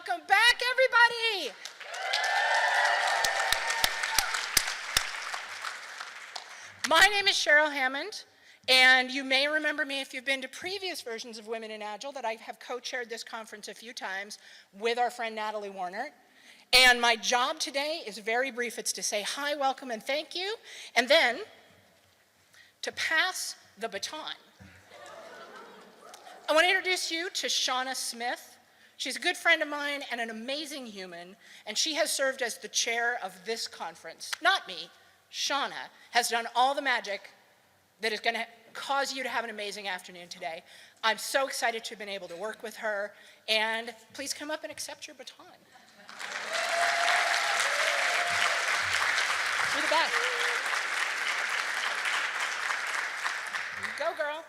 Welcome back, everybody. My name is Cheryl Hammond, and you may remember me if you've been to previous versions of Women in Agile that I have co-chaired this conference a few times with our friend Natalie Warner. And my job today is very brief. It's to say hi, welcome, and thank you, and then to pass the baton. I want to introduce you to Shauna Smith. She's a good friend of mine and an amazing human, and she has served as the chair of this conference. Not me, Shauna has done all the magic that is going to cause you to have an amazing afternoon today. I'm so excited to have been able to work with her, and please come up and accept your baton. You're the best. You go, girl.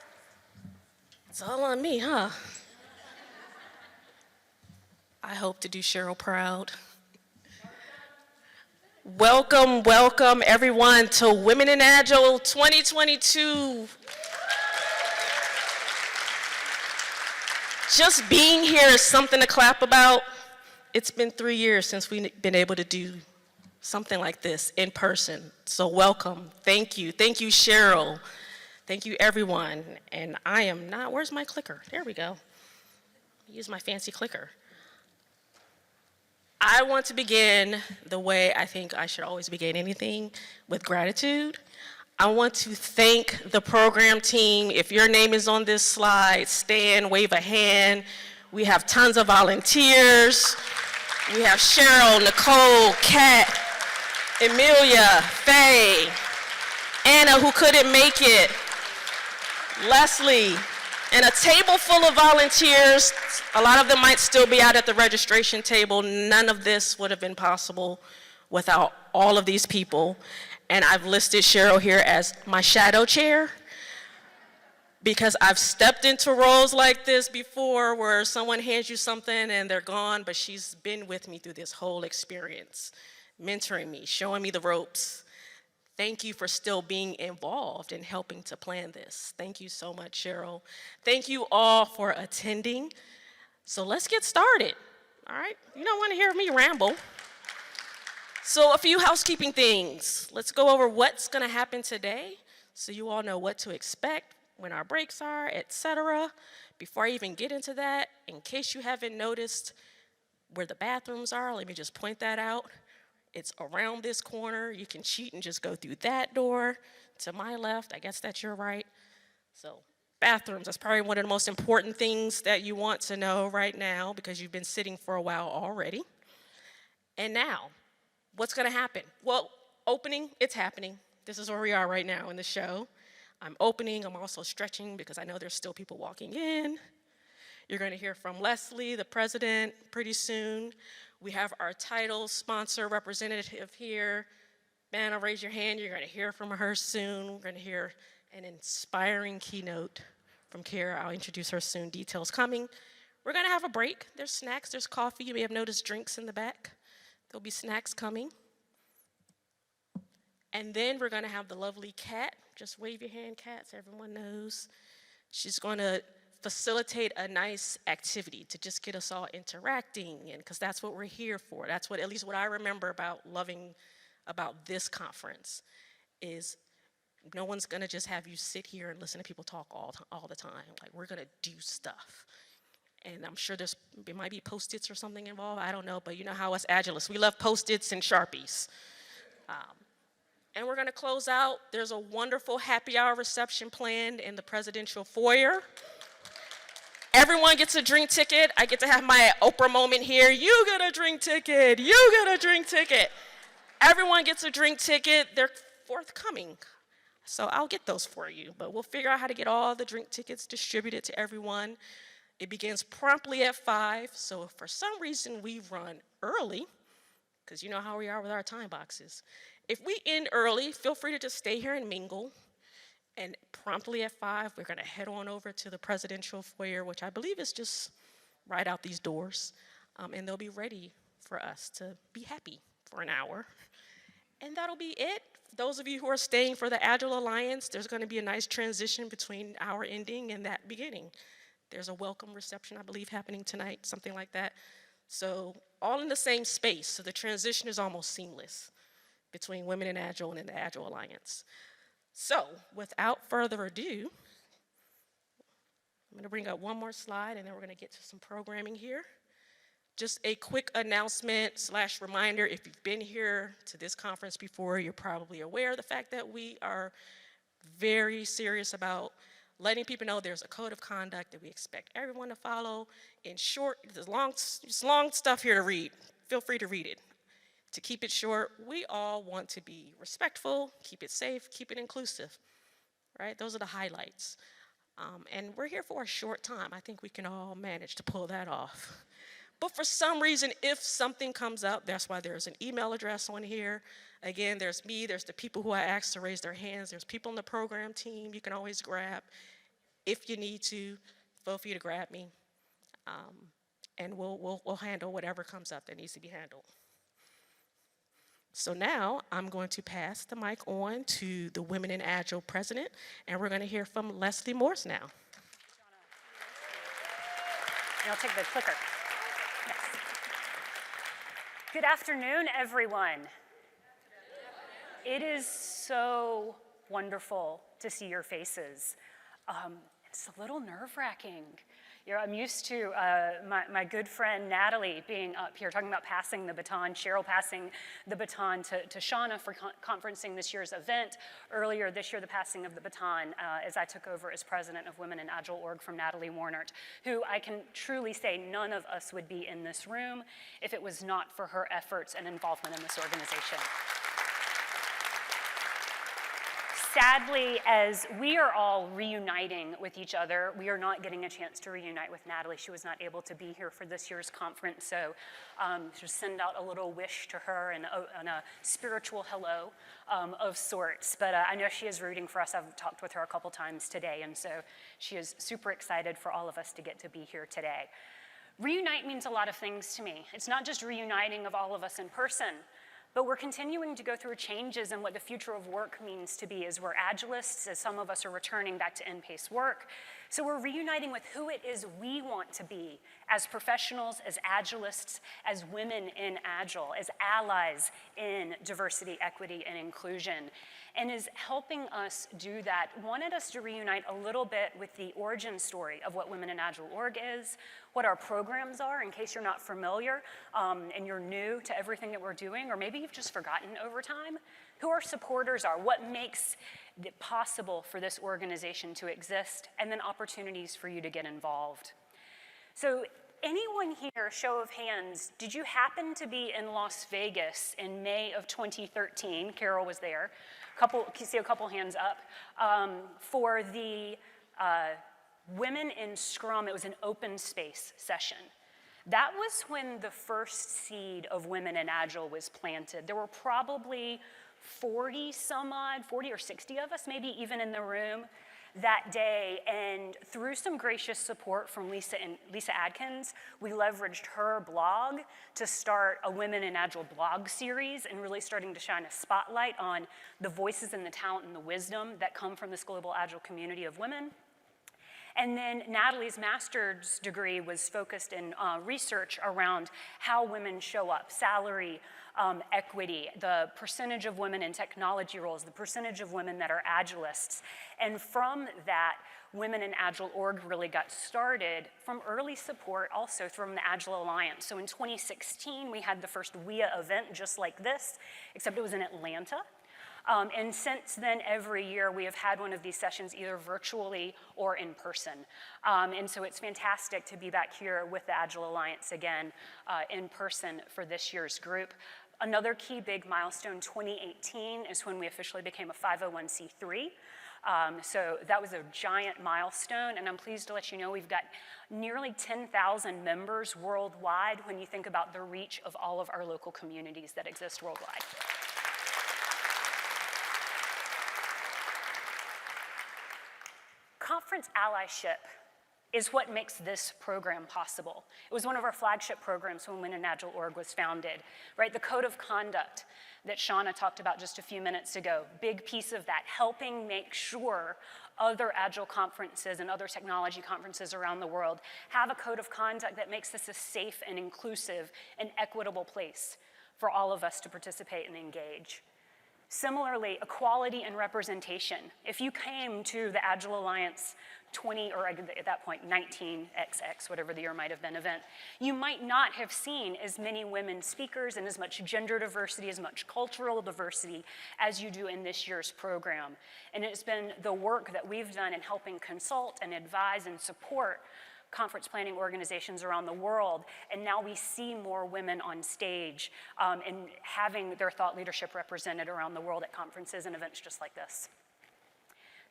It's all on me, huh? I hope to do Cheryl proud. Welcome, welcome everyone to Women in Agile 2022. Just being here is something to clap about. It's been 3 years since we've been able to do something like this in person. So welcome, thank you Cheryl. Thank you everyone. And I am not, where's my clicker? There we go. Use my fancy clicker. I want to begin the way I think I should always begin anything, with gratitude. I want to thank the program team. If your name is on this slide, stand, wave a hand. We have tons of volunteers. We have Cheryl, Nicole, Kat, Emilia, Faye, Anna, who couldn't make it, Leslie, and a table full of volunteers. A lot of them might still be out at the registration table. None of this would have been possible without all of these people. And I've listed Cheryl here as my shadow chair, because I've stepped into roles like this before where someone hands you something and they're gone, but she's been with me through this whole experience, mentoring me, showing me the ropes. Thank you for still being involved in helping to plan this. Thank you so much, Cheryl. Thank you all for attending. So let's get started, all right? You don't want to hear me ramble. So a few housekeeping things. Let's go over what's going to happen today so you all know what to expect, when our breaks are, etc. Before I even get into that, in case you haven't noticed where the bathrooms are, let me just point that out. It's around this corner. You can cheat and just go through that door to my left. I guess that's your right. So bathrooms, that's probably one of the most important things that you want to know right now, because you've been sitting for a while already. And now, what's going to happen? Well, opening, it's happening. This is where we are right now in the show. I'm opening. I'm also stretching because I know there's still people walking in. You're going to hear from Leslie, the president, pretty soon. We have our title sponsor representative here. Banna, raise your hand. You're going to hear from her soon. We're going to hear an inspiring keynote from Kara. I'll introduce her soon. Details coming. We're going to have a break. There's snacks. There's coffee. You may have noticed drinks in the back. There'll be snacks coming. And then we're going to have the lovely Kat. Just wave your hand, Kat, so everyone knows. She's going to facilitate a nice activity to just get us all interacting, and because that's what we're here for. That's what, at least what I remember about loving about this conference, is no one's gonna just have you sit here and listen to people talk all the time. Like, we're gonna do stuff. And I'm sure there might be Post-its or something involved, I don't know, but you know how us Agilists, we love Post-its and Sharpies. And we're gonna close out. There's a wonderful happy hour reception planned in the presidential foyer. Everyone gets a drink ticket. I get to have my Oprah moment here. You get a drink ticket. You get a drink ticket. Everyone gets a drink ticket. They're forthcoming. So I'll get those for you. But we'll figure out how to get all the drink tickets distributed to everyone. It begins promptly at 5. So if for some reason we run early, because you know how we are with our time boxes, if we end early, feel free to just stay here and mingle. And promptly at 5, we're going to head on over to the presidential foyer, which I believe is just right out these doors. And they'll be ready for us to be happy for an hour. And that'll be it. Those of you who are staying for the Agile Alliance, there's going to be a nice transition between our ending and that beginning. There's a welcome reception, I believe, happening tonight, something like that. So all in the same space, so the transition is almost seamless between Women in Agile and the Agile Alliance. So without further ado, I'm going to bring up one more slide and then we're going to get to some programming here. Just a quick announcement / reminder, if you've been here to this conference before, you're probably aware of the fact that we are very serious about letting people know there's a code of conduct that we expect everyone to follow. In short, there's long stuff here to read. Feel free to read it. To keep it short, we all want to be respectful, keep it safe, keep it inclusive, right? Those are the highlights. And we're here for a short time. I think we can all manage to pull that off. But for some reason, if something comes up, that's why there's an email address on here. Again, there's me, there's the people who I asked to raise their hands, there's people on the program team you can always grab. If you need to, feel free to grab me. And we'll handle whatever comes up that needs to be handled. So now I'm going to pass the mic on to the Women in Agile president, and we're going to hear from Leslie Morse now. And I'll take the clicker. Yes. Good afternoon, everyone. It is so wonderful to see your faces. It's a little nerve-wracking. I'm used to my good friend Natalie being up here talking about passing the baton, Cheryl passing the baton to Shauna for conferencing this year's event. Earlier this year, the passing of the baton as I took over as president of Women in Agile Org from Natalie Warnert, who I can truly say none of us would be in this room if it was not for her efforts and involvement in this organization. Sadly, as we are all reuniting with each other, we are not getting a chance to reunite with Natalie. She was not able to be here for this year's conference, so just send out a little wish to her and a spiritual hello of sorts. But I know she is rooting for us. I've talked with her a couple times today, and so she is super excited for all of us to get to be here today. Reunite means a lot of things to me. It's not just reuniting of all of us in person, but we're continuing to go through changes in what the future of work means to be as we're agilists, as some of us are returning back to in-pace work. So we're reuniting with who it is we want to be as professionals, as agilists, as women in Agile, as allies in diversity, equity, and inclusion. And is helping us do that, wanted us to reunite a little bit with the origin story of what Women in Agile Org is, what our programs are, in case you're not familiar and you're new to everything that we're doing, or maybe you've just forgotten over time, who our supporters are, what makes it possible for this organization to exist, and then opportunities for you to get involved. So anyone here, show of hands, did you happen to be in Las Vegas in May of 2013? Carol was there. See a couple hands up. For the Women in Scrum, it was an open space session. That was when the first seed of Women in Agile was planted. There were probably 40 or 60 of us, maybe even in the room that day, and through some gracious support from Lisa Adkins, we leveraged her blog to start a Women in Agile blog series and really starting to shine a spotlight on the voices and the talent and the wisdom that come from this global Agile community of women. And then Natalie's master's degree was focused in research around how women show up, salary, equity, the percentage of women in technology roles, the percentage of women that are agilists. And from that, Women in Agile Org really got started from early support also from the Agile Alliance. So in 2016, we had the first WIA event just like this, except it was in Atlanta. And since then, every year, we have had one of these sessions either virtually or in person. And so it's fantastic to be back here with the Agile Alliance again in person for this year's group. Another key big milestone, 2018, is when we officially became a 501c3. So that was a giant milestone, and I'm pleased to let you know we've got nearly 10,000 members worldwide when you think about the reach of all of our local communities that exist worldwide. Conference allyship is what makes this program possible. It was one of our flagship programs when Women in Agile Org was founded, right? The code of conduct that Shauna talked about just a few minutes ago, big piece of that, helping make sure other Agile conferences and other technology conferences around the world have a code of conduct that makes this a safe and inclusive and equitable place for all of us to participate and engage. Similarly, equality and representation. If you came to the Agile Alliance 20, or at that point 19XX, whatever the year might have been, event, you might not have seen as many women speakers and as much gender diversity, as much cultural diversity as you do in this year's program. And it's been the work that we've done in helping consult and advise and support conference planning organizations around the world, and now we see more women on stage and having their thought leadership represented around the world at conferences and events just like this.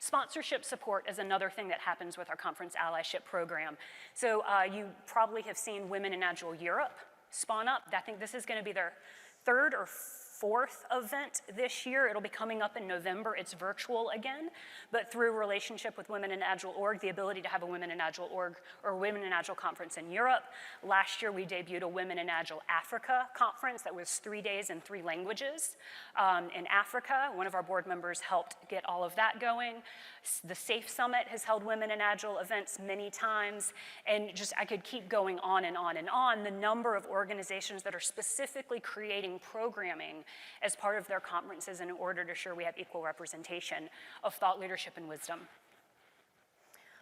Sponsorship support is another thing that happens with our conference allyship program. So you probably have seen Women in Agile Europe spawn up. I think this is going to be their third or fourth event this year. It'll be coming up in November. It's virtual again, but through relationship with Women in Agile Org, the ability to have a Women in Agile Org or Women in Agile conference in Europe. Last year, we debuted a Women in Agile Africa conference that was 3 days in 3 languages in Africa. One of our board members helped get all of that going. The SAFE Summit has held Women in Agile events many times, and just I could keep going on and on and on. The number of organizations that are specifically creating programming as part of their conferences in order to ensure we have equal representation of thought leadership and wisdom.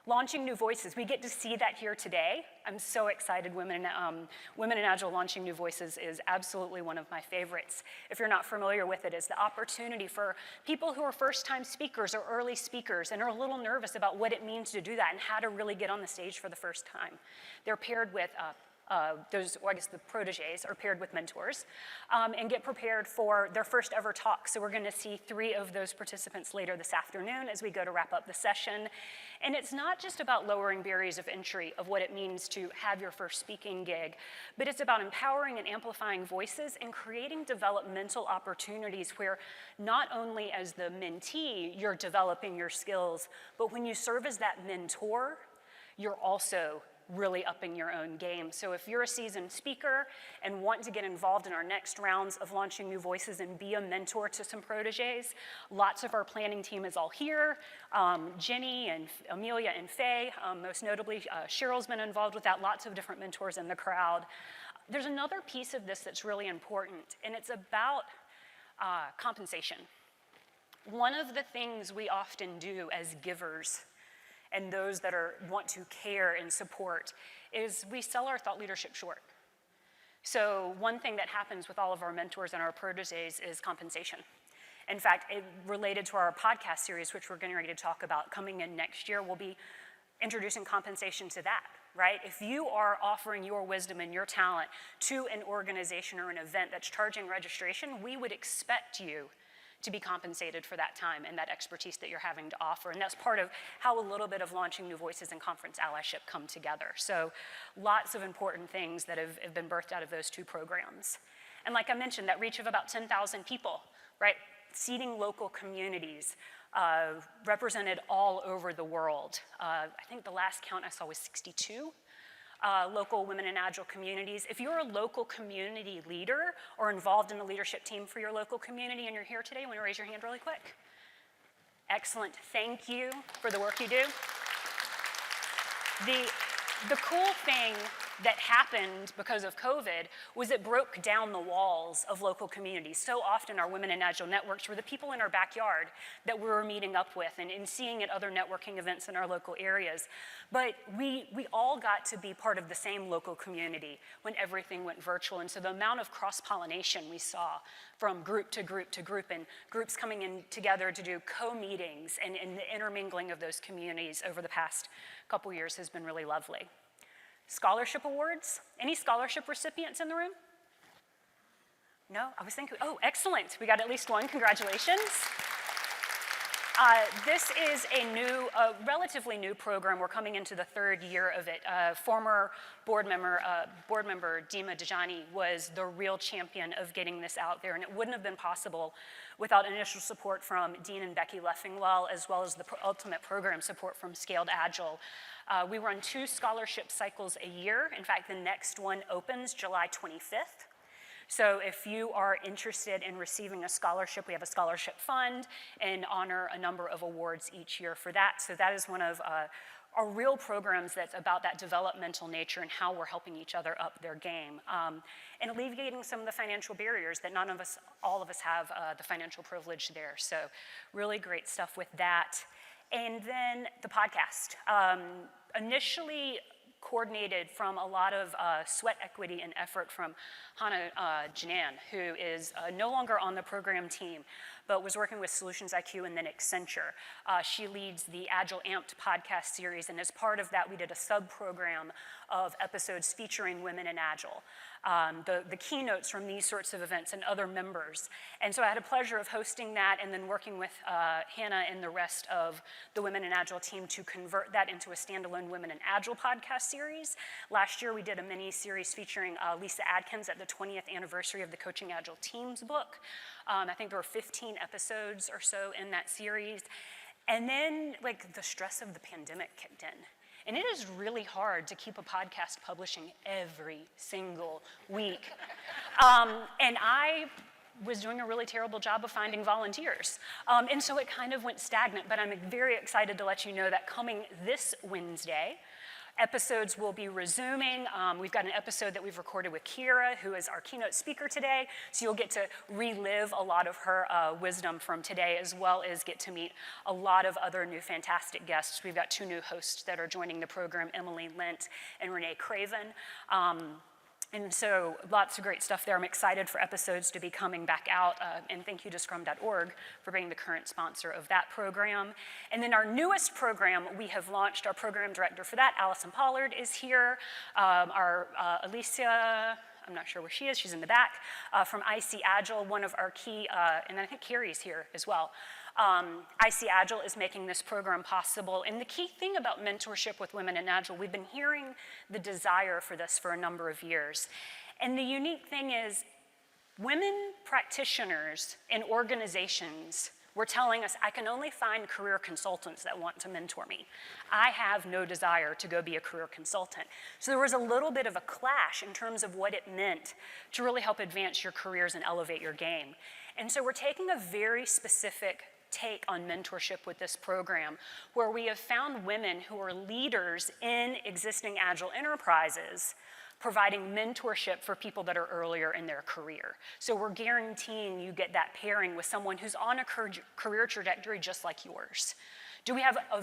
Launching new voices, we get to see that here today. I'm so excited. Women in Agile launching new voices is absolutely one of my favorites. If you're not familiar with it, it's the opportunity for people who are first-time speakers or early speakers and are a little nervous about what it means to do that and how to really get on the stage for the first time. They're paired with the proteges are paired with mentors and get prepared for their first ever talk. So we're going to see 3 of those participants later this afternoon as we go to wrap up the session. And it's not just about lowering barriers of entry of what it means to have your first speaking gig, but it's about empowering and amplifying voices and creating developmental opportunities where not only as the mentee you're developing your skills, but when you serve as that mentor, you're also really upping your own game. So if you're a seasoned speaker and want to get involved in our next rounds of launching new voices and be a mentor to some proteges, lots of our planning team is all here. Jenny and Amelia and Faye, most notably Cheryl's been involved with that, lots of different mentors in the crowd. There's another piece of this that's really important, and it's about compensation. One of the things we often do as givers and those that want to care and support is we sell our thought leadership short. So one thing that happens with all of our mentors and our proteges is compensation. In fact, related to our podcast series, which we're getting ready to talk about coming in next year, we'll be introducing compensation to that, right? If you are offering your wisdom and your talent to an organization or an event that's charging registration, we would expect you to be compensated for that time and that expertise that you're having to offer. And that's part of how a little bit of launching new voices and conference allyship come together. So lots of important things that have been birthed out of those 2 programs. And like I mentioned, that reach of about 10,000 people, right? Seeding local communities, represented all over the world. I think the last count I saw was 62. Local Women in Agile communities. If you're a local community leader or involved in the leadership team for your local community and you're here today, want to raise your hand really quick? Excellent. Thank you for the work you do. The cool thing that happened because of COVID was it broke down the walls of local communities. So often our Women in Agile networks were the people in our backyard that we were meeting up with and seeing at other networking events in our local areas. But we all got to be part of the same local community when everything went virtual. And so the amount of cross-pollination we saw from group to group to group and groups coming in together to do co-meetings and the intermingling of those communities over the past couple years has been really lovely. Scholarship awards. Any scholarship recipients in the room? No? I was thinking, oh, excellent. We got at least one. Congratulations. This is a relatively new program. We're coming into the third year of it. Former board member Dima Dejani was the real champion of getting this out there, and it wouldn't have been possible without initial support from Dean and Becky Leffingwell, as well as the ultimate program support from Scaled Agile. We run 2 scholarship cycles a year. In fact, the next one opens July 25th. So if you are interested in receiving a scholarship, we have a scholarship fund and honor a number of awards each year for that. So that is one of our real programs that's about that developmental nature and how we're helping each other up their game. And alleviating some of the financial barriers that all of us have the financial privilege there. So really great stuff with that. And then the podcast. Initially coordinated from a lot of sweat equity and effort from Hannah Janan, who is no longer on the program team, but was working with Solutions IQ and then Accenture. She leads the Agile Amped podcast series, and as part of that, we did a sub-program of episodes featuring women in Agile, the keynotes from these sorts of events and other members. And so I had a pleasure of hosting that and then working with Hannah and the rest of the Women in Agile team to convert that into a standalone Women in Agile podcast series. Last year, we did a mini-series featuring Lisa Adkins at the 20th anniversary of the Coaching Agile Teams book. I think there were 15 episodes or so in that series. And then, the stress of the pandemic kicked in. And it is really hard to keep a podcast publishing every single week. And I was doing a really terrible job of finding volunteers. And so it kind of went stagnant, but I'm very excited to let you know that coming this Wednesday, episodes will be resuming. We've got an episode that we've recorded with Kira, who is our keynote speaker today. So you'll get to relive a lot of her wisdom from today, as well as get to meet a lot of other new fantastic guests. We've got 2 new hosts that are joining the program, Emily Lent and Renee Craven. And so lots of great stuff there. I'm excited for episodes to be coming back out. And thank you to Scrum.org for being the current sponsor of that program. And then our newest program, we have launched our program director for that. Allison Pollard is here. Our Alicia, I'm not sure where she is. She's in the back. From IC Agile, one of our key, and I think Carrie's here as well. IC Agile is making this program possible. And the key thing about mentorship with women in Agile, we've been hearing the desire for this for a number of years. And the unique thing is, women practitioners in organizations were telling us, I can only find career consultants that want to mentor me. I have no desire to go be a career consultant. So there was a little bit of a clash in terms of what it meant to really help advance your careers and elevate your game. And so we're taking a very specific take on mentorship with this program, where we have found women who are leaders in existing Agile enterprises, providing mentorship for people that are earlier in their career. So we're guaranteeing you get that pairing with someone who's on a career trajectory just like yours. Do we have a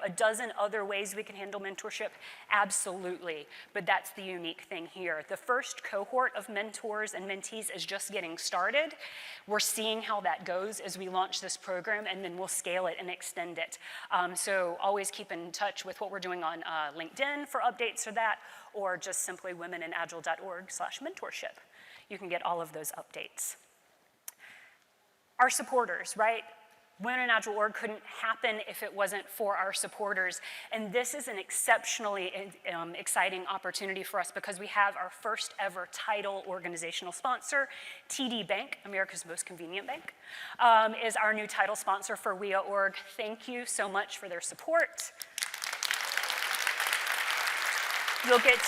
dozen other ways we can handle mentorship? Absolutely, but that's the unique thing here. The first cohort of mentors and mentees is just getting started. We're seeing how that goes as we launch this program, and then we'll scale it and extend it. So always keep in touch with what we're doing on LinkedIn for updates for that, or just simply womeninagile.org/mentorship. You can get all of those updates. Our supporters, right? Women in Agile org couldn't happen if it wasn't for our supporters. And this is an exceptionally exciting opportunity for us because we have our first ever title organizational sponsor. TD Bank, America's most convenient bank, is our new title sponsor for WIA.org. Thank you so much for their support. You'll get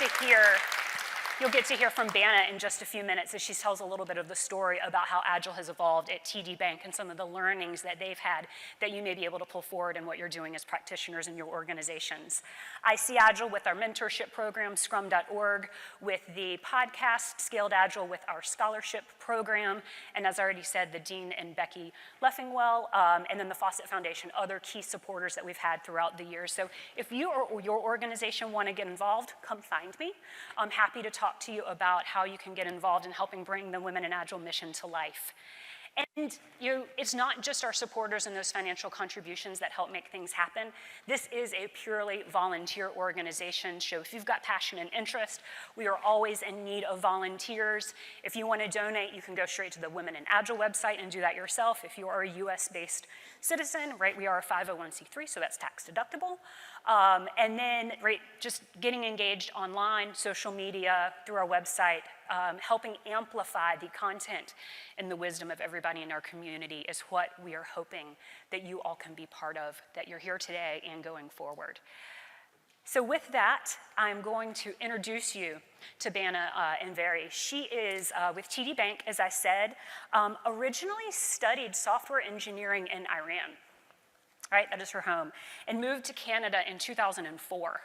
to hear from Banna in just a few minutes as she tells a little bit of the story about how Agile has evolved at TD Bank and some of the learnings that they've had that you may be able to pull forward in what you're doing as practitioners in your organizations. I see Agile with our mentorship program, Scrum.org, with the podcast, Scaled Agile with our scholarship program, and as I already said, the Dean and Becky Leffingwell, and then the Fawcett Foundation, other key supporters that we've had throughout the years. So if you or your organization want to get involved, come find me. I'm happy to talk to you about how you can get involved in helping bring the Women in Agile mission to life. And And it's not just our supporters and those financial contributions that help make things happen. This is a purely volunteer organization, so if you've got passion and interest, we are always in need of volunteers. If you want to donate, you can go straight to the Women in Agile website and do that yourself. If you are a US-based citizen, right, we are a 501c3, so that's tax deductible. And then, right, just getting engaged online, social media, through our website, helping amplify the content and the wisdom of everybody in our community is what we are hoping that you all can be part of, that you're here today and going forward. So with that, I'm going to introduce you to Bana Enveri. She is with TD Bank, as I said, originally studied software engineering in Iran, right? That is her home, and moved to Canada in 2004.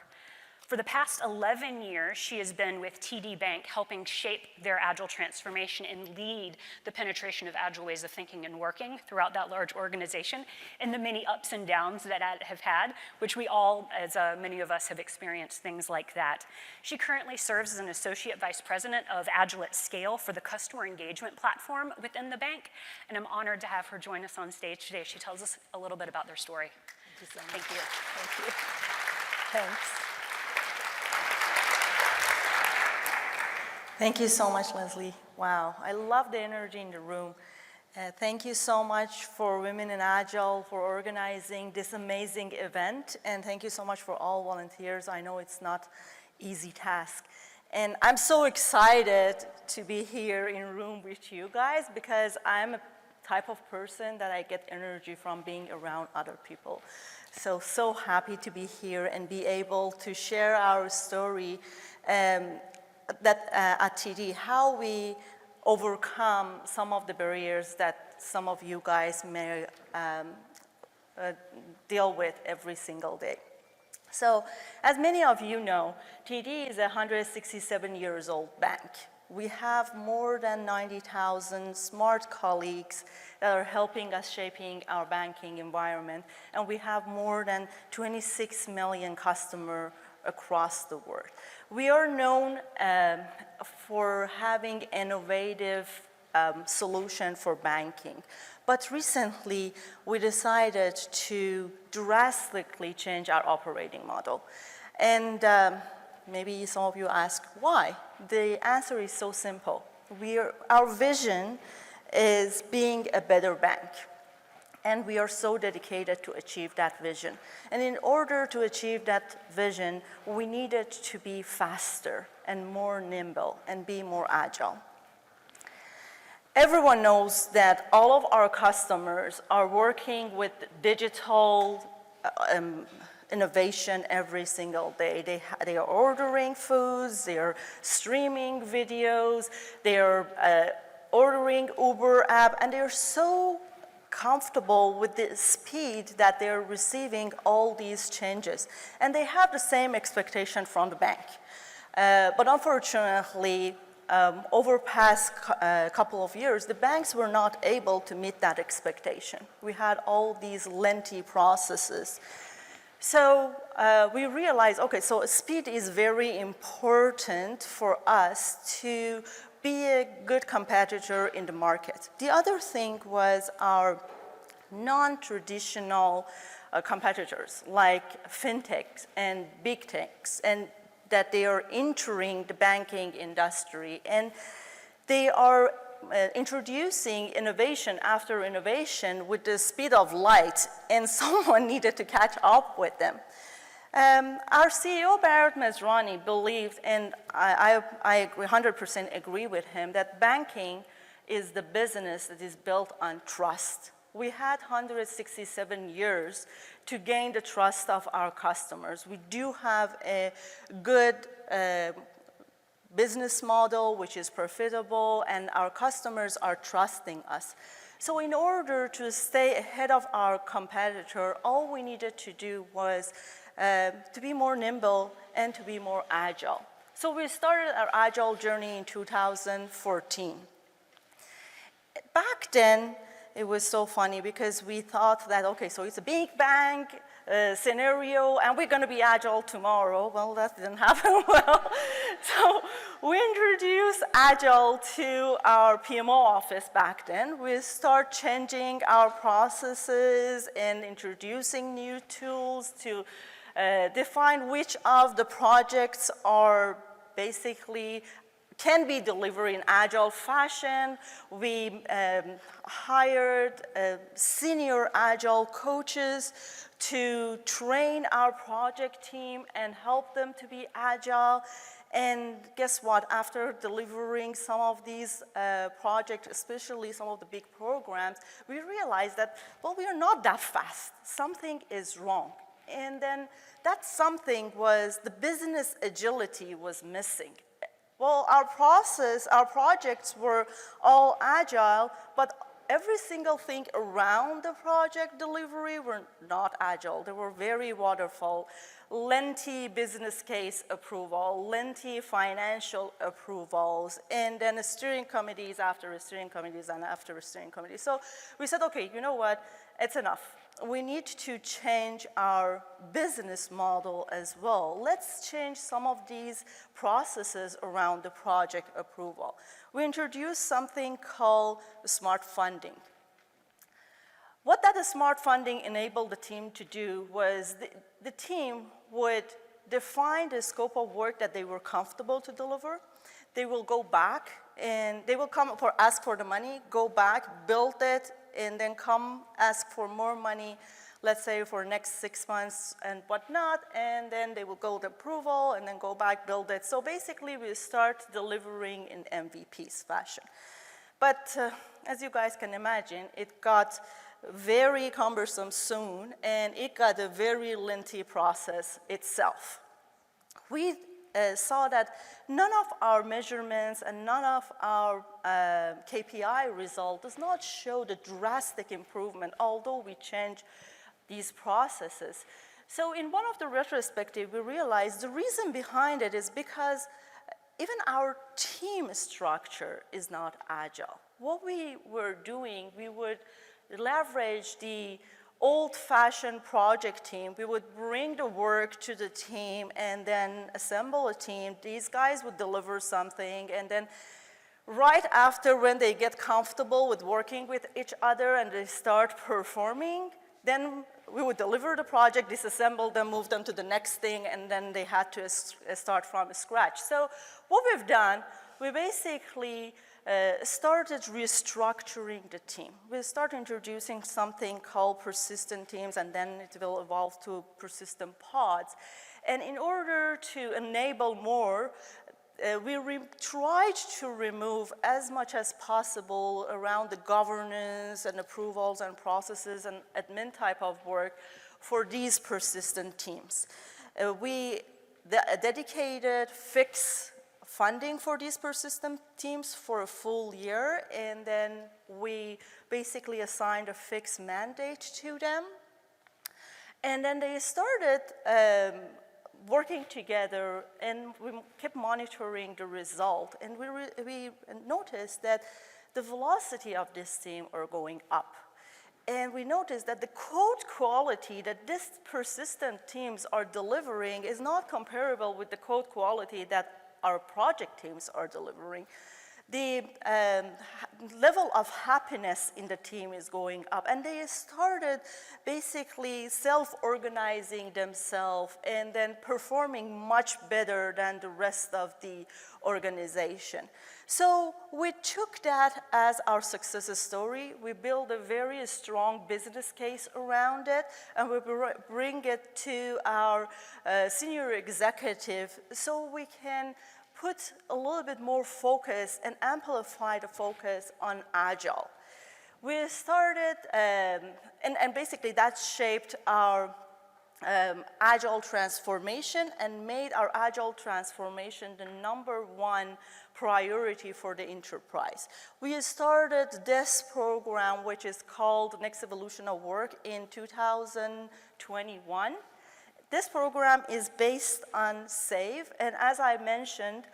For the past 11 years, she has been with TD Bank helping shape their Agile transformation and lead the penetration of Agile ways of thinking and working throughout that large organization and the many ups and downs that it have had, which we all, as many of us, have experienced things like that. She currently serves as an Associate Vice President of Agile at Scale for the customer engagement platform within the bank, and I'm honored to have her join us on stage today. She tells us a little bit about their story. Thank you so much. Thank you. Thank you. Thanks. Thank you so much, Leslie. Wow, I love the energy in the room. Thank you so much for Women in Agile for organizing this amazing event, and thank you so much for all volunteers. I know it's not easy task. And I'm so excited to be here in room with you guys because I'm a type of person that I get energy from being around other people. So happy to be here and be able to share our story at TD, how we overcome some of the barriers that some of you guys may deal with every single day. So, as many of you know, TD is a 167 years old bank. We have more than 90,000 smart colleagues that are helping us shaping our banking environment, and we have more than 26 million customers across the world. We are known for having innovative solution for banking, but recently we decided to drastically change our operating model. And maybe some of you ask why. The answer is so simple. Our vision is being a better bank. And we are so dedicated to achieve that vision. And in order to achieve that vision, we needed to be faster and more nimble and be more agile. Everyone knows that all of our customers are working with digital innovation every single day. They are ordering foods, they are streaming videos, they are ordering Uber app, and they are so comfortable with the speed that they're receiving all these changes. And they have the same expectation from the bank. But unfortunately, over past couple of years, the banks were not able to meet that expectation. We had all these lengthy processes. So we realized, okay, so speed is very important for us to be a good competitor in the market. The other thing was our non-traditional competitors like fintechs and big techs, and that they are entering the banking industry, and they are introducing innovation after innovation with the speed of light, and someone needed to catch up with them. Our CEO, Bharat Masrani, believed, and I 100% agree with him, that banking is the business that is built on trust. We had 167 years to gain the trust of our customers. We do have a good business model which is profitable, and our customers are trusting us. So in order to stay ahead of our competitor, all we needed to do was to be more nimble and to be more agile. So we started our Agile journey in 2014. Back then, it was so funny because we thought that, okay, so it's a big bank, scenario, and we're going to be Agile tomorrow. Well, that didn't happen well. So we introduced Agile to our PMO office back then. We start changing our processes and introducing new tools to define which of the projects are basically can be delivered in Agile fashion. We hired senior Agile coaches to train our project team and help them to be Agile. And guess what? After delivering some of these projects, especially some of the big programs, we realized that, well, we are not that fast. Something is wrong. And then that something was the business agility was missing. Well, our projects were all Agile, but every single thing around the project delivery were not Agile. They were very waterfall, lengthy business case approval, lengthy financial approvals, and then steering committees after steering committees and after steering committees. So we said, okay, you know what, it's enough. We need to change our business model as well. Let's change some of these processes around the project approval. We introduced something called smart funding. What that smart funding enabled the team to do was the team would define the scope of work that they were comfortable to deliver. They will go back and they will come ask for the money, go back, build it, and then come ask for more money, let's say for next 6 months and whatnot, and then they will go to approval and then go back, build it. So basically we start delivering in MVPs fashion. But as you guys can imagine, it got very cumbersome soon, and it got a very lengthy process itself. We saw that none of our measurements and none of our KPI result does not show the drastic improvement, although we change these processes. So in one of the retrospective, we realized the reason behind it is because even our team structure is not Agile. What we were doing, we would leverage the old-fashioned project team. We would bring the work to the team and then assemble a team. These guys would deliver something, and then right after, when they get comfortable with working with each other and they start performing, then we would deliver the project, disassemble them, move them to the next thing, and then they had to start from scratch. So what we've done, we basically started restructuring the team. We started introducing something called persistent teams, and then it will evolve to persistent pods. And in order to enable more, we tried to remove as much as possible around the governance and approvals and processes and admin type of work for these persistent teams. We dedicated fixed funding for these persistent teams for a full year, and then we basically assigned a fixed mandate to them. And then they started working together, and we kept monitoring the result, and we noticed that the velocity of this team are going up. And we noticed that the code quality that these persistent teams are delivering is not comparable with the code quality that our project teams are delivering. The level of happiness in the team is going up, and they started basically self-organizing themselves and then performing much better than the rest of the organization. So we took that as our success story. We built a very strong business case around it, and we bring it to our senior executive so we can put a little bit more focus and amplify the focus on Agile. We started, and basically that shaped our Agile transformation and made our Agile transformation the #1 priority for the enterprise. We started this program, which is called Next Evolution of Work, in 2021. This program is based on SAVE, and as I mentioned,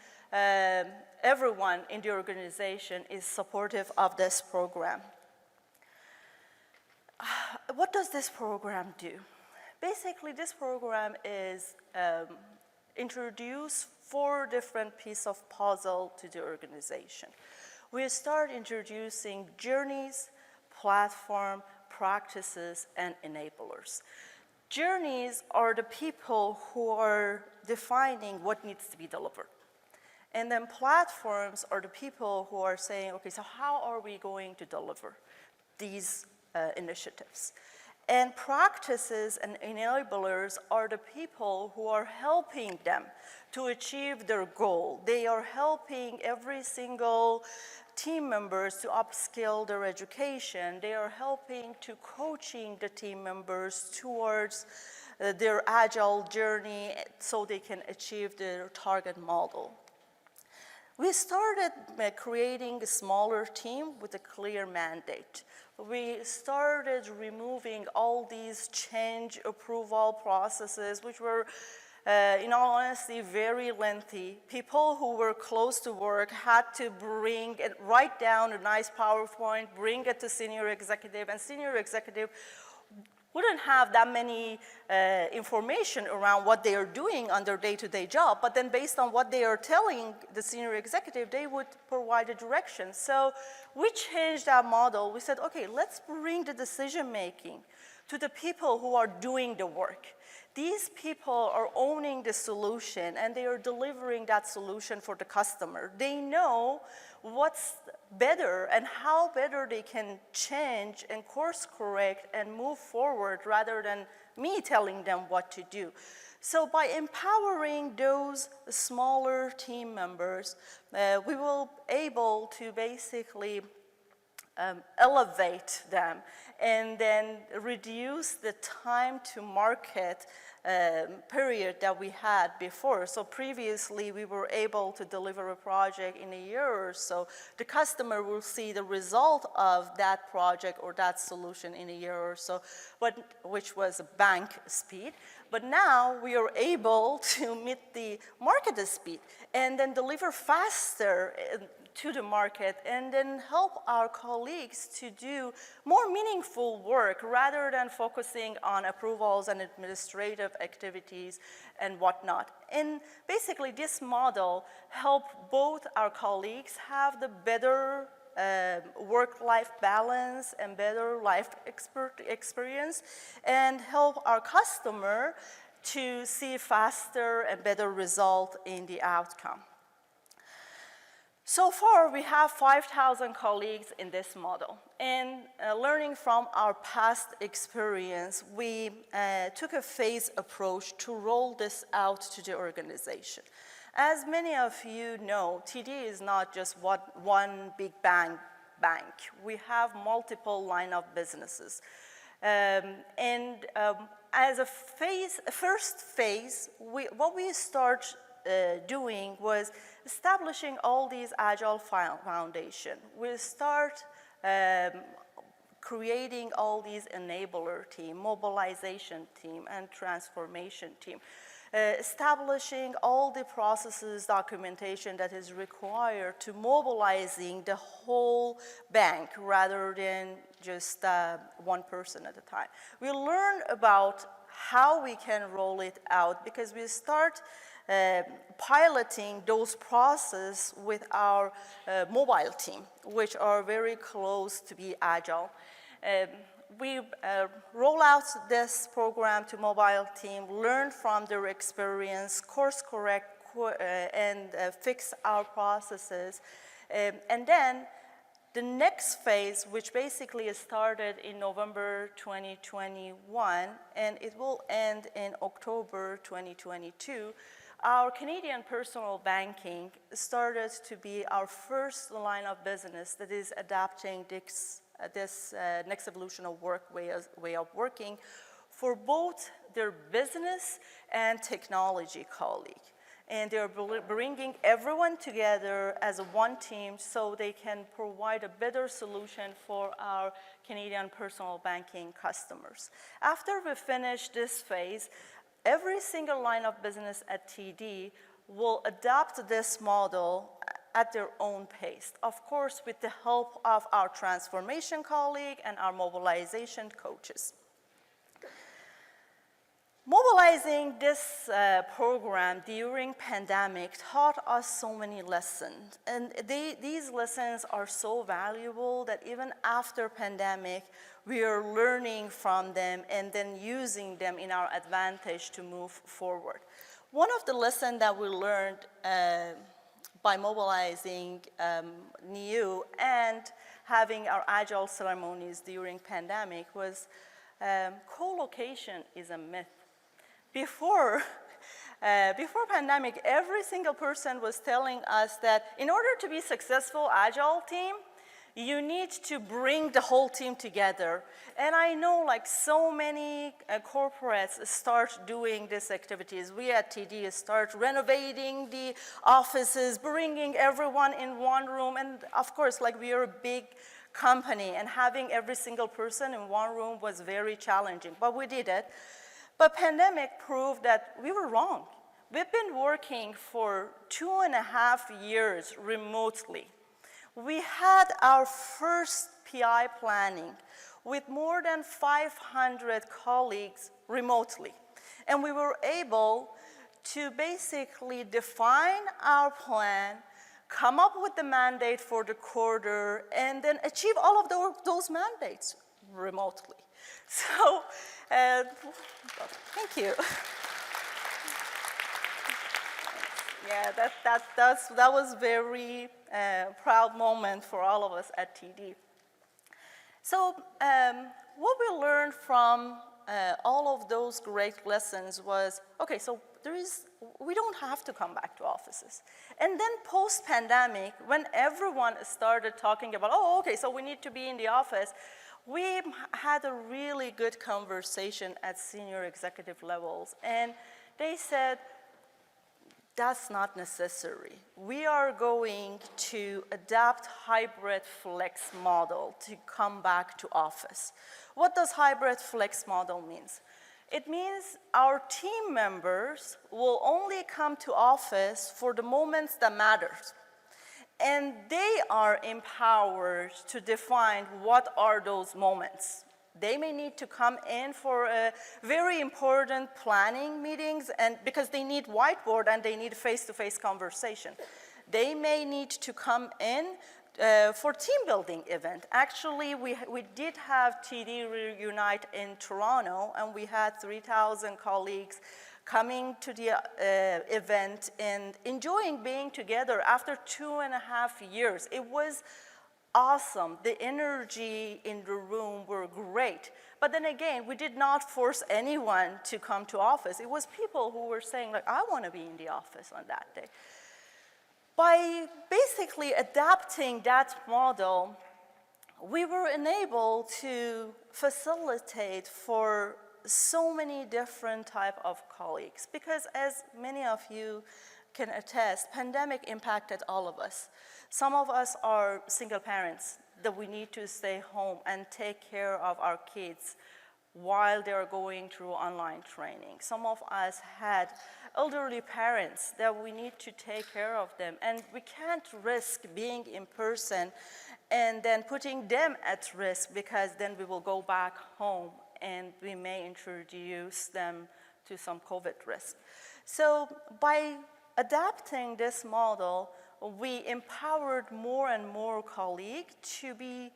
everyone in the organization is supportive of this program. What does this program do? Basically, this program is introduce 4 different pieces of puzzle to the organization. We start introducing journeys, platform, practices, and enablers. Journeys are the people who are defining what needs to be delivered. And then platforms are the people who are saying, okay, so how are we going to deliver these initiatives? And practices and enablers are the people who are helping them to achieve their goal. They are helping every single team members to upskill their education. They are helping to coaching the team members towards their agile journey so they can achieve their target model. We started by creating a smaller team with a clear mandate. We started removing all these change approval processes, which were, in all honesty, very lengthy. People who were close to work had to bring and write down a nice PowerPoint, bring it to senior executive, and senior executive wouldn't have that many information around what they are doing on their day-to-day job, but then based on what they are telling the senior executive, they would provide a direction. So we changed our model. We said, okay, let's bring the decision-making to the people who are doing the work. These people are owning the solution, and they are delivering that solution for the customer. They know what's better and how better they can change and course correct and move forward rather than me telling them what to do. So by empowering those smaller team members, we will able to basically elevate them and then reduce the time to market period that we had before. So previously, we were able to deliver a project in a year or so. The customer will see the result of that project or that solution in a year or so, which was bank speed. But now we are able to meet the market speed and then deliver faster to the market and then help our colleagues to do more meaningful work rather than focusing on approvals and administrative activities and whatnot. And basically this model helped both our colleagues have the better work-life balance and better life experience and help our customer to see faster and better result in the outcome. So far, we have 5,000 colleagues in this model. And learning from our past experience, we took a phased approach to roll this out to the organization. As many of you know, TD is not just one big bank. We have multiple line of businesses. As a first phase, what we start doing was establishing all these Agile foundation. We start creating all these enabler team, mobilization team, and transformation team. Establishing all the processes, documentation that is required to mobilizing the whole bank rather than just one person at a time. We learn about how we can roll it out because we start piloting those processes with our mobile team, which are very close to be agile. We roll out this program to mobile team, learn from their experience, course correct, and fix our processes. And then the next phase, which basically started in November 2021, and it will end in October 2022, our Canadian personal banking started to be our first line of business that is adapting this next evolution of way of working for both their business and technology colleague. And they're bringing everyone together as one team so they can provide a better solution for our Canadian personal banking customers. After we finish this phase, every single line of business at TD will adopt this model at their own pace, of course with the help of our transformation colleague and our mobilization coaches. Mobilizing this program during pandemic taught us so many lessons. And these lessons are so valuable that even after pandemic, we are learning from them and then using them in our advantage to move forward. One of the lessons that we learned by mobilizing NEU and having our Agile ceremonies during pandemic was co-location is a myth. Before pandemic, every single person was telling us that in order to be successful Agile team, you need to bring the whole team together. And I know like so many corporates start doing these activities. We at TD start renovating the offices, bringing everyone in one room. And of course, like we are a big company and having every single person in one room was very challenging, but we did it. But pandemic proved that we were wrong. We've been working for 2.5 years remotely. We had our first PI planning with more than 500 colleagues remotely. And we were able to basically define our plan, come up with the mandate for the quarter, and then achieve all of those mandates remotely. So, thank you. Yeah, that was very proud moment for all of us at TD. So, what we learned from all of those great lessons was, okay, so we don't have to come back to offices. And then post-pandemic, when everyone started talking about, oh, okay, so we need to be in the office, we had a really good conversation at senior executive levels. And they said, that's not necessary. We are going to adapt hybrid flex model to come back to office. What does hybrid flex model means? It means our team members will only come to office for the moments that matter. And they are empowered to define what are those moments. They may need to come in for very important planning meetings and because they need whiteboard and they need face-to-face conversation. They may need to come in for team building event. Actually, we did have TD Reunite in Toronto and we had 3,000 colleagues coming to the event and enjoying being together after 2.5 years. It was awesome. The energy in the room were great. But then again, we did not force anyone to come to office. It was people who were saying, like, I want to be in the office on that day. By basically adapting that model, we were enabled to facilitate for so many different type of colleagues because as many of you can attest, pandemic impacted all of us. Some of us are single parents that we need to stay home and take care of our kids while they're going through online training. Some of us had elderly parents that we need to take care of them and we can't risk being in person and then putting them at risk because then we will go back home and we may introduce them to some COVID risk. So by adapting this model, we empowered more and more colleagues to be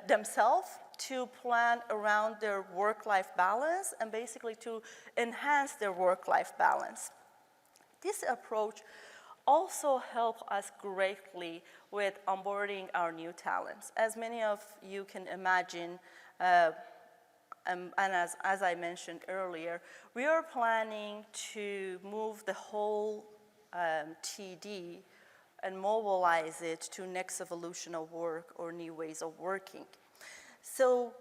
themselves, to plan around their work-life balance and basically to enhance their work-life balance. This approach also helped us greatly with onboarding our new talents. As many of you can imagine, and as I mentioned earlier, we are planning to move the whole TD and mobilize it to next evolution of work or new ways of working. So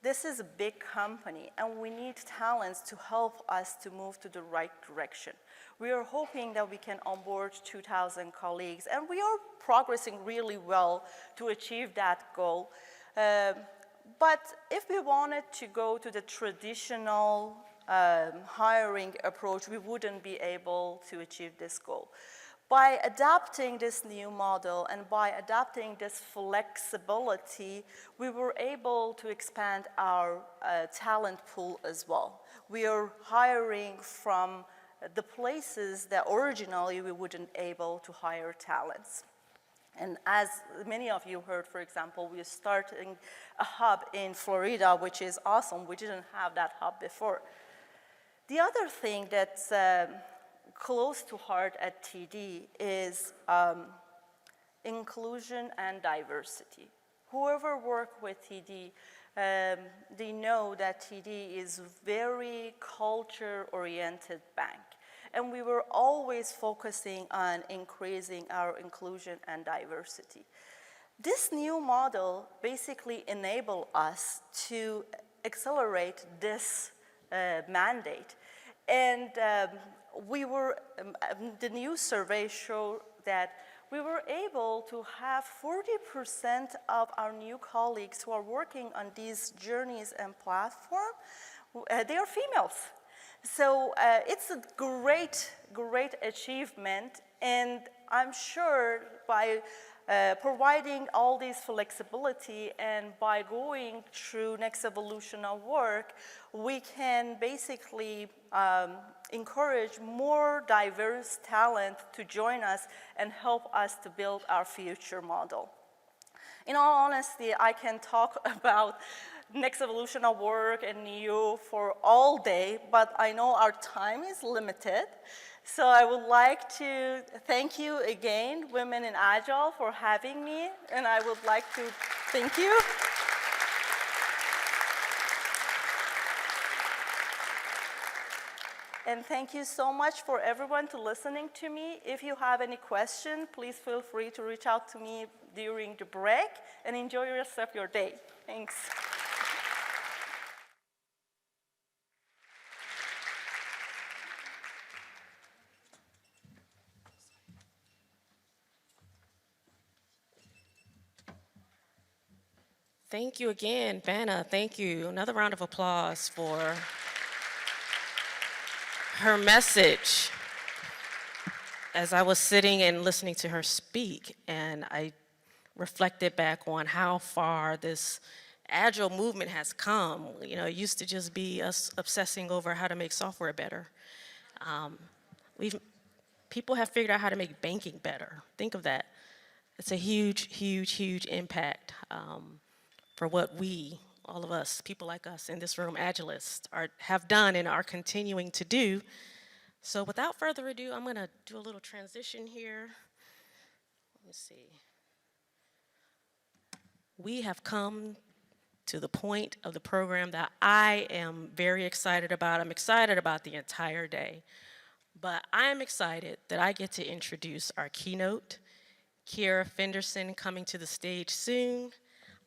this is a big company and we need talents to help us to move to the right direction. We are hoping that we can onboard 2,000 colleagues and we are progressing really well to achieve that goal. But if we wanted to go to the traditional hiring approach, we wouldn't be able to achieve this goal. By adapting this new model and by adapting this flexibility, we were able to expand our talent pool as well. We are hiring from the places that originally we wouldn't able to hire talents. And as many of you heard, for example, we are starting a hub in Florida, which is awesome. We didn't have that hub before. The other thing that's close to heart at TD is inclusion and diversity. Whoever work with TD, they know that TD is very culture-oriented bank. And we were always focusing on increasing our inclusion and diversity. This new model basically enabled us to accelerate this mandate. And the new survey showed that we were able to have 40% of our new colleagues who are working on these journeys and platform, they are females. So it's a great, great achievement, and I'm sure by providing all this flexibility and by going through next evolution of work, we can basically encourage more diverse talent to join us and help us to build our future model. In all honesty, I can talk about next evolution of work and NEO for all day, but I know our time is limited. So I would like to thank you again, Women in Agile, for having me, and I would like to thank you. And thank you so much for everyone to listening to me. If you have any question, please feel free to reach out to me during the break, and enjoy the rest of your day. Thanks. Thank you again, Vanna. Thank you. Another round of applause for her message. As I was sitting and listening to her speak, and I reflected back on how far this Agile movement has come. You know, it used to just be us obsessing over how to make software better. People have figured out how to make banking better. Think of that. It's a huge, huge, huge impact for what we, all of us, people like us in this room, Agilists, have done and are continuing to do. So without further ado, I'm gonna do a little transition here. Let me see. We have come to the point of the program that I am very excited about. I'm excited about the entire day. But I am excited that I get to introduce our keynote, Kiera Fenderson, coming to the stage soon.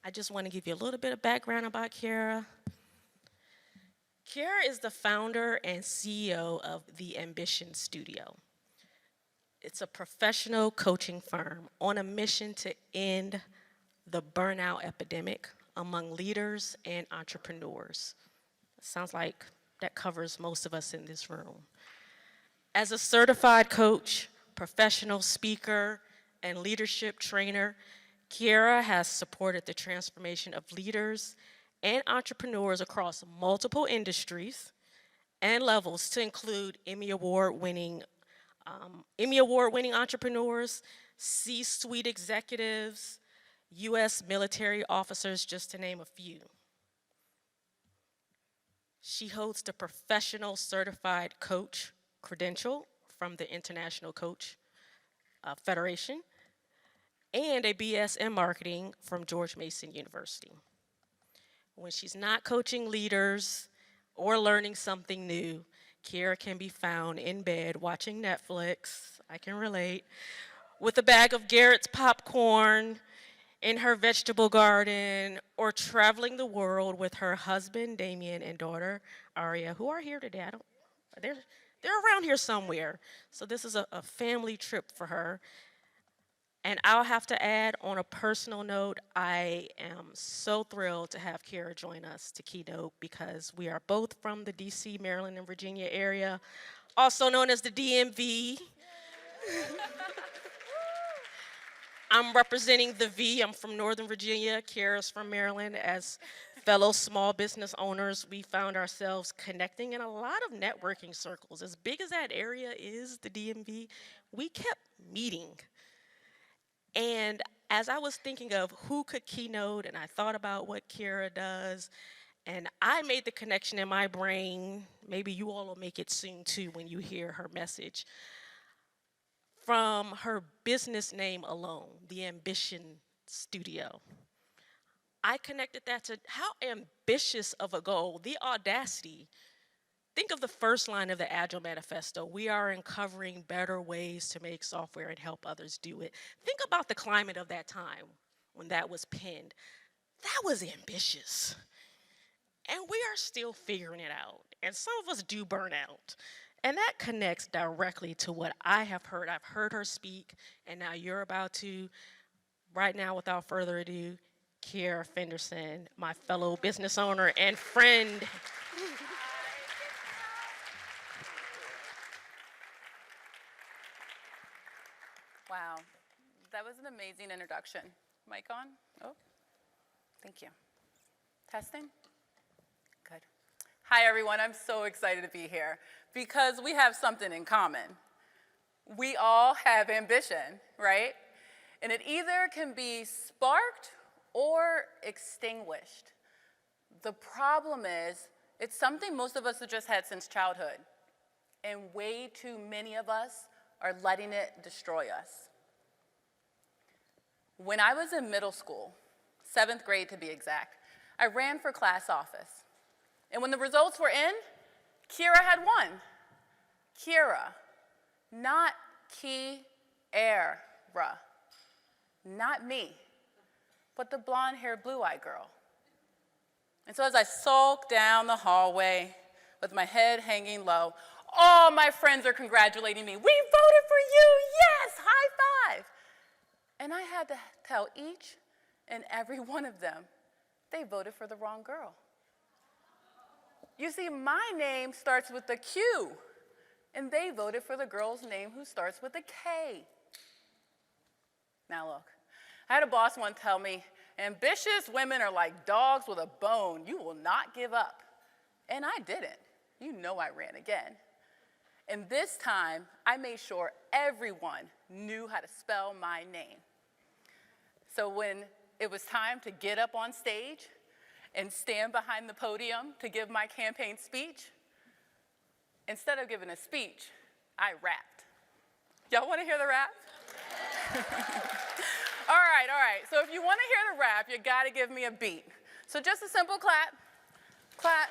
I just want to give you a little bit of background about Kiera. Kiera is the founder and CEO of the Ambition Studio. It's a professional coaching firm on a mission to end the burnout epidemic among leaders and entrepreneurs. Sounds like that covers most of us in this room. As a certified coach, professional speaker, and leadership trainer, Kiera has supported the transformation of leaders and entrepreneurs across multiple industries and levels to include Emmy Award-winning entrepreneurs, C-suite executives, U.S. military officers, just to name a few. She holds the Professional Certified Coach credential from the International Coach Federation and a BS in marketing from George Mason University. When she's not coaching leaders or learning something new, Kiera can be found in bed watching Netflix, I can relate, with a bag of Garrett's popcorn, in her vegetable garden, or traveling the world with her husband, Damien, and daughter, Aria, who are here today. They're around here somewhere. So this is a family trip for her. And I'll have to add, on a personal note, I am so thrilled to have Kiera join us to Keynote because we are both from the DC, Maryland, and Virginia area, also known as the DMV. I'm representing the V. I'm from Northern Virginia. Kiara's from Maryland. As fellow small business owners, we found ourselves connecting in a lot of networking circles. As big as that area is, the DMV, we kept meeting. And as I was thinking of who could keynote, and I thought about what Kiara does, and I made the connection in my brain, maybe you all will make it soon too when you hear her message, from her business name alone, the Ambition Studio. I connected that to how ambitious of a goal, the audacity. Think of the first line of the Agile Manifesto. We are uncovering better ways to make software and help others do it. Think about the climate of that time when that was penned. That was ambitious. And we are still figuring it out. And some of us do burn out. And that connects directly to what I have heard. I've heard her speak, and now you're about to, right now, without further ado, Kiara Fenderson, my fellow business owner and friend. Wow, that was an amazing introduction. Mic on? Oh, thank you. Testing? Good. Hi, everyone. I'm so excited to be here because we have something in common. We all have ambition, right? And it either can be sparked or extinguished. The problem is, it's something most of us have just had since childhood, and way too many of us are letting it destroy us. When I was in middle school, 7th grade to be exact, I ran for class office. And when the results were in, Kiara had won. Kiara, not Kiara, not me, but the blonde-haired, blue-eyed girl. And so as I sulked down the hallway with my head hanging low, all my friends are congratulating me. We voted for you, yes, high five. And I had to tell each and every one of them they voted for the wrong girl. You see, my name starts with a Q, and they voted for the girl's name who starts with a K. Now look, I had a boss once tell me, ambitious women are like dogs with a bone. You will not give up. And I didn't. You know I ran again. And this time, I made sure everyone knew how to spell my name. So when it was time to get up on stage and stand behind the podium to give my campaign speech, instead of giving a speech, I rapped. Y'all want to hear the rap? All right. So if you want to hear the rap, you got to give me a beat. So just a simple clap, clap.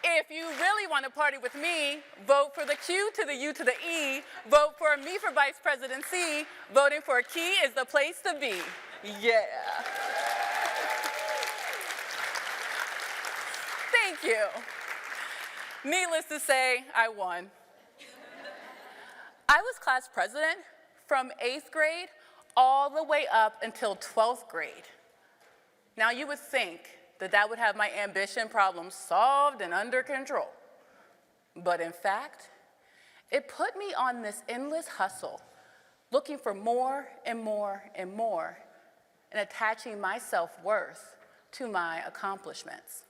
If you really want to party with me, vote for the Q to the U to the E. Vote for me for vice presidency. Voting for Key is the place to be. Yeah. Thank you. Needless to say, I won. I was class president from 8th grade all the way up until 12th grade. Now you would think that would have my ambition problem solved and under control. But in fact, it put me on this endless hustle, looking for more and more and more, and attaching my self-worth to my accomplishments.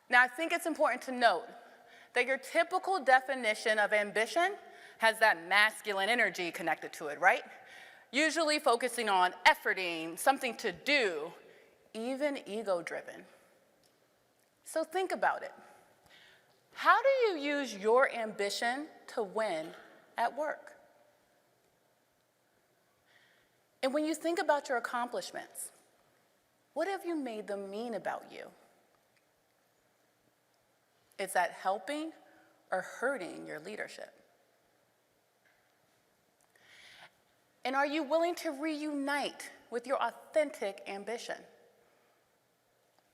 Now, I think it's important to note that your typical definition of ambition has that masculine energy connected to it, right? Usually focusing on efforting, something to do, even ego-driven. So think about it. How do you use your ambition to win at work? And when you think about your accomplishments, what have you made them mean about you? Is that helping or hurting your leadership? And are you willing to reunite with your authentic ambition?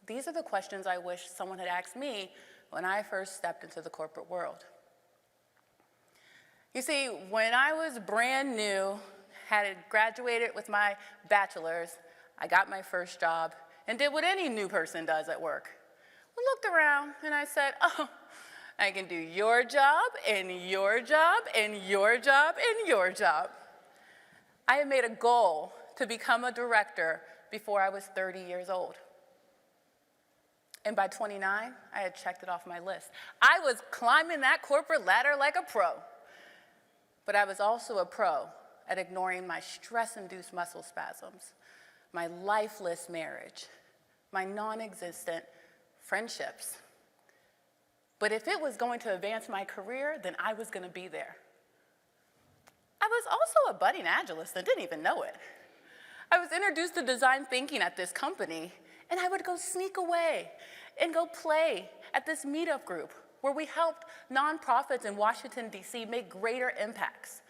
These are the questions I wish someone had asked me when I first stepped into the corporate world. You see, when I was brand new, had graduated with my bachelor's, I got my first job and did what any new person does at work. I looked around and I said, oh, I can do your job, and your job, and your job, and your job. I had made a goal to become a director before I was 30 years old. And by 29, I had checked it off my list. I was climbing that corporate ladder like a pro. But I was also a pro at ignoring my stress-induced muscle spasms, my lifeless marriage, my non-existent friendships. But if it was going to advance my career, then I was going to be there. I was also a budding Agilist and didn't even know it. I was introduced to design thinking at this company, and I would go sneak away and go play at this meetup group where we helped nonprofits in Washington, D.C. make greater impacts.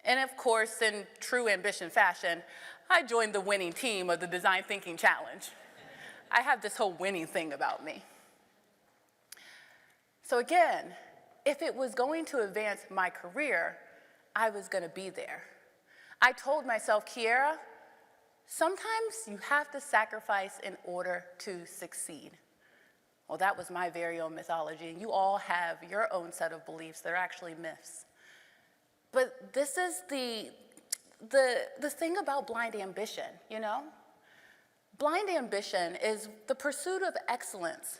And of course, in true ambition fashion, I joined the winning team of the Design Thinking Challenge. I have this whole winning thing about me. So again, if it was going to advance my career, I was going to be there. I told myself, Kiera, sometimes you have to sacrifice in order to succeed. Well, that was my very own mythology, and you all have your own set of beliefs that are actually myths. But this is the thing about blind ambition, you know? Blind ambition is the pursuit of excellence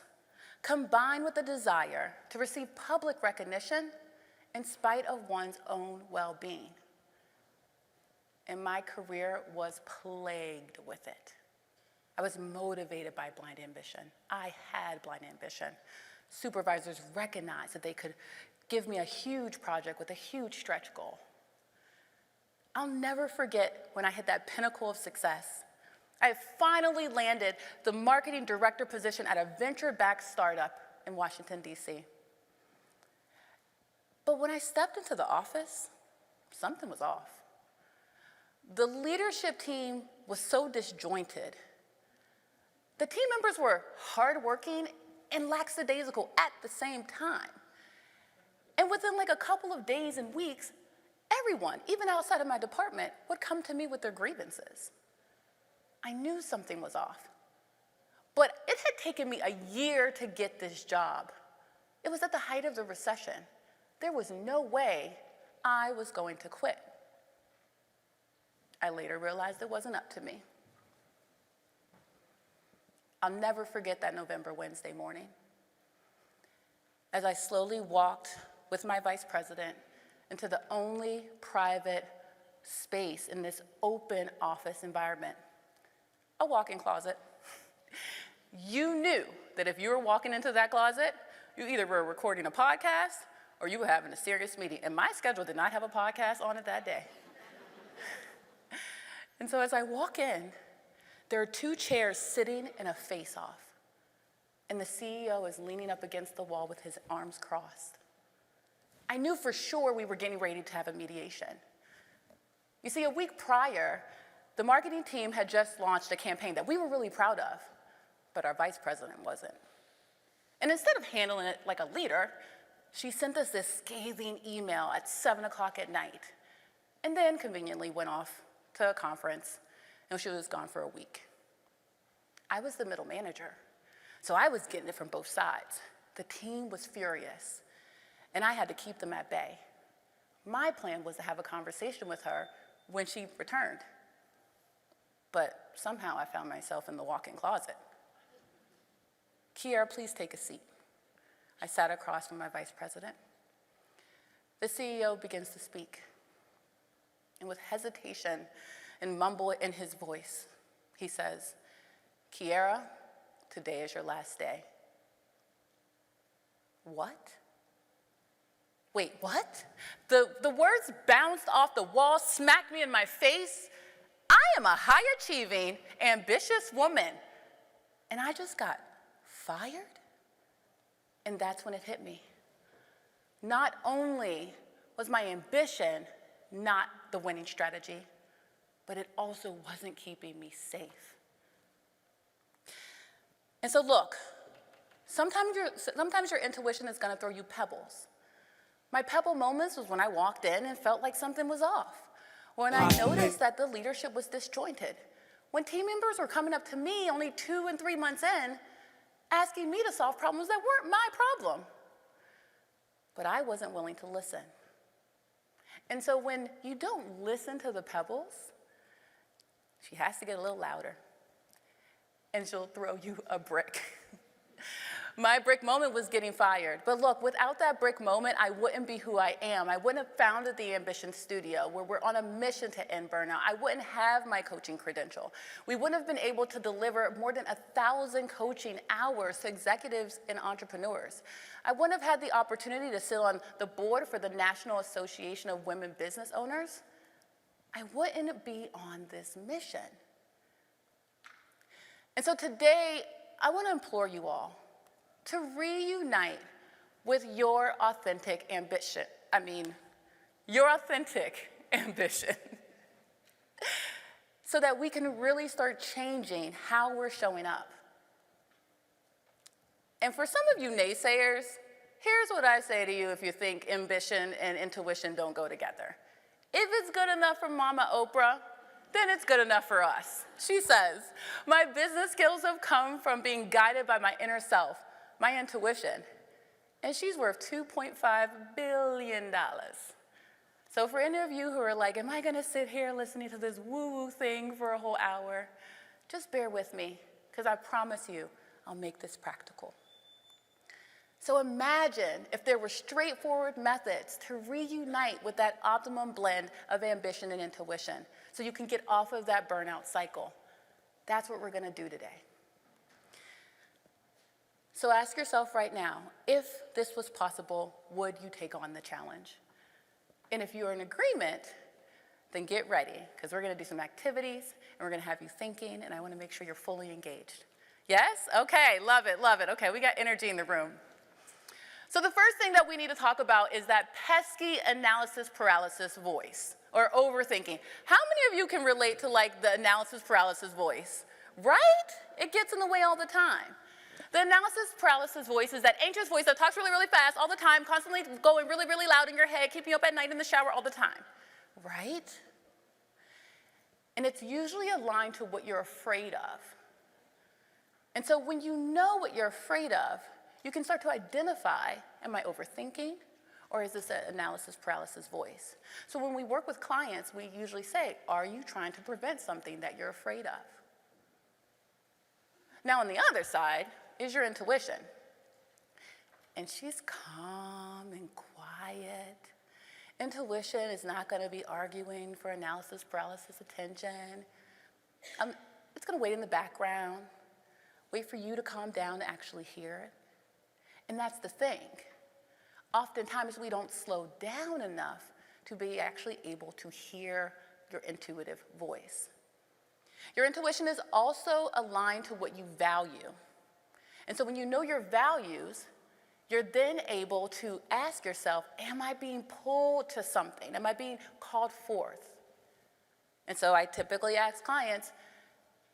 combined with the desire to receive public recognition in spite of one's own well-being. And my career was plagued with it. I was motivated by blind ambition. I had blind ambition. Supervisors recognized that they could give me a huge project with a huge stretch goal. I'll never forget when I hit that pinnacle of success. I had finally landed the marketing director position at a venture-backed startup in Washington, D.C. But when I stepped into the office, something was off. The leadership team was so disjointed. The team members were hardworking and lackadaisical at the same time. And within like a couple of days and weeks, everyone, even outside of my department, would come to me with their grievances. I knew something was off. But it had taken me a year to get this job. It was at the height of the recession. There was no way I was going to quit. I later realized it wasn't up to me. I'll never forget that November Wednesday morning. As I slowly walked with my vice president into the only private space in this open office environment, a walk-in closet. You knew that if you were walking into that closet, you either were recording a podcast or you were having a serious meeting. And my schedule did not have a podcast on it that day. And so as I walk in, there are two chairs sitting in a face-off, and the CEO is leaning up against the wall with his arms crossed. I knew for sure we were getting ready to have a mediation. You see, a week prior, the marketing team had just launched a campaign that we were really proud of, but our vice president wasn't. And instead of handling it like a leader, she sent us this scathing email at 7 o'clock at night, and then conveniently went off to a conference, and she was gone for a week. I was the middle manager, so I was getting it from both sides. The team was furious, and I had to keep them at bay. My plan was to have a conversation with her when she returned, but somehow I found myself in the walk-in closet. Kiera, please take a seat. I sat across from my vice president. The CEO begins to speak. And with hesitation and mumble in his voice, he says, Kiera, today is your last day. What? Wait, what? The words bounced off the wall, smacked me in my face. I am a high-achieving, ambitious woman, and I just got fired? And that's when it hit me. Not only was my ambition not the winning strategy, but it also wasn't keeping me safe. And so look, sometimes your intuition is gonna throw you pebbles. My pebble moments was when I walked in and felt like something was off, when I noticed that the leadership was disjointed, when team members were coming up to me only 2 and 3 months in, asking me to solve problems that weren't my problem. but I wasn't willing to listen. And so when you don't listen to the pebbles, she has to get a little louder, and she'll throw you a brick. My brick moment was getting fired. But look, without that brick moment, I wouldn't be who I am. I wouldn't have founded the Ambition Studio, where we're on a mission to end burnout. I wouldn't have my coaching credential. We wouldn't have been able to deliver more than 1,000 coaching hours to executives and entrepreneurs. I wouldn't have had the opportunity to sit on the board for the National Association of Women Business Owners. I wouldn't be on this mission. And so today, I want to implore you all to reunite with your authentic ambition. Your authentic ambition. So that we can really start changing how we're showing up. And for some of you naysayers, here's what I say to you if you think ambition and intuition don't go together. If it's good enough for Mama Oprah, then it's good enough for us. She says, my business skills have come from being guided by my inner self, my intuition, and she's worth $2.5 billion. So for any of you who are like, am I gonna sit here listening to this woo-woo thing for a whole hour? Just bear with me, because I promise you, I'll make this practical. So imagine if there were straightforward methods to reunite with that optimum blend of ambition and intuition, so you can get off of that burnout cycle. That's what we're gonna do today. So ask yourself right now, if this was possible, would you take on the challenge? And if you're in agreement, then get ready, because we're gonna do some activities, and we're gonna have you thinking, and I wanna make sure you're fully engaged. Yes? Okay, love it, love it. Okay, we got energy in the room. So the first thing that we need to talk about is that pesky analysis paralysis voice, or overthinking. How many of you can relate to like the analysis paralysis voice? Right? It gets in the way all the time. The analysis paralysis voice is that anxious voice that talks really, really fast all the time, constantly going really, really loud in your head, keeping you up at night in the shower all the time, right? And it's usually aligned to what you're afraid of. And so when you know what you're afraid of, you can start to identify, am I overthinking, or is this an analysis paralysis voice? So when we work with clients, we usually say, are you trying to prevent something that you're afraid of? Now on the other side is your intuition. And she's calm and quiet. Intuition is not gonna be arguing for analysis paralysis attention. It's gonna wait in the background, wait for you to calm down to actually hear it. And that's the thing. Oftentimes we don't slow down enough to be actually able to hear your intuitive voice. Your intuition is also aligned to what you value. And so when you know your values, you're then able to ask yourself, am I being pulled to something? Am I being called forth? And so I typically ask clients,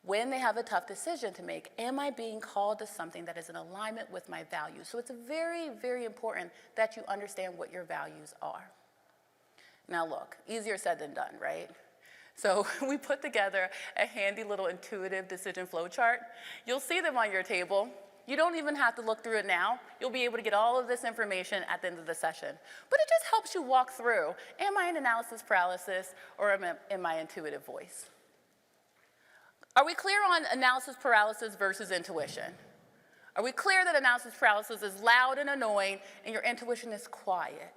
when they have a tough decision to make, am I being called to something that is in alignment with my values? So it's very, very important that you understand what your values are. Now look, easier said than done, right? So we put together a handy little intuitive decision flow chart. You'll see them on your table. You don't even have to look through it now. You'll be able to get all of this information at the end of the session. But it just helps you walk through, am I in analysis paralysis or am I intuitive voice? Are we clear on analysis paralysis versus intuition? Are we clear that analysis paralysis is loud and annoying and your intuition is quiet?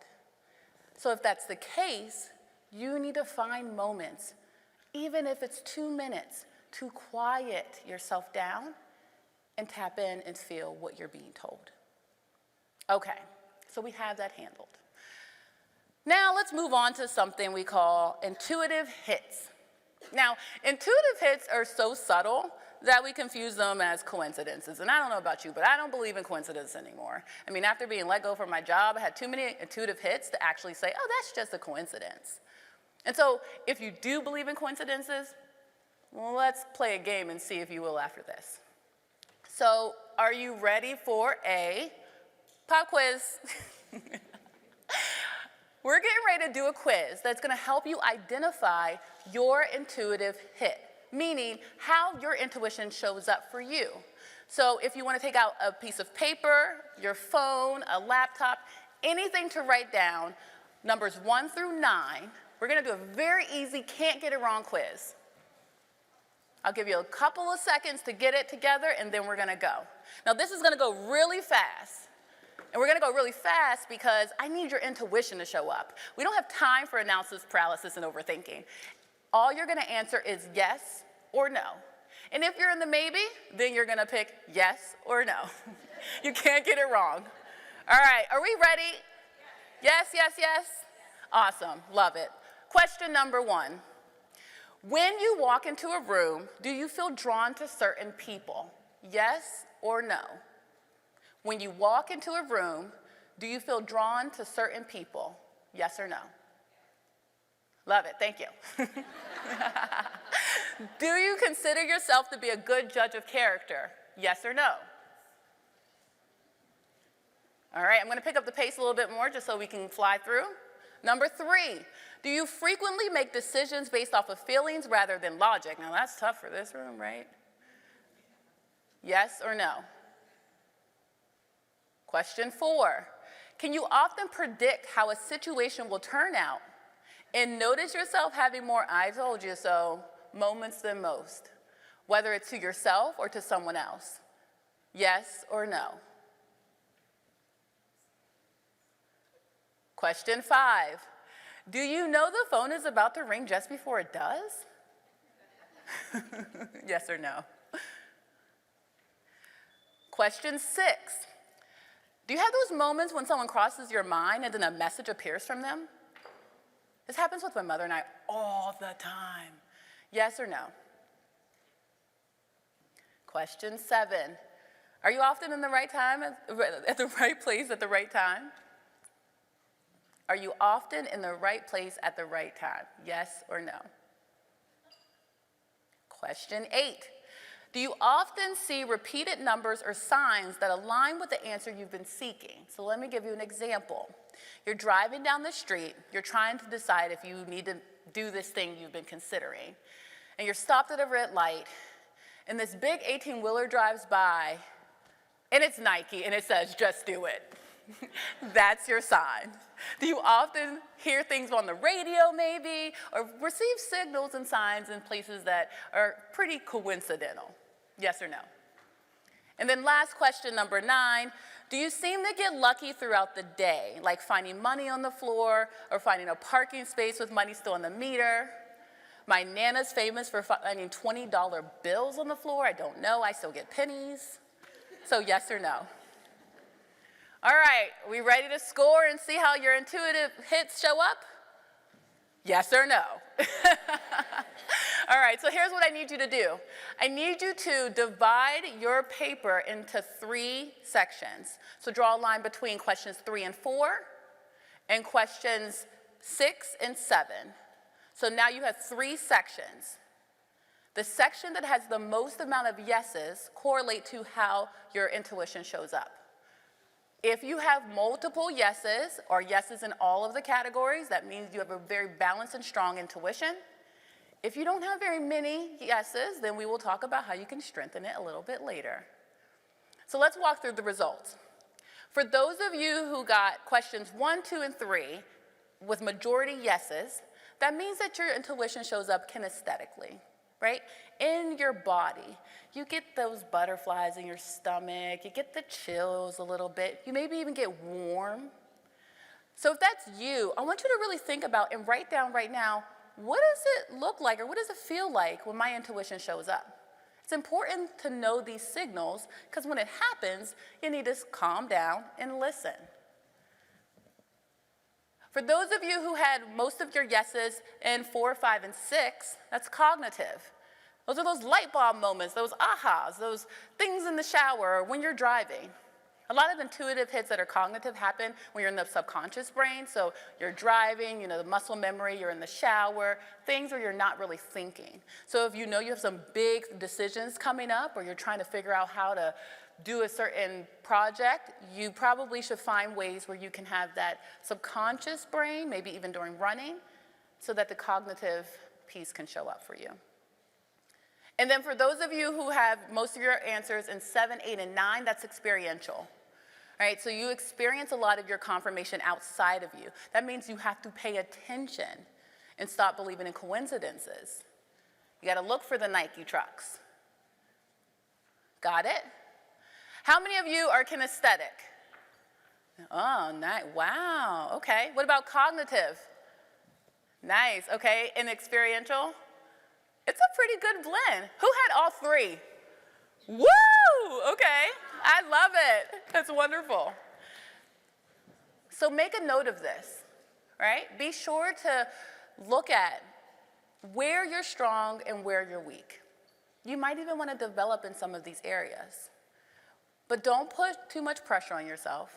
So if that's the case, you need to find moments, even if it's 2 minutes, to quiet yourself down and tap in and feel what you're being told. Okay, so we have that handled. Now let's move on to something we call intuitive hits. Now, intuitive hits are so subtle that we confuse them as coincidences. And I don't know about you, but I don't believe in coincidence anymore. I mean, after being let go from my job, I had too many intuitive hits to actually say, oh, that's just a coincidence. And so if you do believe in coincidences, well, let's play a game and see if you will after this. So are you ready for a pop quiz? We're getting ready to do a quiz that's gonna help you identify your intuitive hit, meaning how your intuition shows up for you. So if you wanna take out a piece of paper, your phone, a laptop, anything to write down, numbers 1 through 9. We're going to do a very easy, can't get it wrong quiz. I'll give you a couple of seconds to get it together, and then we're going to go. Now, this is going to go really fast. And we're going to go really fast because I need your intuition to show up. We don't have time for analysis paralysis and overthinking. All you're going to answer is yes or no. And if you're in the maybe, then you're going to pick yes or no. You can't get it wrong. All right, are we ready? Yes, yes, yes? Awesome, love it. Question number 1. When you walk into a room, do you feel drawn to certain people? Yes or no? When you walk into a room, do you feel drawn to certain people? Yes or no? Love it, thank you. Do you consider yourself to be a good judge of character? Yes or no? All right, I'm going to pick up the pace a little bit more just so we can fly through. Number 3, do you frequently make decisions based off of feelings rather than logic? Now that's tough for this room, right? Yes or no? Question 4, can you often predict how a situation will turn out and notice yourself having more "I told you so" moments than most, whether it's to yourself or to someone else? Yes or no? Question 5, do you know the phone is about to ring just before it does? Yes or no? Question 6, do you have those moments when someone crosses your mind and then a message appears from them? This happens with my mother and I all the time. Yes or no? Question 7, are you often in the right time at the right place at the right time? Are you often in the right place at the right time? Yes or no? Question 8, do you often see repeated numbers or signs that align with the answer you've been seeking? So let me give you an example. You're driving down the street, you're trying to decide if you need to do this thing you've been considering, and you're stopped at a red light, and this big 18-wheeler drives by, and it's Nike, and it says, "Just do it." That's your sign. Do you often hear things on the radio maybe, or receive signals and signs in places that are pretty coincidental? Yes or no? And then last question, number 9, do you seem to get lucky throughout the day, like finding money on the floor or finding a parking space with money still on the meter? My Nana's famous for finding $20 bills on the floor. I don't know, I still get pennies. So yes or no? All right, we ready to score and see how your intuitive hits show up? Yes or no? All right, so here's what I need you to do. I need you to divide your paper into 3 sections. So draw a line between questions 3 and 4 and questions 6 and 7. So now you have 3 sections. The section that has the most amount of yeses correlate to how your intuition shows up. If you have multiple yeses or yeses in all of the categories, that means you have a very balanced and strong intuition. If you don't have very many yeses, then we will talk about how you can strengthen it a little bit later. So let's walk through the results. For those of you who got questions 1, 2, and 3 with majority yeses, that means that your intuition shows up kinesthetically, right? In your body. You get those butterflies in your stomach, you get the chills a little bit, you maybe even get warm. So if that's you, I want you to really think about and write down right now, what does it look like or what does it feel like when my intuition shows up? It's important to know these signals because when it happens, you need to calm down and listen. For those of you who had most of your yeses in 4, 5, and 6, that's cognitive. Those are those light bulb moments, those ahas, those things in the shower or when you're driving. A lot of intuitive hits that are cognitive happen when you're in the subconscious brain. So you're driving, the muscle memory, you're in the shower, things where you're not really thinking. So if you know you have some big decisions coming up or you're trying to figure out how to do a certain project, you probably should find ways where you can have that subconscious brain, maybe even during running, so that the cognitive piece can show up for you. And then for those of you who have most of your answers in 7, 8, and 9, that's experiential. right? So you experience a lot of your confirmation outside of you. That means you have to pay attention and stop believing in coincidences. You got to look for the Nike trucks. Got it? How many of you are kinesthetic? Oh, nice. Wow. Okay. What about cognitive? Nice. Okay. And experiential? It's a pretty good blend. Who had all three? Woo! Okay. I love it. That's wonderful. So make a note of this, right? Be sure to look at where you're strong and where you're weak. You might even want to develop in some of these areas. But don't put too much pressure on yourself.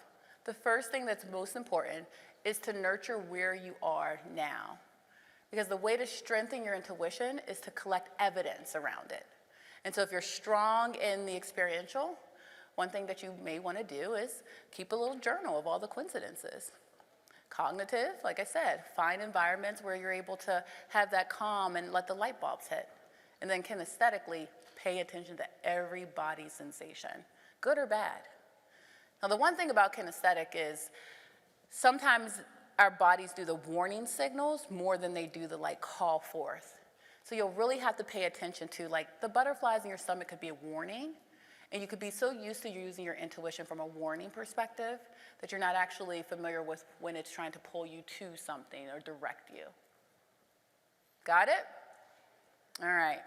The first thing that's most important is to nurture where you are now. Because the way to strengthen your intuition is to collect evidence around it. And so if you're strong in the experiential, one thing that you may want to do is keep a little journal of all the coincidences. Cognitive, like I said, find environments where you're able to have that calm and let the light bulbs hit. And then kinesthetically, pay attention to every body sensation, good or bad. Now, the one thing about kinesthetic is sometimes our bodies do the warning signals more than they do the call forth. So you'll really have to pay attention to the butterflies in your stomach could be a warning, and you could be so used to using your intuition from a warning perspective that you're not actually familiar with when it's trying to pull you to something or direct you. Got it? All right.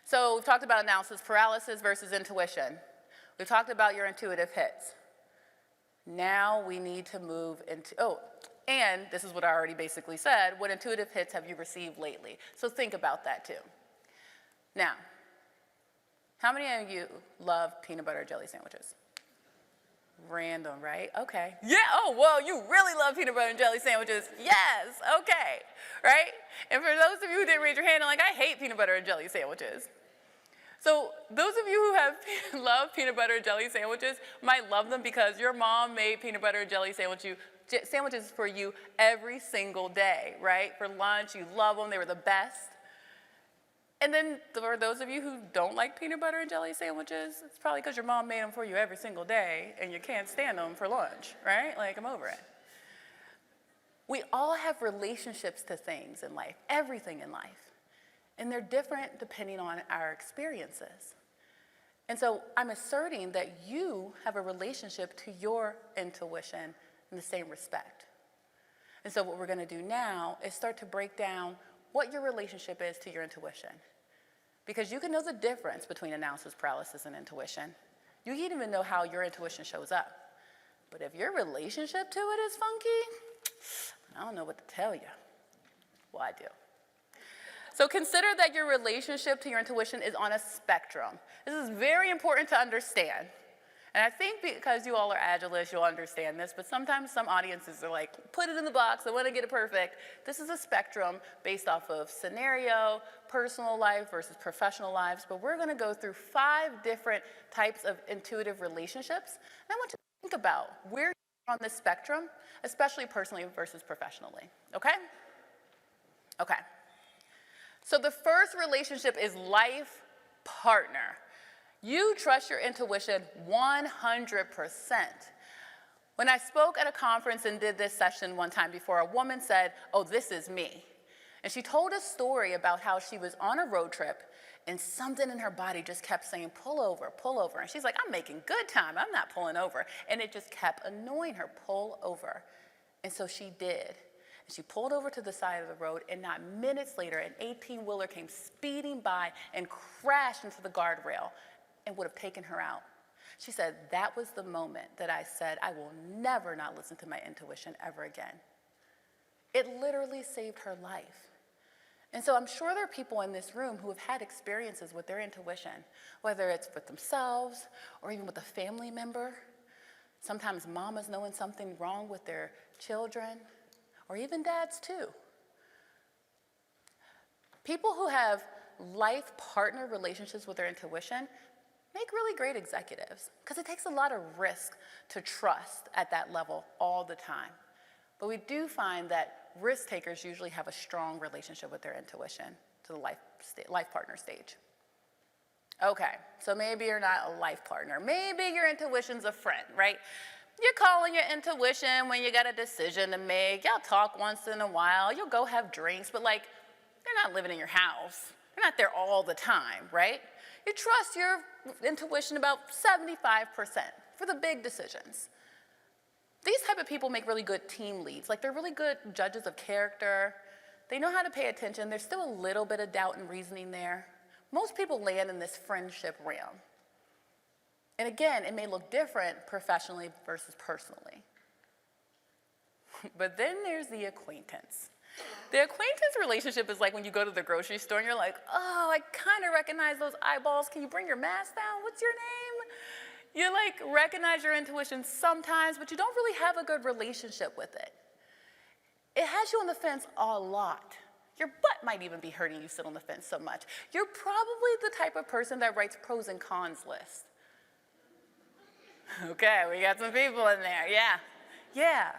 So we've talked about analysis paralysis versus intuition. We've talked about your intuitive hits. Now we need to move into, and this is what I already basically said, what intuitive hits have you received lately? So think about that too. Now, how many of you love peanut butter and jelly sandwiches? Random, right? Okay. Yeah, oh, well, you really love peanut butter and jelly sandwiches. Yes, okay, right? And for those of you who didn't raise your hand, I hate peanut butter and jelly sandwiches. So those of you who love peanut butter and jelly sandwiches might love them because your mom made peanut butter and jelly sandwiches for you every single day, right? For lunch, you love them, they were the best. And then for those of you who don't like peanut butter and jelly sandwiches, it's probably because your mom made them for you every single day and you can't stand them for lunch, right? I'm over it. We all have relationships to things in life, everything in life. And they're different depending on our experiences. And so I'm asserting that you have a relationship to your intuition in the same respect. And so what we're going to do now is start to break down what your relationship is to your intuition. Because you can know the difference between analysis paralysis and intuition. You can even know how your intuition shows up. But if your relationship to it is funky, I don't know what to tell you. Well, I do. So consider that your relationship to your intuition is on a spectrum. This is very important to understand. And I think because you all are Agilists, you'll understand this, but sometimes some audiences are put it in the box, I want to get it perfect. This is a spectrum based off of scenario, personal life versus professional lives, but we're going to go through 5 different types of intuitive relationships. And I want you to think about where you're on this spectrum, especially personally versus professionally, okay? Okay. So the first relationship is life partner. You trust your intuition 100%. When I spoke at a conference and did this session one time before, a woman said, "Oh, this is me." And she told a story about how she was on a road trip and something in her body just kept saying, pull over, pull over. And she's like, I'm making good time, I'm not pulling over. And it just kept annoying her, pull over. And so she did. And she pulled over to the side of the road, and not minutes later, an 18-wheeler came speeding by and crashed into the guardrail and would have taken her out. She said, that was the moment that I said, I will never not listen to my intuition ever again. It literally saved her life. And so I'm sure there are people in this room who have had experiences with their intuition, whether it's with themselves or even with a family member. Sometimes mamas knowing something wrong with their children, or even dads too. People who have life partner relationships with their intuition make really great executives because it takes a lot of risk to trust at that level all the time. But we do find that risk takers usually have a strong relationship with their intuition to the life partner stage. Okay, so maybe you're not a life partner. Maybe your intuition's a friend, right? You're calling your intuition when you got a decision to make. Y'all talk once in a while. You'll go have drinks, but like, they're not living in your house. They're not there all the time, right? You trust your intuition about 75% for the big decisions. These type of people make really good team leads. Like, they're really good judges of character. They know how to pay attention. There's still a little bit of doubt and reasoning there. Most people land in this friendship realm. And again, it may look different professionally versus personally. But then there's the acquaintance. The acquaintance relationship is like when you go to the grocery store and you're like, oh, I kind of recognize those eyeballs. Can you bring your mask down? What's your name? You like recognize your intuition sometimes, but you don't really have a good relationship with it. It has you on the fence a lot. Your butt might even be hurting you sit on the fence so much. You're probably the type of person that writes pros and cons lists. Okay, we got some people in there, yeah.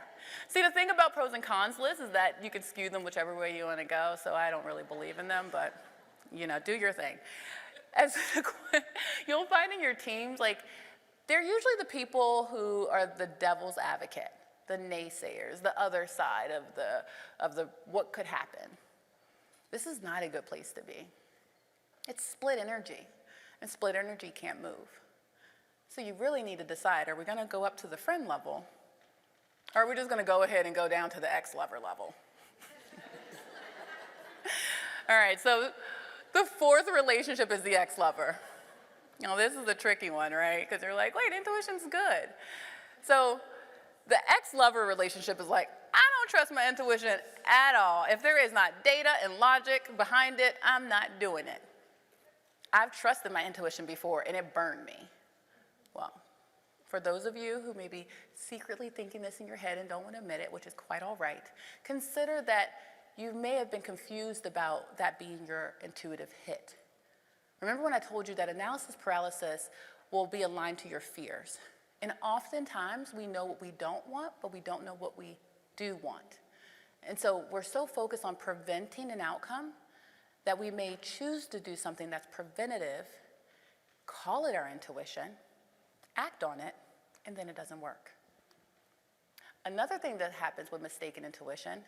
See, the thing about pros and cons lists is that you can skew them whichever way you want to go, so I don't really believe in them, but, you know, do your thing. As you'll find in your teams, like, they're usually the people who are the devil's advocate, the naysayers, the other side of the what could happen. This is not a good place to be. It's split energy, and split energy can't move. So you really need to decide, are we going to go up to the friend level, or are we just going to go ahead and go down to the ex-lover level? All right, so the fourth relationship is the ex-lover. Now, this is a tricky one, right? Because you're like, wait, intuition's good. So the ex-lover relationship is like, I don't trust my intuition at all. If there is not data and logic behind it, I'm not doing it. I've trusted my intuition before, and it burned me. Well, for those of you who may be secretly thinking this in your head and don't want to admit it, which is quite all right, consider that you may have been confused about that being your intuitive hit. Remember when I told you that analysis paralysis will be aligned to your fears? And oftentimes we know what we don't want, but we don't know what we do want. And so we're so focused on preventing an outcome that we may choose to do something that's preventative, call it our intuition, act on it, and then it doesn't work. Another thing that happens with mistaken intuition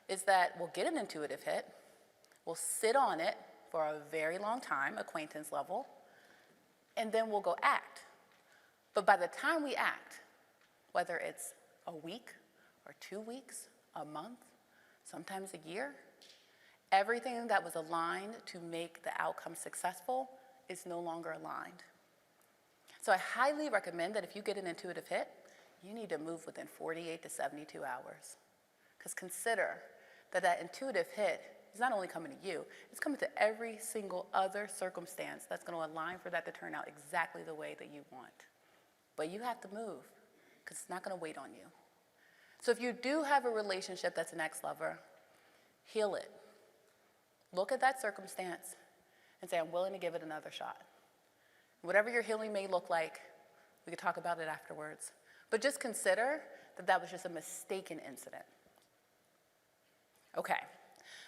is that we'll get an intuitive hit, we'll sit on it for a very long time, acquaintance level, and then we'll go act. But by the time we act, whether it's a week or 2 weeks, a month, sometimes a year, everything that was aligned to make the outcome successful is no longer aligned. So I highly recommend that if you get an intuitive hit, you need to move within 48 to 72 hours. Because consider that that intuitive hit is not only coming to you, it's coming to every single other circumstance that's going to align for that to turn out exactly the way that you want. But you have to move, because it's not going to wait on you. So if you do have a relationship that's an ex-lover, heal it. Look at that circumstance and say, I'm willing to give it another shot. Whatever your healing may look like, we could talk about it afterwards. But just consider that that was just a mistaken incident. Okay,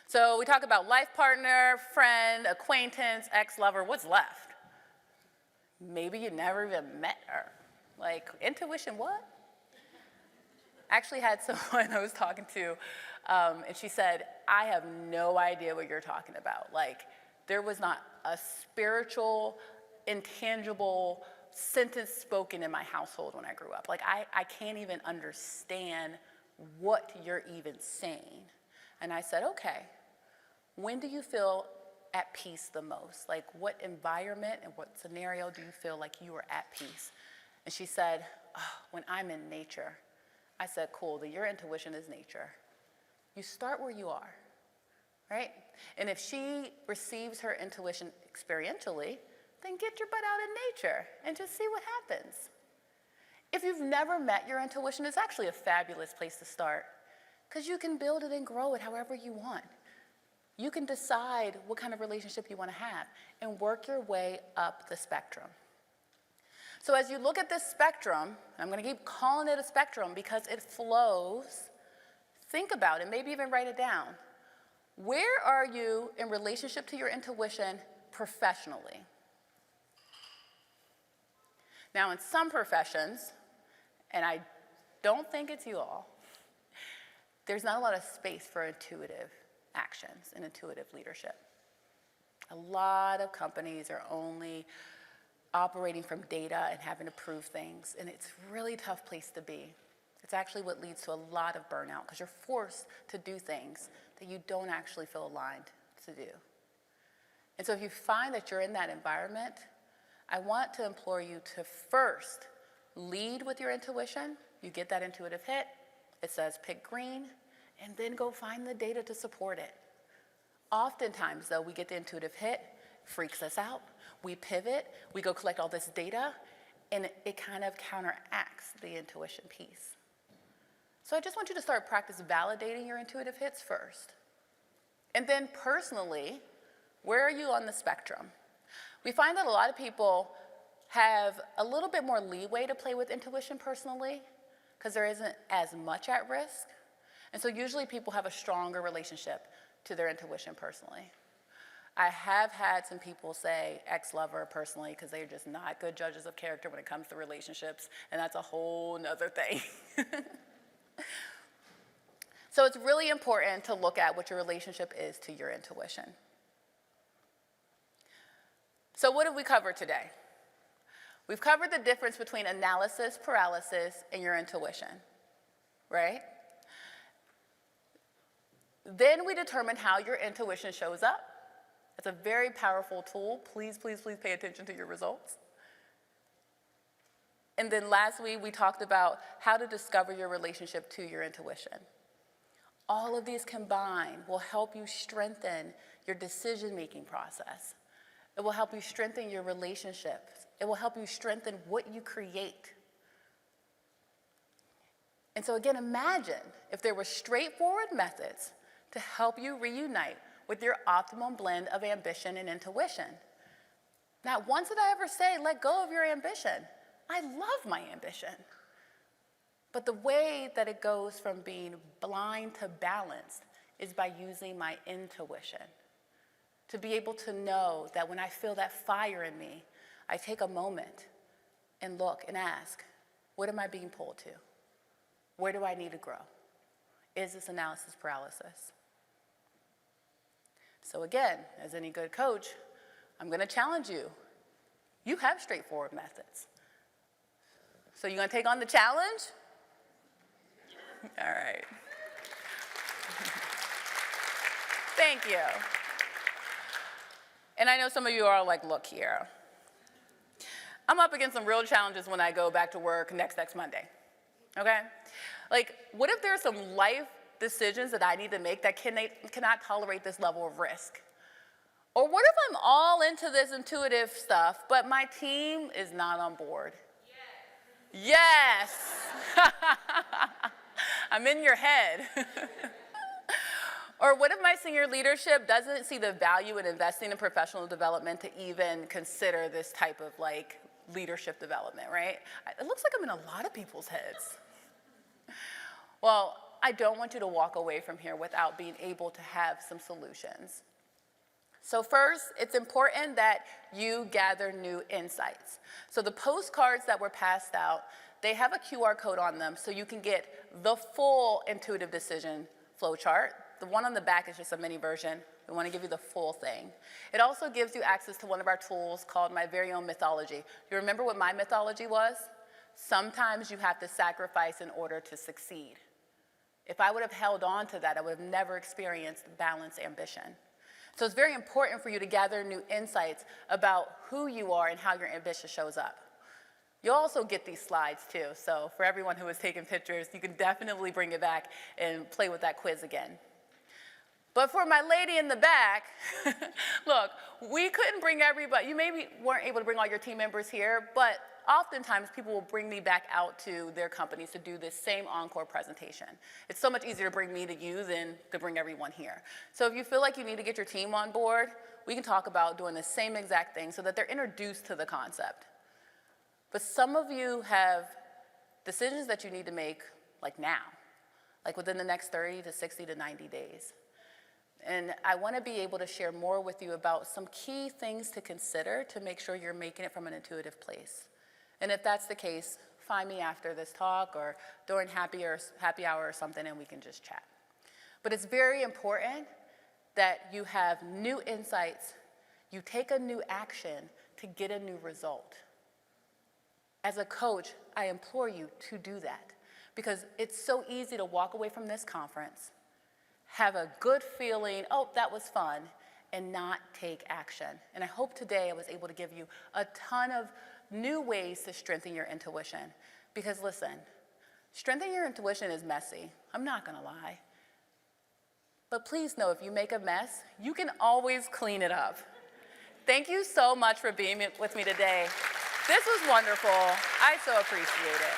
so we talk about life partner, friend, acquaintance, ex-lover. What's left? Maybe you never even met her. Like, intuition, what? I actually had someone I was talking to, and she said, I have no idea what you're talking about. Like, there was not a spiritual, intangible sentence spoken in my household when I grew up. Like, I can't even understand what you're even saying. And I said, okay, when do you feel at peace the most? Like, what environment and what scenario do you feel like you are at peace? And she said, oh, when I'm in nature. I said, cool, your intuition is nature. You start where you are, right? And if she receives her intuition experientially, then get your butt out in nature and just see what happens. If you've never met your intuition, it's actually a fabulous place to start, because you can build it and grow it however you want. You can decide what kind of relationship you want to have and work your way up the spectrum. So as you look at this spectrum, I'm going to keep calling it a spectrum because it flows, think about it, maybe even write it down. Where are you in relationship to your intuition professionally? Now, in some professions, and I don't think it's you all, there's not a lot of space for intuitive actions and intuitive leadership. A lot of companies are only operating from data and having to prove things, and it's a really tough place to be. It's actually what leads to a lot of burnout because you're forced to do things that you don't actually feel aligned to do. And so if you find that you're in that environment, I want to implore you to first lead with your intuition. You get that intuitive hit, it says pick green, and then go find the data to support it. Oftentimes, though, we get the intuitive hit, freaks us out, we pivot, we go collect all this data, and it kind of counteracts the intuition piece. So I just want you to start practice validating your intuitive hits first. And then personally, where are you on the spectrum? We find that a lot of people have a little bit more leeway to play with intuition personally because there isn't as much at risk. And so usually people have a stronger relationship to their intuition personally. I have had some people say ex-lover personally because they're just not good judges of character when it comes to relationships, and that's a whole nother thing. So it's really important to look at what your relationship is to your intuition. So what have we covered today? We've covered the difference between analysis paralysis and your intuition, right? Then we determined how your intuition shows up. It's a very powerful tool. Please, please, please pay attention to your results. And then last week, we talked about how to discover your relationship to your intuition. All of these combined will help you strengthen your decision-making process. It will help you strengthen your relationships. It will help you strengthen what you create. And so again, imagine if there were straightforward methods to help you reunite with your optimum blend of ambition and intuition. Not once did I ever say, let go of your ambition. I love my ambition. But the way that it goes from being blind to balanced is by using my intuition. To be able to know that when I feel that fire in me, I take a moment and look and ask, what am I being pulled to? Where do I need to grow? Is this analysis paralysis? So again, as any good coach, I'm going to challenge you. You have straightforward methods. So you going to take on the challenge? All right. Thank you. And I know some of you are like, look here. I'm up against some real challenges when I go back to work next Monday, okay? Like, what if there's some life decisions that I need to make that cannot tolerate this level of risk? Or what if I'm all into this intuitive stuff, but my team is not on board? Yes. I'm in your head. Or what if my senior leadership doesn't see the value in investing in professional development to even consider this type of like leadership development, right? It looks like I'm in a lot of people's heads. Well, I don't want you to walk away from here without being able to have some solutions. So first, it's important that you gather new insights. So the postcards that were passed out, they have a QR code on them so you can get the full intuitive decision flow chart. The one on the back is just a mini version. We want to give you the full thing. It also gives you access to one of our tools called My Very Own Mythology. You remember what my mythology was? Sometimes you have to sacrifice in order to succeed. If I would have held on to that, I would have never experienced balanced ambition. So it's very important for you to gather new insights about who you are and how your ambition shows up. You'll also get these slides too, so for everyone who has taken pictures, you can definitely bring it back and play with that quiz again. But for my lady in the back, look, we couldn't bring everybody, you maybe weren't able to bring all your team members here, but oftentimes people will bring me back out to their companies to do this same encore presentation. It's so much easier to bring me to you than to bring everyone here. So if you feel like you need to get your team on board, we can talk about doing the same exact thing so that they're introduced to the concept. But some of you have decisions that you need to make like now, like within the next 30 to 60 to 90 days. And I want to be able to share more with you about some key things to consider to make sure you're making it from an intuitive place. And if that's the case, find me after this talk or during happy hour or something, and we can just chat. But it's very important that you have new insights, you take a new action to get a new result. As a coach, I implore you to do that because it's so easy to walk away from this conference, have a good feeling, oh, that was fun, and not take action. And I hope today I was able to give you a ton of new ways to strengthen your intuition. Because listen, strengthening your intuition is messy. I'm not gonna lie. But please know if you make a mess, you can always clean it up. Thank you so much for being with me today. This was wonderful. I so appreciate it.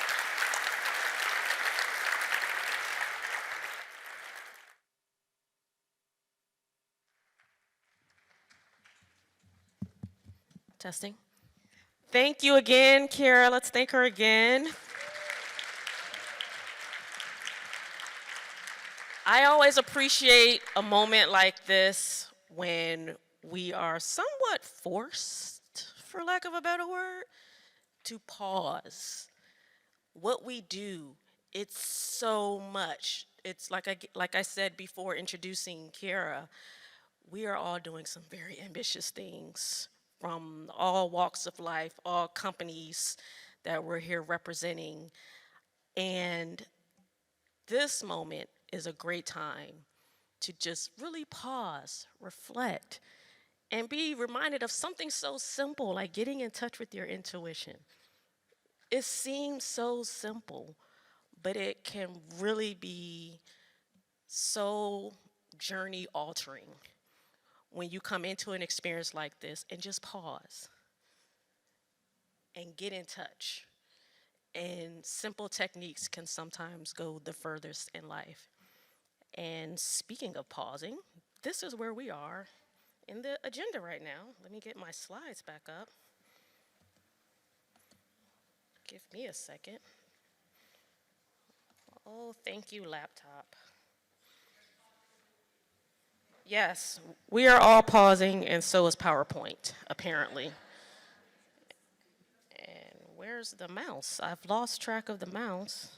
Testing. Thank you again, Kara. Let's thank her again. I always appreciate a moment like this when we are somewhat forced, for lack of a better word, to pause. What we do, it's so much. It's like I said before introducing Kara, we are all doing some very ambitious things from all walks of life, all companies that we're here representing. And this moment is a great time to just really pause, reflect, and be reminded of something so simple like getting in touch with your intuition. It seems so simple, but it can really be so journey altering when you come into an experience like this and just pause and get in touch. And simple techniques can sometimes go the furthest in life. And speaking of pausing, this is where we are in the agenda right now. Let me get my slides back up. Give me a second. Oh, thank you, laptop. Yes, we are all pausing, and so is PowerPoint, apparently. And where's the mouse? I've lost track of the mouse.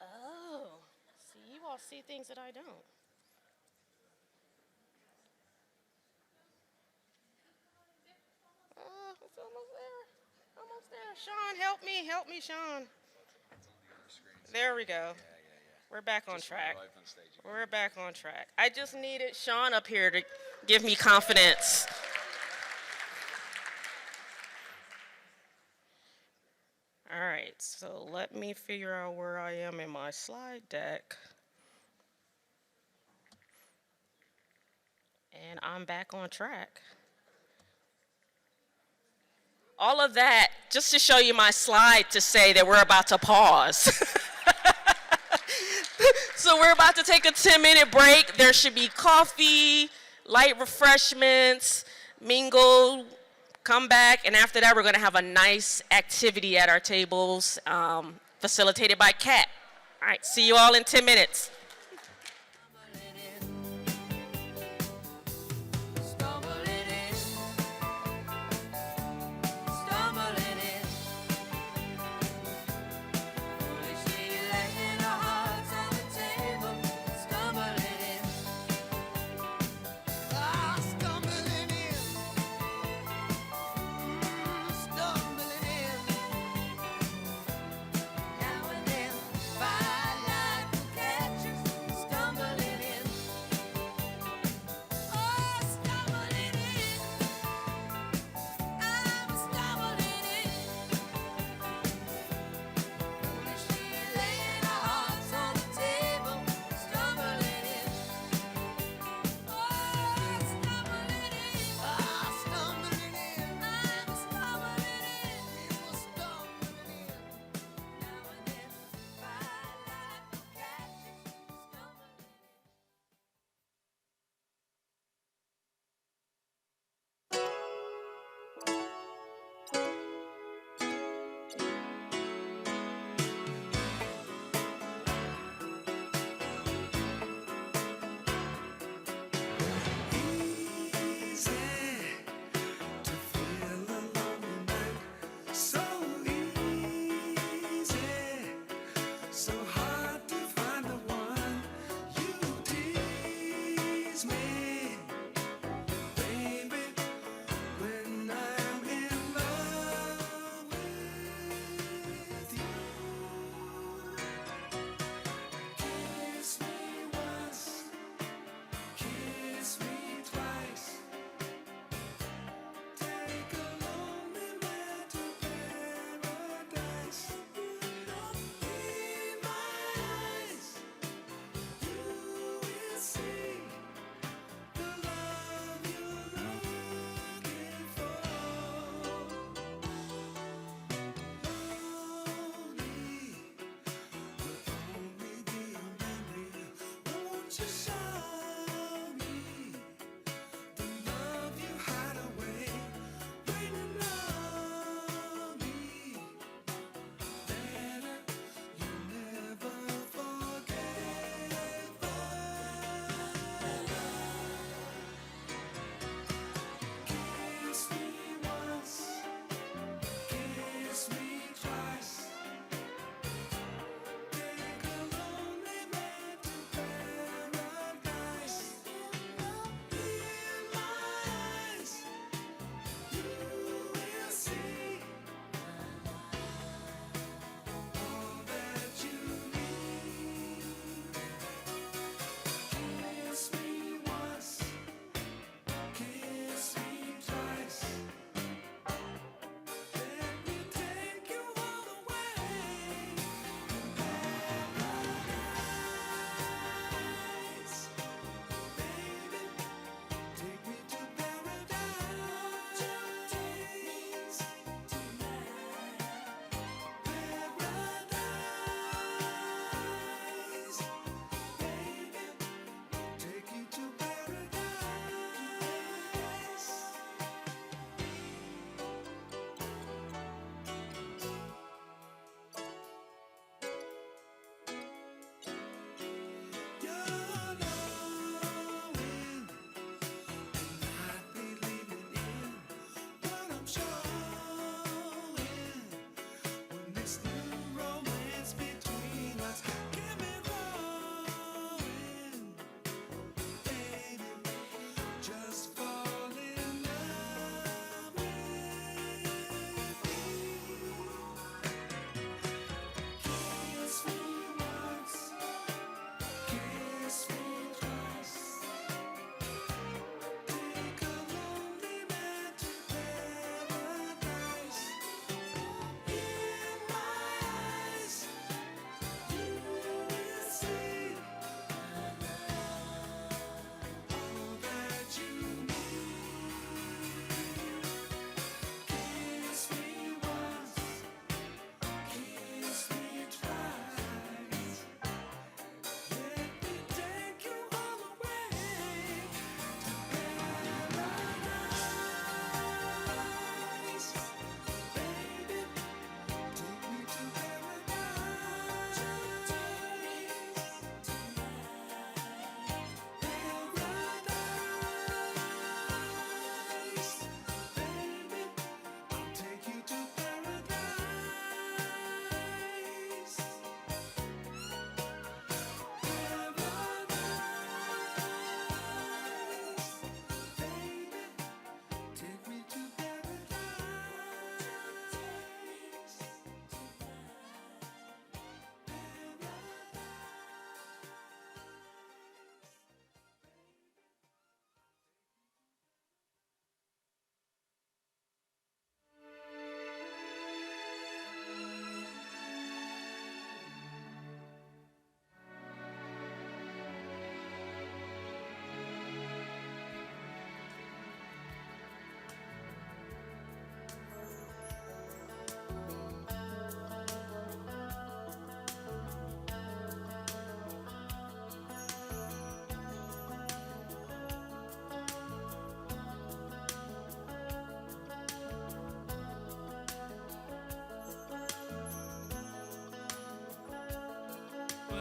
Oh, see, you all see things that I don't. It's almost there. Almost there. Sean, help me, Sean. There we go. We're back on track. We're back on track. I just needed Sean up here to give me confidence. All right, so let me figure out where I am in my slide deck. And I'm back on track. All of that just to show you my slide to say that we're about to pause. So we're about to take a 10-minute break. There should be coffee, light refreshments, mingle, come back, and after that we're gonna have a nice activity at our tables facilitated by Kat. All right, see you all in 10 minutes. Now and then, firelight will catch you.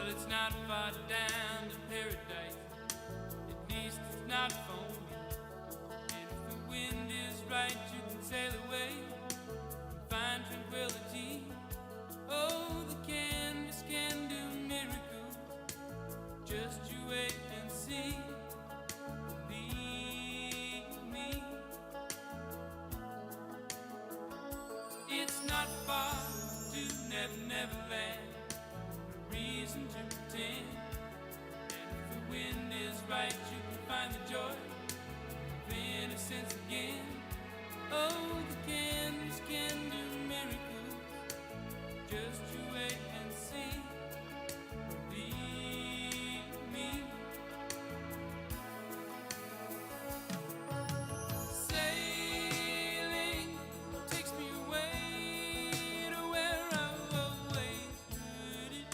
it's not far down to paradise. At least it's not for me. And if the wind is right, you can sail away and find tranquility. Oh, the canvas can do miracles. Just you wait and see. Believe me. It's not far to Never Land. Reason to pretend. And if the wind is right, you can find the joy of innocence again. Oh, the canvas can do miracles. Just you wait and see. Believe me. Sailing takes me away to where I've always dreamed it.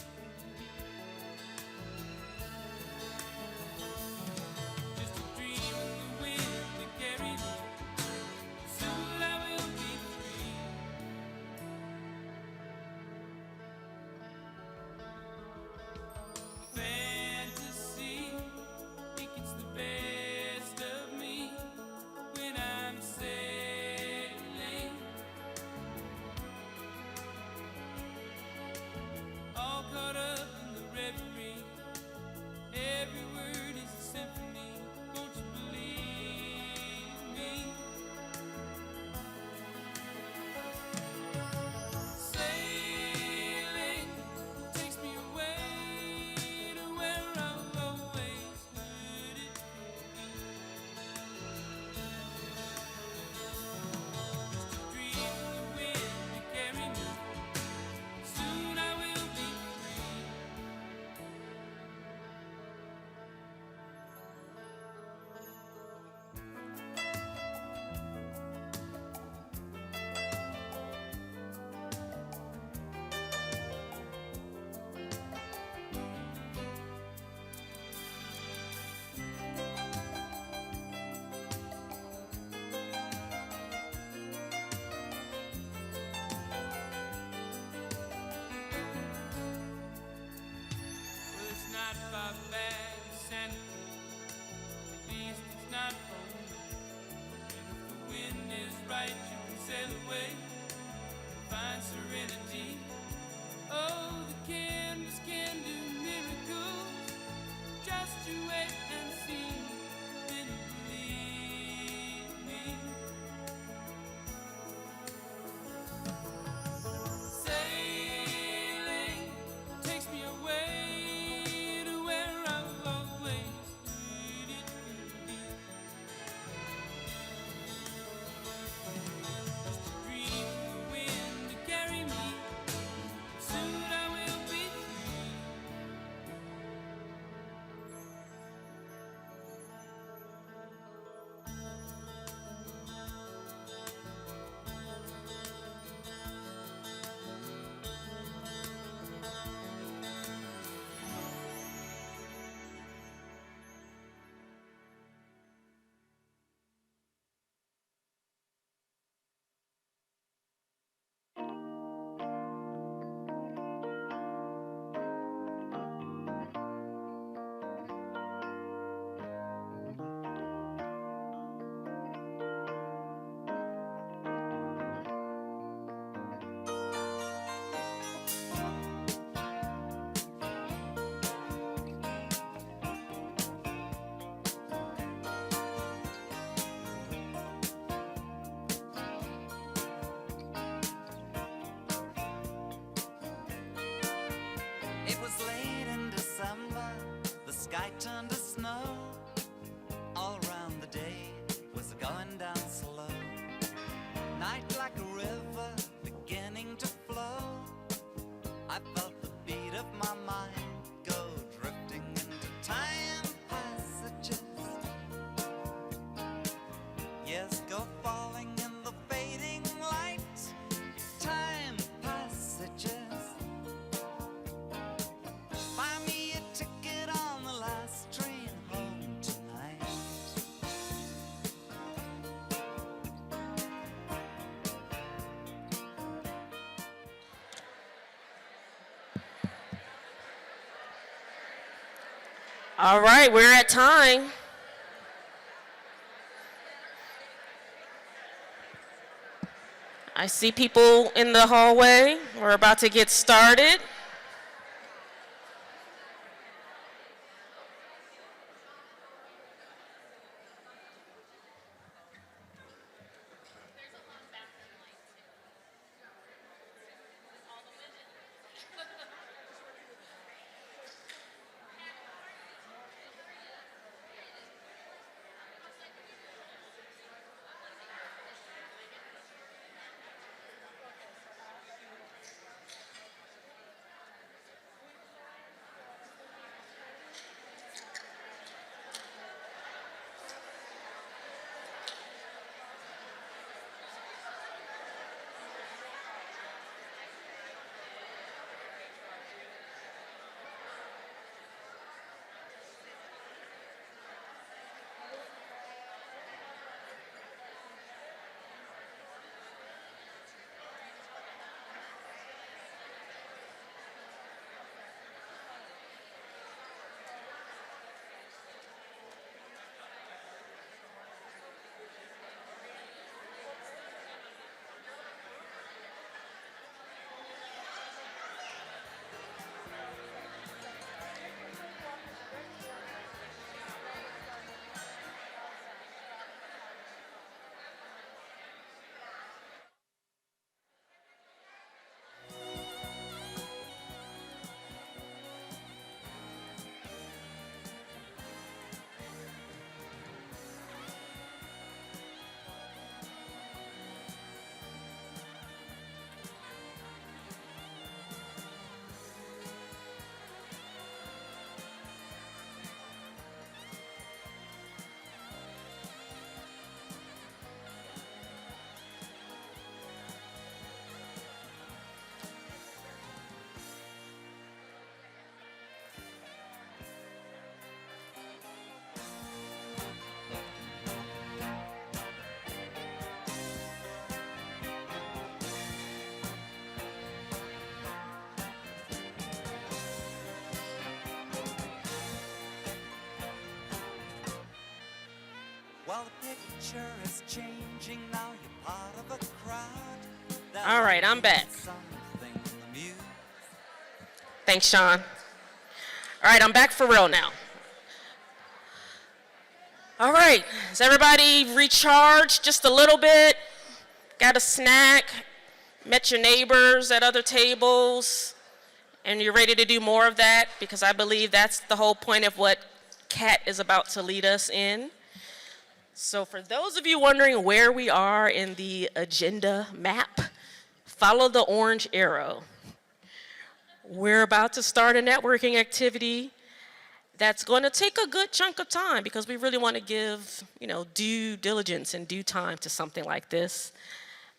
All right, we're at time. I see people in the hallway. We're about to get started. While the picture is changing, now you're part of a crowd. All right, I'm back. Thanks, Sean. All right, I'm back for real now. All right, is everybody recharged just a little bit? Got a snack? Met your neighbors at other tables? And you're ready to do more of that? Because I believe that's the whole point of what Kat is about to lead us in. So for those of you wondering where we are in the agenda map, follow the orange arrow. We're about to start a networking activity that's going to take a good chunk of time because we really want to give, due diligence and due time to something like this.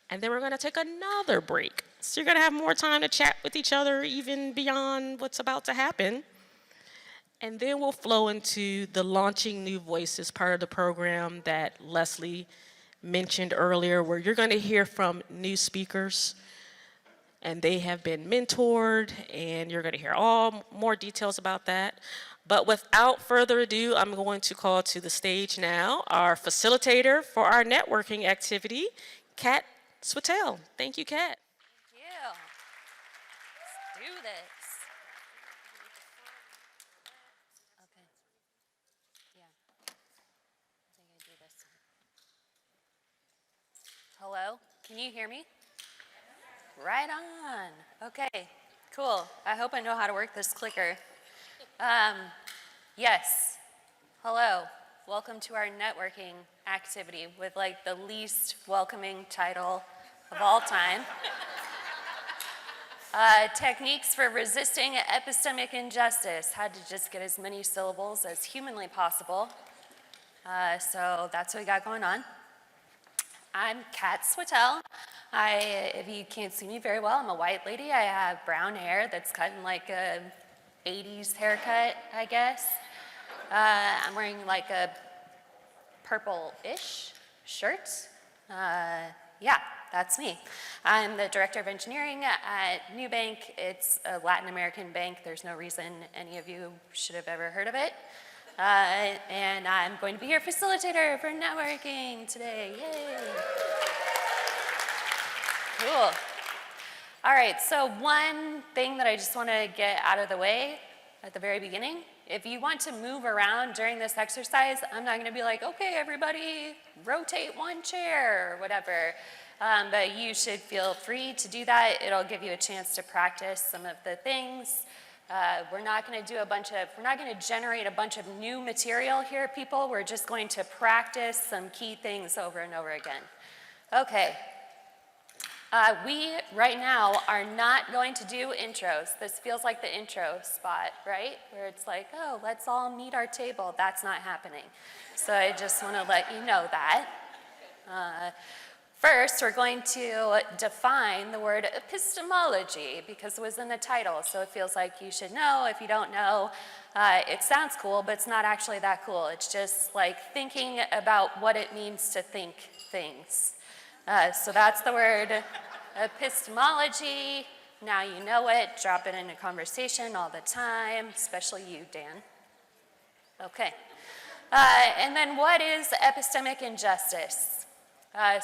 And then we're going to take another break. So you're going to have more time to chat with each other even beyond what's about to happen. And then we'll flow into the Launching New Voices part of the program that Leslie mentioned earlier, where you're going to hear from new speakers, and they have been mentored, and you're going to hear all more details about that. But without further ado, I'm going to call to the stage now our facilitator for our networking activity, Kat Switell. Thank you, Kat. Thank you. Let's do this. Okay. Yeah. I think I do this. Hello? Can you hear me? Right on. Okay, cool. I hope I know how to work this clicker. Yes. Hello. Welcome to our networking activity with the least welcoming title of all time. Techniques for resisting epistemic injustice. Had to just get as many syllables as humanly possible. So that's what we got going on. I'm Kat Switell. If you can't see me very well, I'm a white lady. I have brown hair that's cut in like a 80s haircut, I guess. I'm wearing a purple-ish shirt. Yeah, that's me. I'm the Director of Engineering at Nubank. It's a Latin American bank. There's no reason any of you should have ever heard of it. And I'm going to be your facilitator for networking today. Yay! Cool. All right, so one thing that I just want to get out of the way at the very beginning, if you want to move around during this exercise, I'm not going to be like, okay, everybody, rotate one chair or whatever. But you should feel free to do that. It'll give you a chance to practice some of the things. We're not going to generate a bunch of new material here, people. We're just going to practice some key things over and over again. Okay. We, right now, are not going to do intros. This feels like the intro spot, right? Where it's like, oh, let's all meet our table. That's not happening. So I just want to let you know that. First, we're going to define the word epistemology because it was in the title, so it feels like you should know. If you don't know, it sounds cool, but it's not actually that cool. It's just like thinking about what it means to think things. So that's the word epistemology. Now you know it. Drop it in a conversation all the time, especially you, Dan. Okay. And then what is epistemic injustice?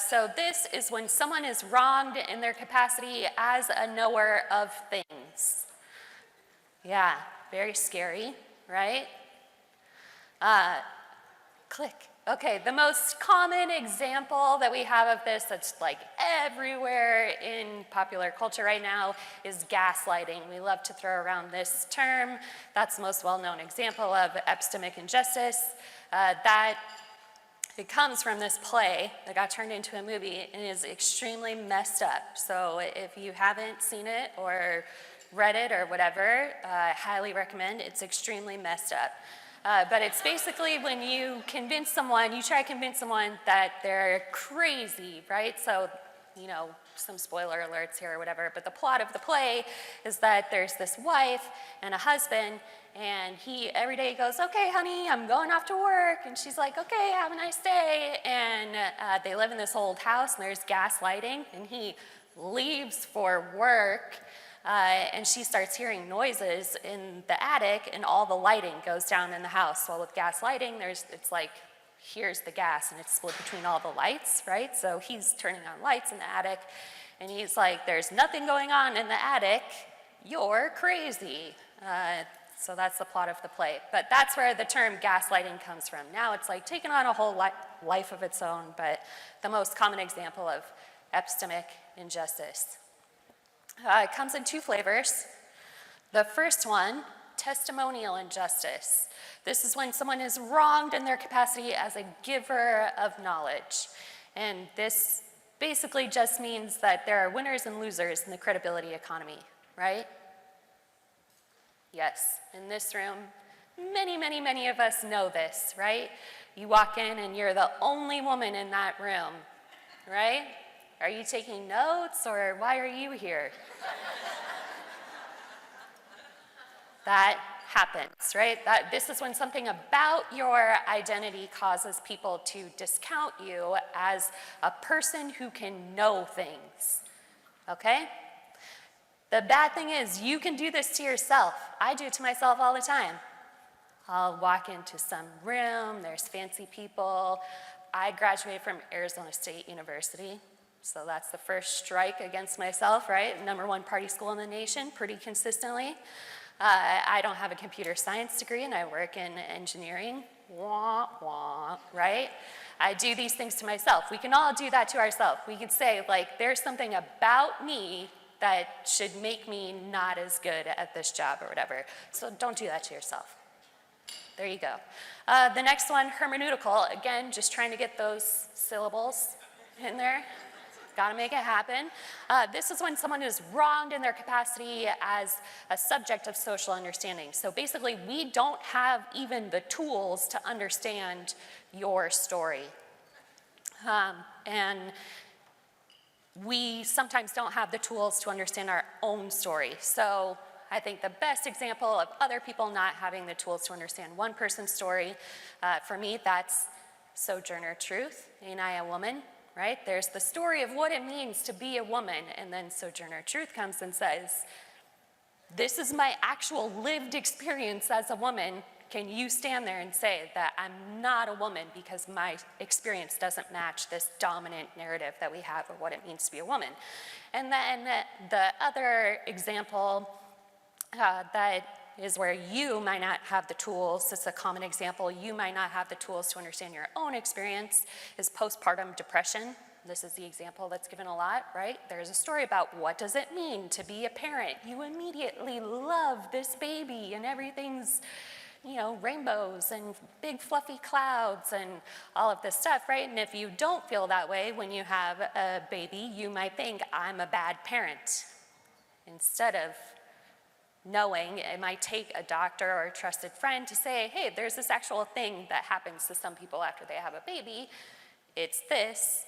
So this is when someone is wronged in their capacity as a knower of things. Yeah, very scary, right? Click. Okay, the most common example that we have of this that's like everywhere in popular culture right now is gaslighting. We love to throw around this term. That's the most well-known example of epistemic injustice. It comes from this play that got turned into a movie and is extremely messed up. So if you haven't seen it or read it or whatever, I highly recommend. It's extremely messed up. But it's basically when you try to convince someone that they're crazy, right? So, you know, some spoiler alerts here or whatever, but the plot of the play is that there's this wife and a husband, and he every day goes, okay, honey, I'm going off to work. And she's like, okay, have a nice day. And they live in this old house, and there's gas lighting, and he leaves for work. And she starts hearing noises in the attic, and all the lighting goes down in the house. Well, with gas lighting, it's like, here's the gas, and it's split between all the lights, right? So he's turning on lights in the attic, and he's like, there's nothing going on in the attic. You're crazy. So that's the plot of the play. But that's where the term gaslighting comes from. Now it's like taken on a whole life of its own, but the most common example of epistemic injustice. It comes in two flavors. The first one, testimonial injustice. This is when someone is wronged in their capacity as a giver of knowledge. And this basically just means that there are winners and losers in the credibility economy, right? Yes, in this room, many, many, many of us know this, right? You walk in and you're the only woman in that room, right? Are you taking notes, or why are you here? That happens, right? This is when something about your identity causes people to discount you as a person who can know things, okay? The bad thing is you can do this to yourself. I do it to myself all the time. I'll walk into some room, there's fancy people. I graduated from Arizona State University, so that's the first strike against myself, right? #1 party school in the nation, pretty consistently. I don't have a computer science degree, and I work in engineering. Wah, wah, right? I do these things to myself. We can all do that to ourselves. We could say, like, there's something about me that should make me not as good at this job or whatever. So don't do that to yourself. There you go. The next one, hermeneutical. Again, just trying to get those syllables in there. Gotta make it happen. This is when someone is wronged in their capacity as a subject of social understanding. So basically, we don't have even the tools to understand your story. And we sometimes don't have the tools to understand our own story. So I think the best example of other people not having the tools to understand one person's story, for me, that's Sojourner Truth, Ain't I a Woman, right? There's the story of what it means to be a woman, and then Sojourner Truth comes and says, this is my actual lived experience as a woman. Can you stand there and say that I'm not a woman because my experience doesn't match this dominant narrative that we have of what it means to be a woman? And then the other example that is where you might not have the tools, it's a common example, you might not have the tools to understand your own experience, is postpartum depression. This is the example that's given a lot, right? There's a story about what does it mean to be a parent. You immediately love this baby and everything's, you know, rainbows and big fluffy clouds and all of this stuff, right? And if you don't feel that way when you have a baby, you might think, I'm a bad parent. Instead of knowing, it might take a doctor or a trusted friend to say, hey, there's this actual thing that happens to some people after they have a baby. It's this.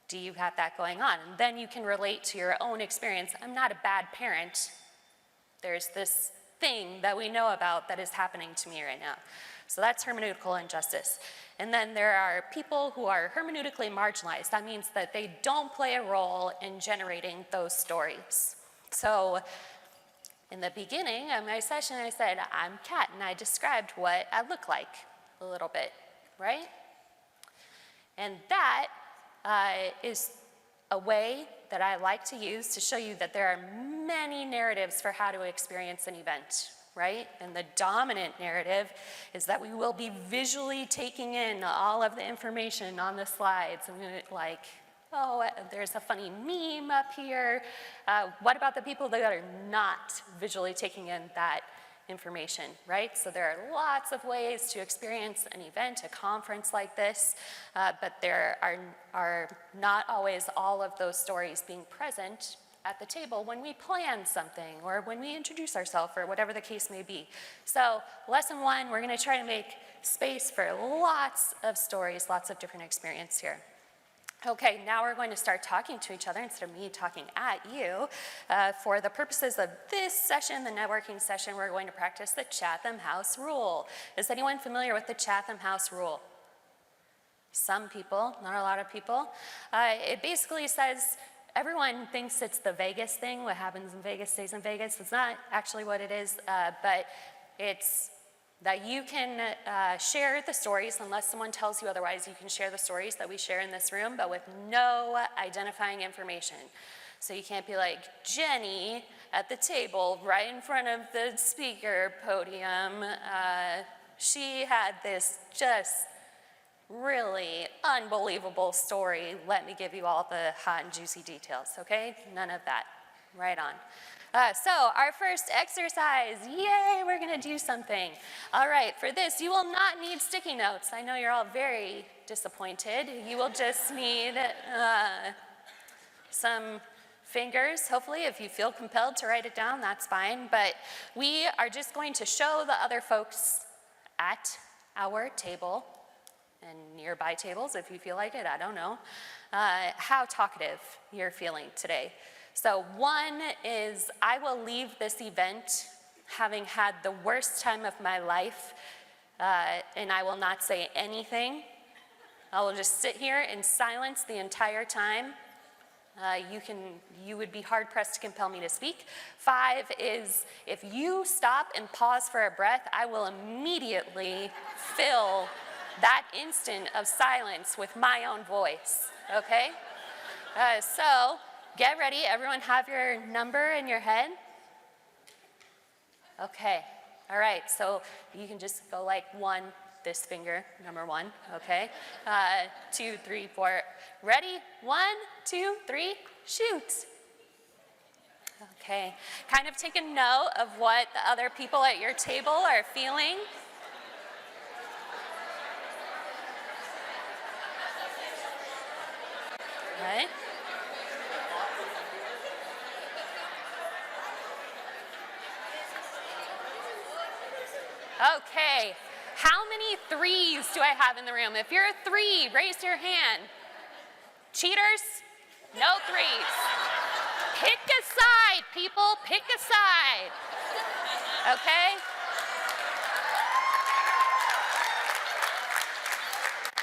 Do you have that going on? And then you can relate to your own experience. I'm not a bad parent. There's this thing that we know about that is happening to me right now. So that's hermeneutical injustice. And then there are people who are hermeneutically marginalized. That means that they don't play a role in generating those stories. So in the beginning of my session, I said, I'm Kat, and I described what I look like a little bit, right? And that is a way that I like to use to show you that there are many narratives for how to experience an event, right? And the dominant narrative is that we will be visually taking in all of the information on the slides. I'm gonna like, oh, there's a funny meme up here. What about the people that are not visually taking in that information, right? So there are lots of ways to experience an event, a conference like this, but there are not always all of those stories being present at the table when we plan something or when we introduce ourselves or whatever the case may be. So lesson one, we're gonna try to make space for lots of stories, lots of different experience here. Okay, now we're going to start talking to each other instead of me talking at you. For the purposes of this session, the networking session, we're going to practice the Chatham House Rule. Is anyone familiar with the Chatham House Rule? Some people, not a lot of people. It basically says everyone thinks it's the Vegas thing. What happens in Vegas stays in Vegas. It's not actually what it is, but it's that you can share the stories, unless someone tells you otherwise, you can share the stories that we share in this room, but with no identifying information. So you can't be like, Jenny at the table right in front of the speaker podium, she had this just really unbelievable story. Let me give you all the hot and juicy details, okay? None of that. Right on. So our first exercise, yay, we're gonna do something. All right, for this, you will not need sticky notes. I know you're all very disappointed. You will just need some fingers, hopefully. If you feel compelled to write it down, that's fine. But we are just going to show the other folks at our table and nearby tables, if you feel like it, I don't know, how talkative you're feeling today. So one is, I will leave this event having had the worst time of my life, and I will not say anything. I will just sit here in silence the entire time. You would be hard pressed to compel me to speak. 5 is, if you stop and pause for a breath, I will immediately fill that instant of silence with my own voice, okay? So get ready, everyone have your number in your head. Okay, all right, so you can just go like 1, this finger, number 1, okay? 2, 3, 4, ready? 1, 2, 3, shoot. Okay, kind of take a note of what the other people at your table are feeling. Right? Okay, how many 3s do I have in the room? If you're a 3, raise your hand. Cheaters? No 3s. Pick a side, people, pick a side. Okay?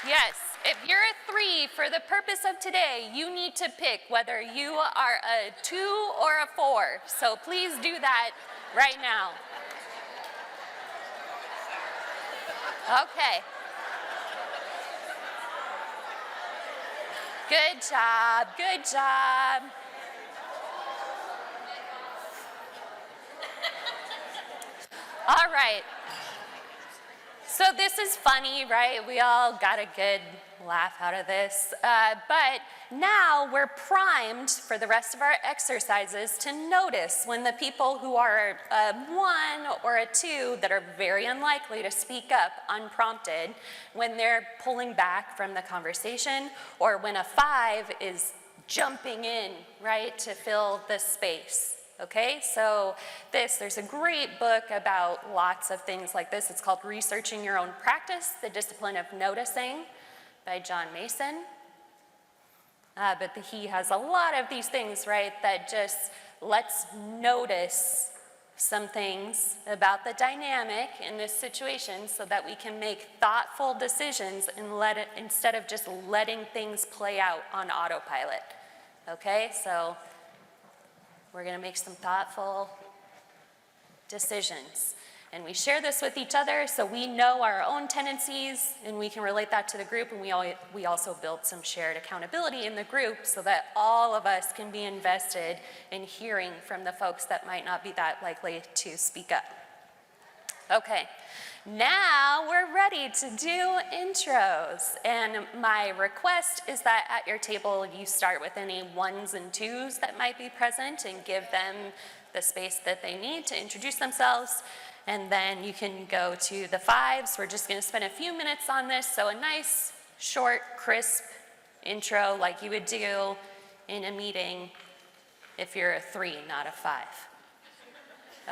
Yes, If you're a 3, for the purpose of today, you need to pick whether you are a 2 or a 4. So please do that right now. Okay. Good job, good job. All right. So this is funny, right? We all got a good laugh out of this. But now we're primed for the rest of our exercises to notice when the people who are a 1 or a 2 that are very unlikely to speak up unprompted, when they're pulling back from the conversation, or when a 5 is jumping in, right, to fill the space. Okay, so there's a great book about lots of things like this. It's called Researching Your Own Practice, The Discipline of Noticing by John Mason. But he has a lot of these things, right, that just let's notice some things about the dynamic in this situation so that we can make thoughtful decisions and instead of just letting things play out on autopilot. Okay, so we're going to make some thoughtful decisions. And we share this with each other so we know our own tendencies and we can relate that to the group, and we also build some shared accountability in the group so that all of us can be invested in hearing from the folks that might not be that likely to speak up. Okay, now we're ready to do intros. And my request is that at your table you start with any 1s and 2s that might be present and give them the space that they need to introduce themselves. And then you can go to the 5s. We're just going to spend a few minutes on this. So a nice, short, crisp intro like you would do in a meeting if you're a 3, not a 5.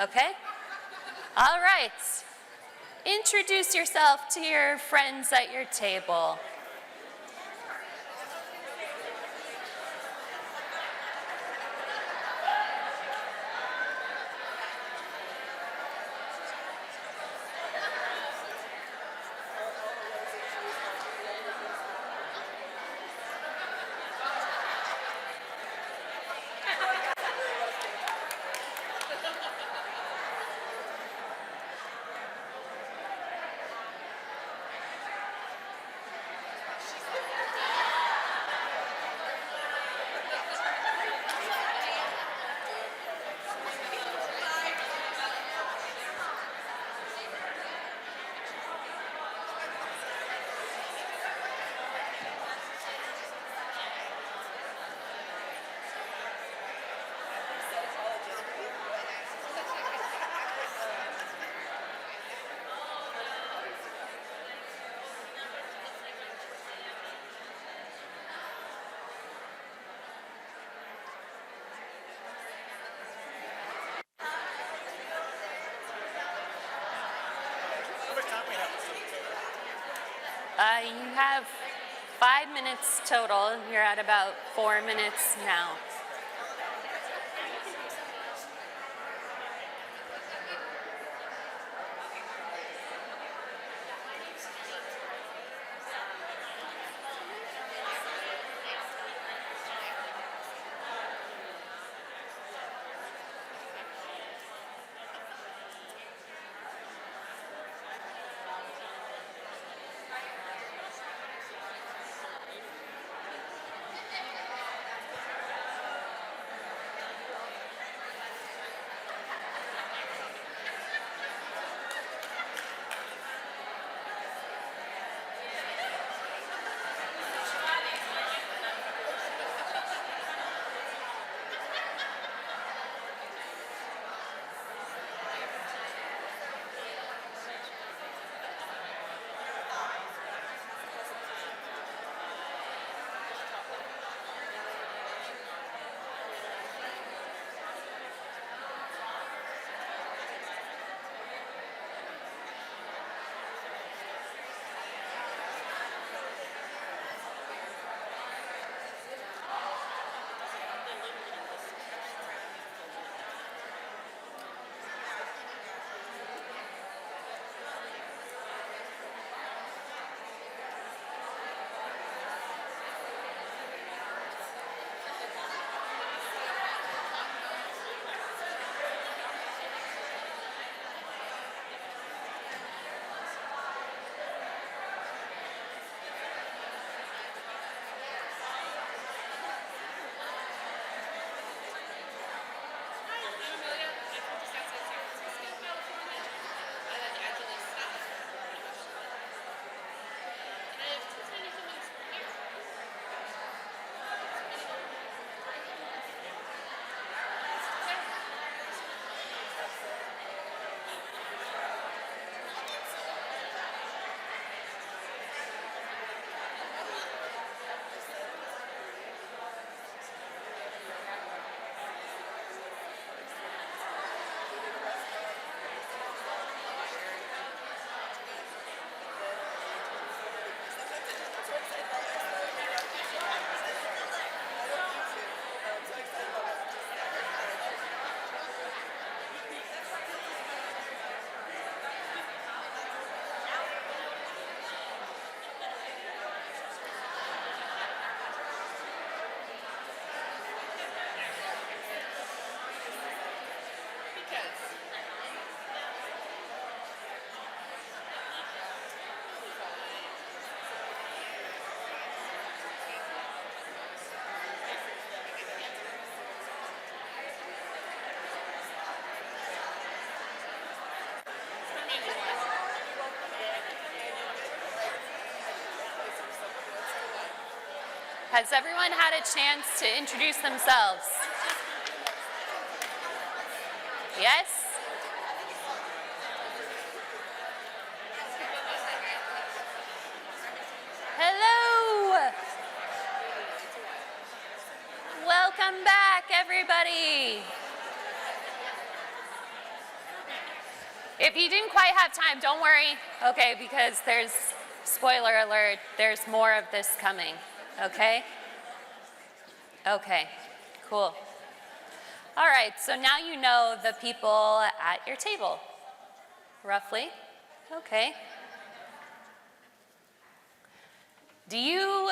Okay? All right. Introduce yourself to your friends at your table. You have 5 minutes total, and you're at about 4 minutes now. Has everyone had a chance to introduce themselves? Yes? Hello! Welcome back, everybody. If you didn't quite have time, don't worry, okay, because there's, spoiler alert, there's more of this coming, okay? Okay, cool. All right, so now you know the people at your table, roughly, okay. Do you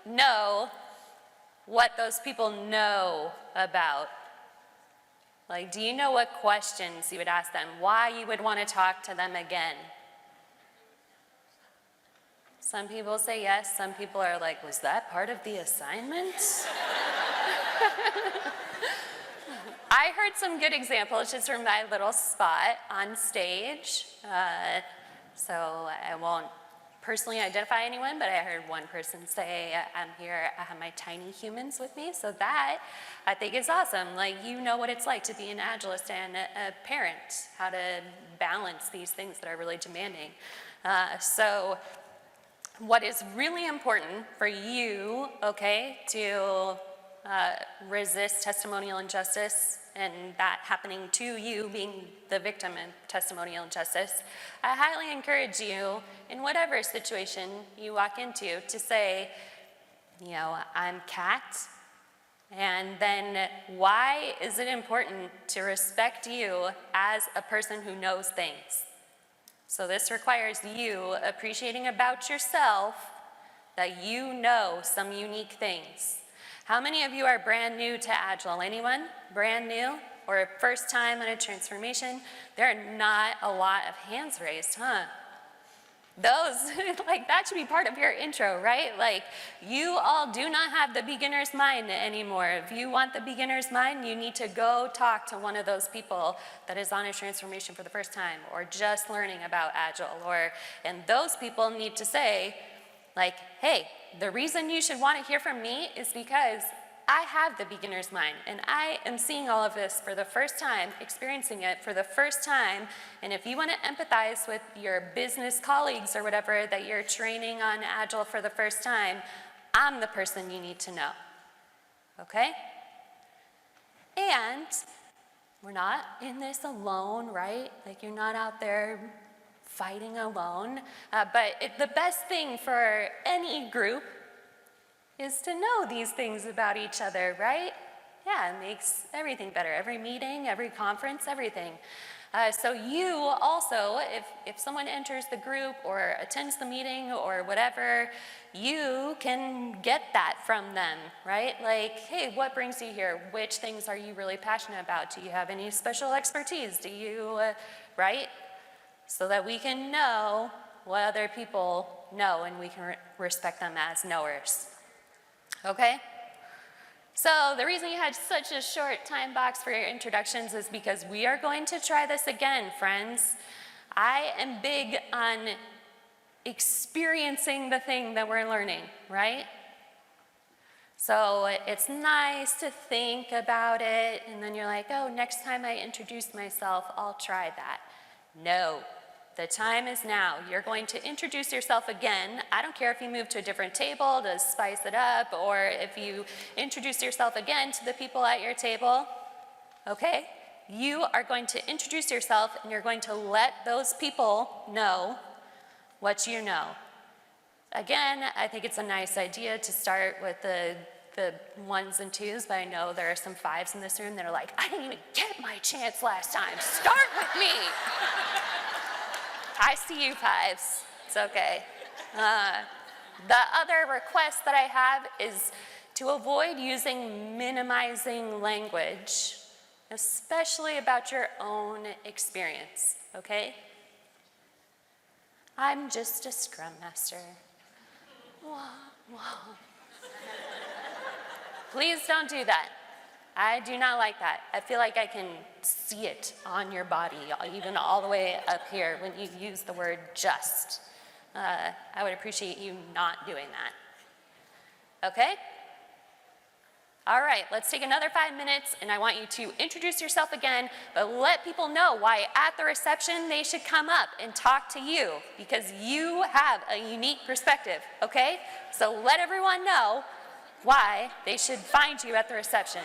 know what those people know about? Like, do you know what questions you would ask them? Why you would want to talk to them again? Some people say yes, some people are like, was that part of the assignment? I heard some good examples just from my little spot on stage. So I won't personally identify anyone, but I heard one person say, I'm here, I have my tiny humans with me. So that, I think, is awesome. Like, you know what it's like to be an Agilist and a parent, how to balance these things that are really demanding. So what is really important for you, okay, to resist testimonial injustice and that happening to you, being the victim in testimonial injustice, I highly encourage you, in whatever situation you walk into, to say, you know, I'm Kat, and then why is it important to respect you as a person who knows things? So this requires you appreciating about yourself that you know some unique things. How many of you are brand new to Agile? Anyone? Brand new? Or first time on a transformation? There are not a lot of hands raised, huh? Those, like, that should be part of your intro, right? Like, you all do not have the beginner's mind anymore. If you want the beginner's mind, you need to go talk to one of those people that is on a transformation for the first time, or just learning about Agile, and those people need to say, like, hey, the reason you should want to hear from me is because I have the beginner's mind, and I am seeing all of this for the first time, experiencing it for the first time, and if you want to empathize with your business colleagues or whatever that you're training on Agile for the first time, I'm the person you need to know, okay? And we're not in this alone, right? Like, you're not out there fighting alone, but the best thing for any group is to know these things about each other, right? Yeah, it makes everything better. Every meeting, every conference, everything. So you also, if someone enters the group or attends the meeting or whatever, you can get that from them, right? Like, hey, what brings you here? Which things are you really passionate about? Do you have any special expertise? Do you, right? So that we can know what other people know and we can respect them as knowers. Okay? So the reason you had such a short time box for your introductions is because we are going to try this again, friends. I am big on experiencing the thing that we're learning, right? So it's nice to think about it, and then you're like, oh, next time I introduce myself, I'll try that. No. The time is now. You're going to introduce yourself again. I don't care if you move to a different table to spice it up, or if you introduce yourself again to the people at your table, okay? You are going to introduce yourself, and you're going to let those people know what you know. Again, I think it's a nice idea to start with the ones and twos, but I know there are some fives in this room that are like, I didn't even get my chance last time. Start with me. I see you fives, it's okay. The other request that I have is to avoid using minimizing language, especially about your own experience, okay? I'm just a Scrum Master. Whoa, whoa. Please don't do that. I do not like that. I feel like I can see it on your body, even all the way up here when you use the word just. I would appreciate you not doing that. Okay? All right, let's take another 5 minutes, and I want you to introduce yourself again, but let people know why at the reception they should come up and talk to you, because you have a unique perspective, okay? So let everyone know why they should find you at the reception.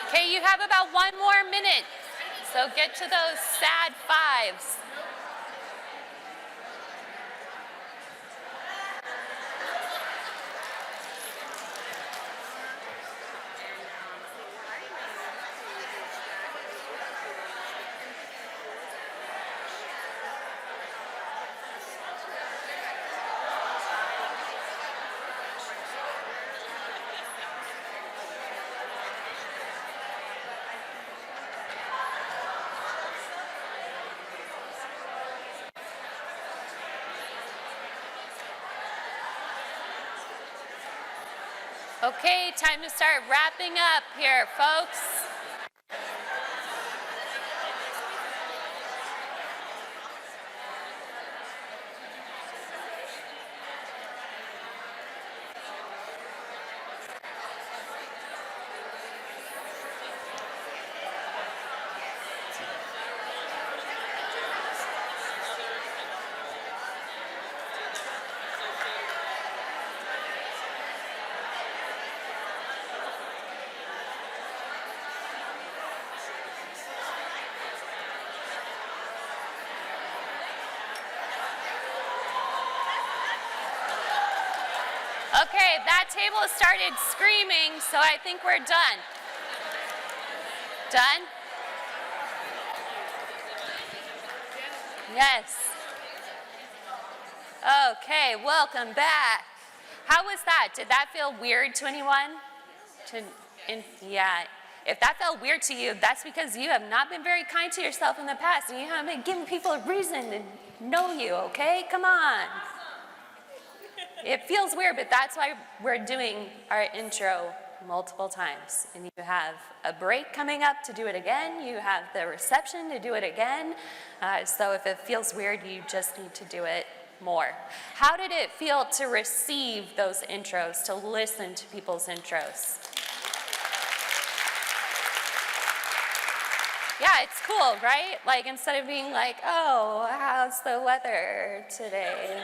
Okay, you have about 1 more minute. So get to those sad 5s. Okay, time to start wrapping up here, folks. Okay, that table started screaming, so I think we're done. Done? Yes. Okay, welcome back. How was that? Did that feel weird to anyone? Yeah. If that felt weird to you, that's because you have not been very kind to yourself in the past, and you haven't been giving people a reason to know you, okay? Come on. It feels weird, but that's why we're doing our intro multiple times. And you have a break coming up to do it again. You have the reception to do it again. So if it feels weird, you just need to do it more. How did it feel to receive those intros, to listen to people's intros? Yeah, it's cool, right? Like instead of being like, oh, how's the weather today?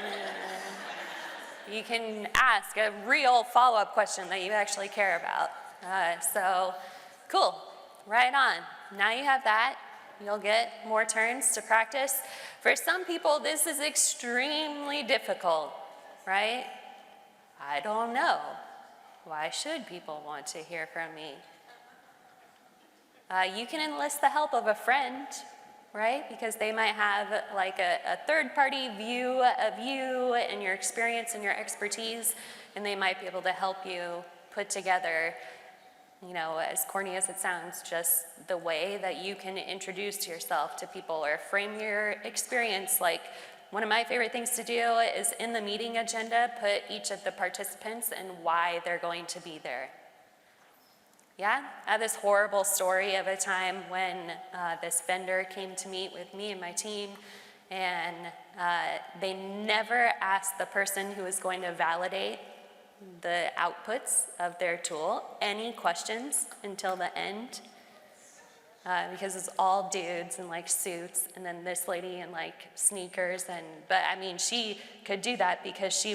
You can ask a real follow-up question that you actually care about. So, cool, right on. Now you have that. You'll get more turns to practice. For some people, this is extremely difficult, right? I don't know. Why should people want to hear from me? You can enlist the help of a friend, right? Because they might have like a third-party view of you and your experience and your expertise, and they might be able to help you put together, you know, as corny as it sounds, just the way that you can introduce yourself to people or frame your experience. Like, one of my favorite things to do is in the meeting agenda, put each of the participants and why they're going to be there. Yeah, I have this horrible story of a time when this vendor came to meet with me and my team, and they never asked the person who was going to validate the outputs of their tool any questions until the end, because it's all dudes in like suits, and then this lady in like sneakers, but I mean, she could do that because she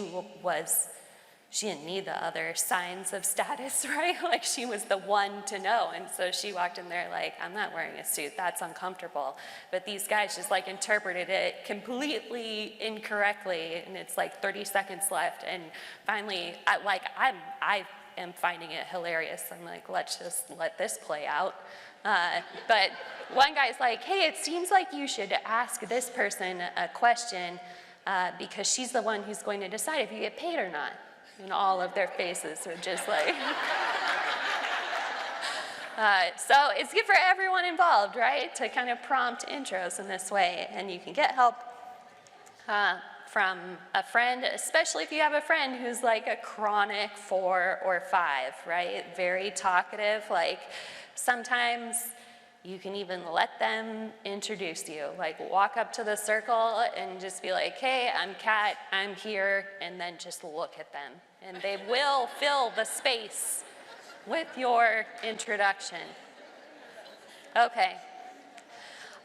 didn't need the other signs of status, right? Like she was the one to know. And so she walked in there like, I'm not wearing a suit, that's uncomfortable. But these guys just like interpreted it completely incorrectly, and it's like 30 seconds left. And finally, I am finding it hilarious. I'm like, let's just let this play out. But one guy's like, hey, it seems like you should ask this person a question because she's the one who's going to decide if you get paid or not. And all of their faces were just like, so it's good for everyone involved, right? To kind of prompt intros in this way. And you can get help from a friend, especially if you have a friend who's like a chronic 4 or 5, right? Very talkative. Like sometimes you can even let them introduce you. Like walk up to the circle and just be like, hey, I'm Kat, I'm here, and then just look at them. And they will fill the space with your introduction. Okay,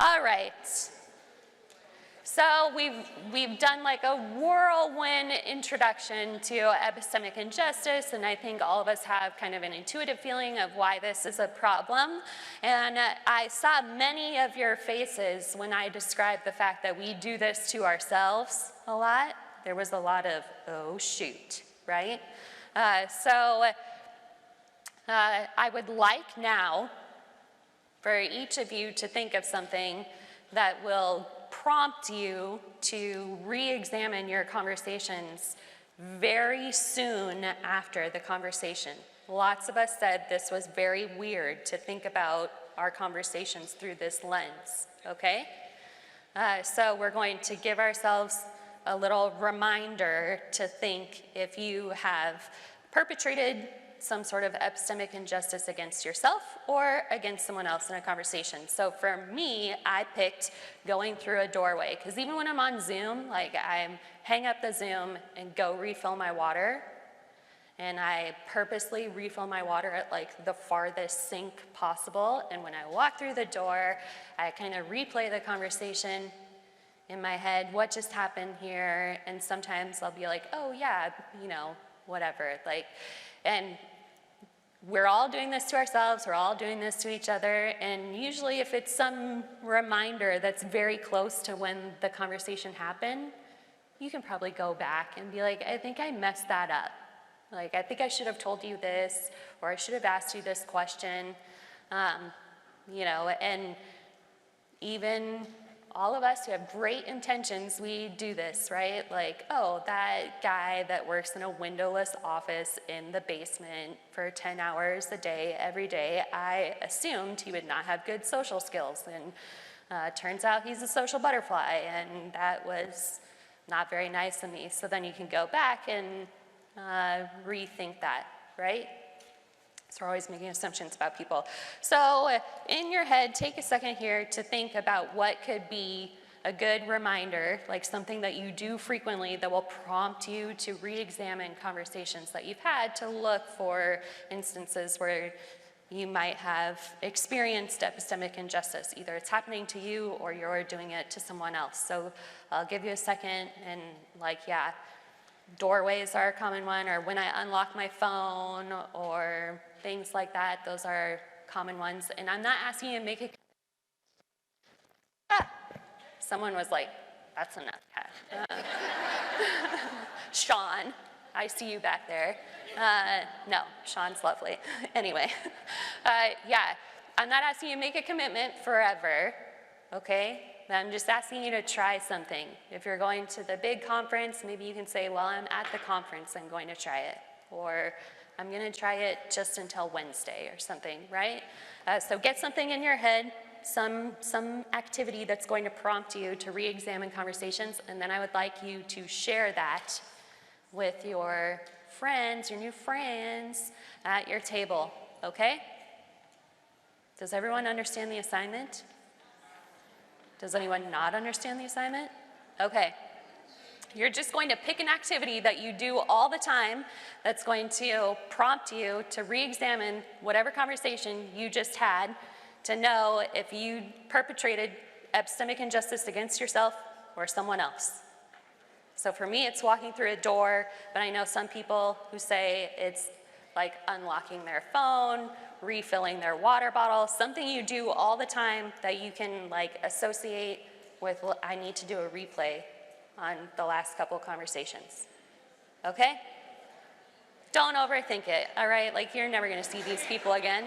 all right. So we've done like a whirlwind introduction to epistemic injustice, and I think all of us have kind of an intuitive feeling of why this is a problem. And I saw many of your faces when I described the fact that we do this to ourselves a lot. There was a lot of, oh shoot, right? So I would like now for each of you to think of something that will prompt you to re-examine your conversations very soon after the conversation. Lots of us said this was very weird to think about our conversations through this lens, okay? So we're going to give ourselves a little reminder to think if you have perpetrated some sort of epistemic injustice against yourself or against someone else in a conversation. So for me, I picked going through a doorway, because even when I'm on Zoom, like I hang up the Zoom and go refill my water, and I purposely refill my water at like the farthest sink possible, and when I walk through the door, I kind of replay the conversation in my head, what just happened here, and sometimes I'll be like, oh yeah, you know, whatever, like, and we're all doing this to ourselves, we're all doing this to each other, and usually if it's some reminder that's very close to when the conversation happened, you can probably go back and be like, I think I messed that up. Like, I think I should have told you this, or I should have asked you this question, you know, and even all of us who have great intentions, we do this, right? Like, oh, that guy that works in a windowless office in the basement for 10 hours a day, every day, I assumed he would not have good social skills, and turns out he's a social butterfly, and that was not very nice of me. So then you can go back and rethink that, right? So we're always making assumptions about people. So in your head, take a second here to think about what could be a good reminder, like something that you do frequently that will prompt you to re-examine conversations that you've had, to look for instances where you might have experienced epistemic injustice. Either it's happening to you or you're doing it to someone else. So I'll give you a second, and like, yeah, doorways are a common one, or when I unlock my phone, or things like that. Those are common ones. And I'm not asking you to make it. Someone was like, that's enough, Kat. Sean, I see you back there. No, Sean's lovely. Anyway, yeah, I'm not asking you to make a commitment forever, okay? I'm just asking you to try something. If you're going to the big conference, maybe you can say, well, I'm at the conference, I'm going to try it. Or I'm gonna try it just until Wednesday or something, right? So get something in your head, some activity that's going to prompt you to re-examine conversations, and then I would like you to share that with your friends, your new friends at your table, okay? Does everyone understand the assignment? Does anyone not understand the assignment? Okay. You're just going to pick an activity that you do all the time that's going to prompt you to re-examine whatever conversation you just had, to know if you perpetrated epistemic injustice against yourself or someone else. So for me, it's walking through a door, but I know some people who say it's like unlocking their phone, refilling their water bottle, something you do all the time that you can like associate with, well, I need to do a replay on the last couple conversations, okay? Don't overthink it, all right? Like, you're never gonna see these people again.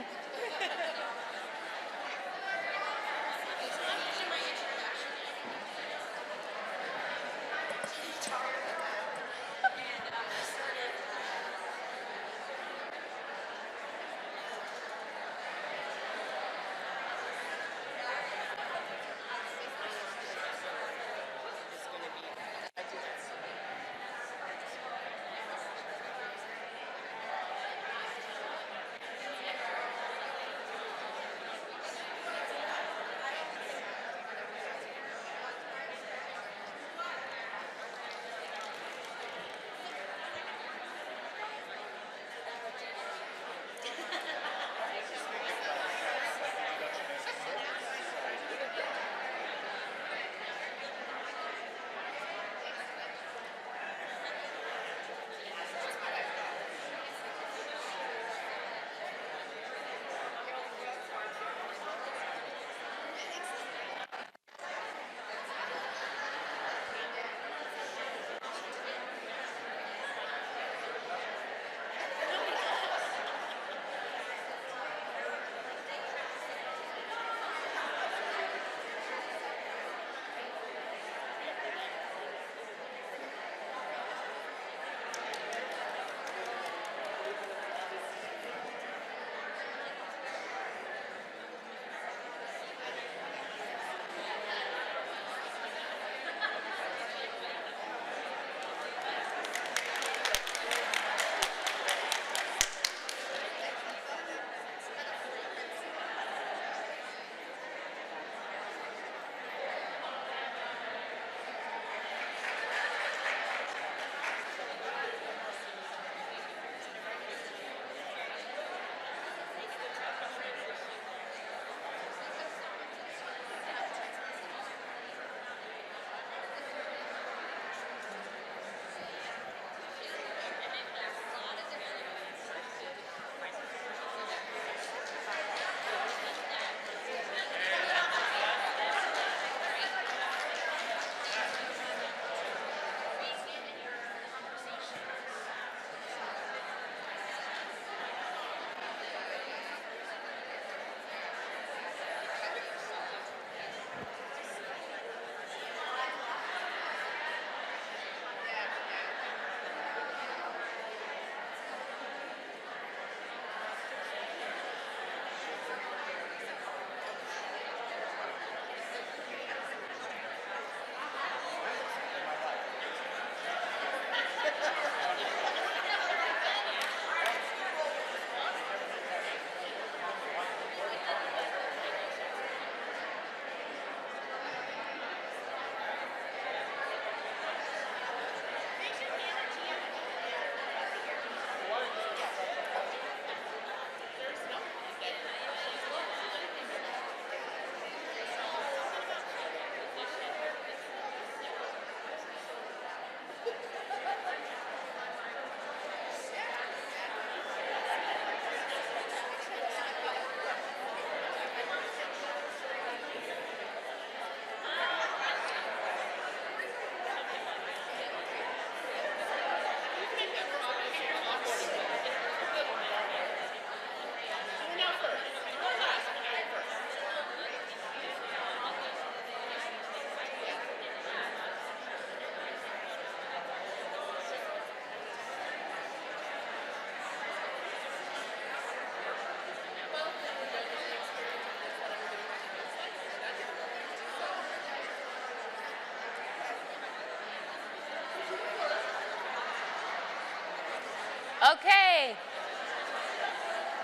Okay.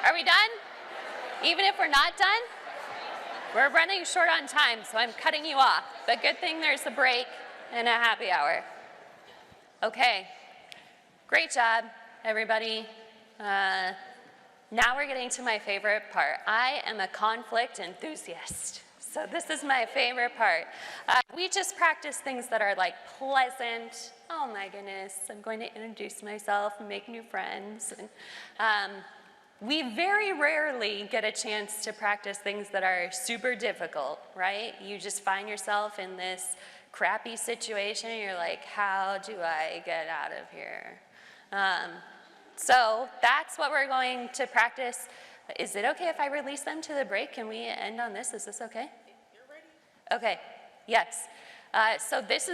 Are we done? Even if we're not done? We're running short on time, so I'm cutting you off. But good thing there's a break and a happy hour. Okay. Great job, everybody. Now we're getting to my favorite part. I am a conflict enthusiast. So this is my favorite part. We just practice things that are like pleasant. Oh my goodness, I'm going to introduce myself and make new friends. And, we very rarely get a chance to practice things that are super difficult, right? You just find yourself in this crappy situation and you're like, how do I get out of here? So that's what we're going to practice. Is it okay if I release them to the break? Can we end on this? Is this okay? You're ready. Okay, yes. So this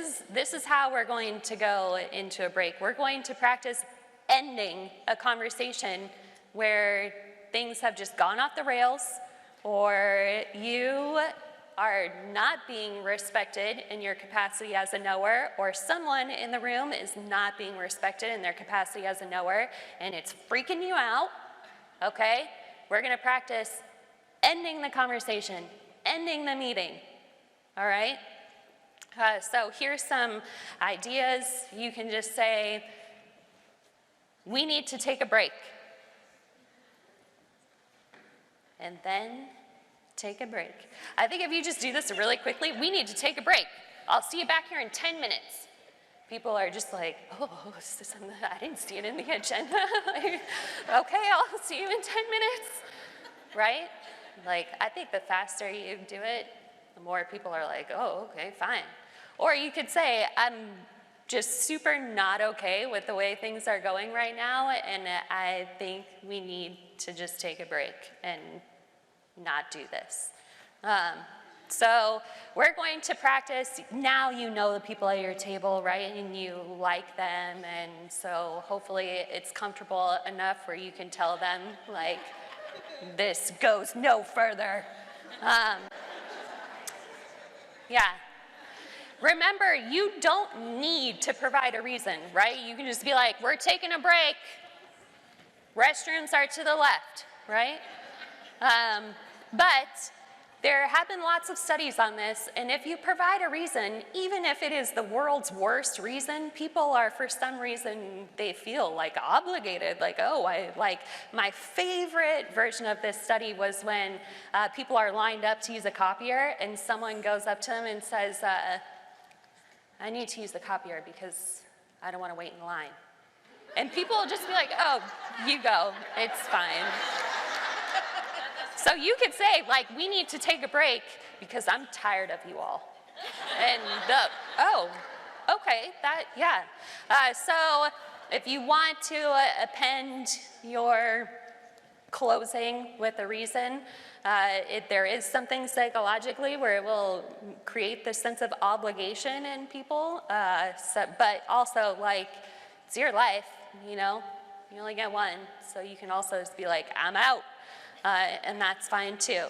is how we're going to go into a break. We're going to practice ending a conversation where things have just gone off the rails, or you are not being respected in your capacity as a knower, or someone in the room is not being respected in their capacity as a knower, and it's freaking you out, okay? We're gonna practice ending the conversation, ending the meeting, all right? So here's some ideas. You can just say, we need to take a break. And then take a break. I think if you just do this really quickly, we need to take a break. I'll see you back here in 10 minutes. People are just like, oh, is this something I didn't see it in the agenda? Like, okay, I'll see you in 10 minutes, right? Like, I think the faster you do it, the more people are like, oh, okay, fine. Or you could say, I'm just super not okay with the way things are going right now, and I think we need to just take a break and not do this. So we're going to practice. Now you know the people at your table, right? And you like them, and so hopefully it's comfortable enough where you can tell them, like, this goes no further. Yeah. Remember, you don't need to provide a reason, right? You can just be like, we're taking a break. Restrooms are to the left, right? But there have been lots of studies on this, and if you provide a reason, even if it is the world's worst reason, people are, for some reason, they feel like obligated, like, oh, my favorite version of this study was when people are lined up to use a copier, and someone goes up to them and says, I need to use the copier because I don't want to wait in line. And people will just be like, oh, you go, it's fine. So you could say, like, we need to take a break because I'm tired of you all. And oh, okay, yeah. So if you want to append your closing with a reason, there is something psychologically where it will create this sense of obligation in people, but also, like, it's your life, you know? You only get one, so you can also just be like, I'm out. And that's fine too.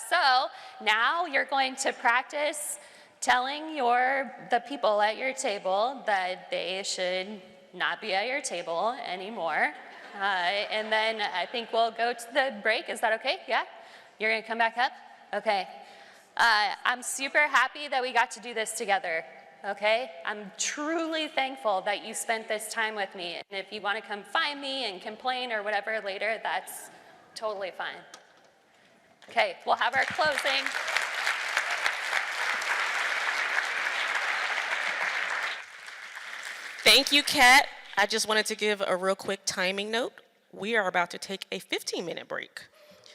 So now you're going to practice telling the people at your table that they should not be at your table anymore. And then I think we'll go to the break. Is that okay? Yeah? You're gonna come back up? Okay. I'm super happy that we got to do this together. Okay? I'm truly thankful that you spent this time with me. And if you want to come find me and complain or whatever later, that's totally fine. Okay, we'll have our closing. Thank you, Kat. I just wanted to give a real quick timing note. We are about to take a 15-minute break.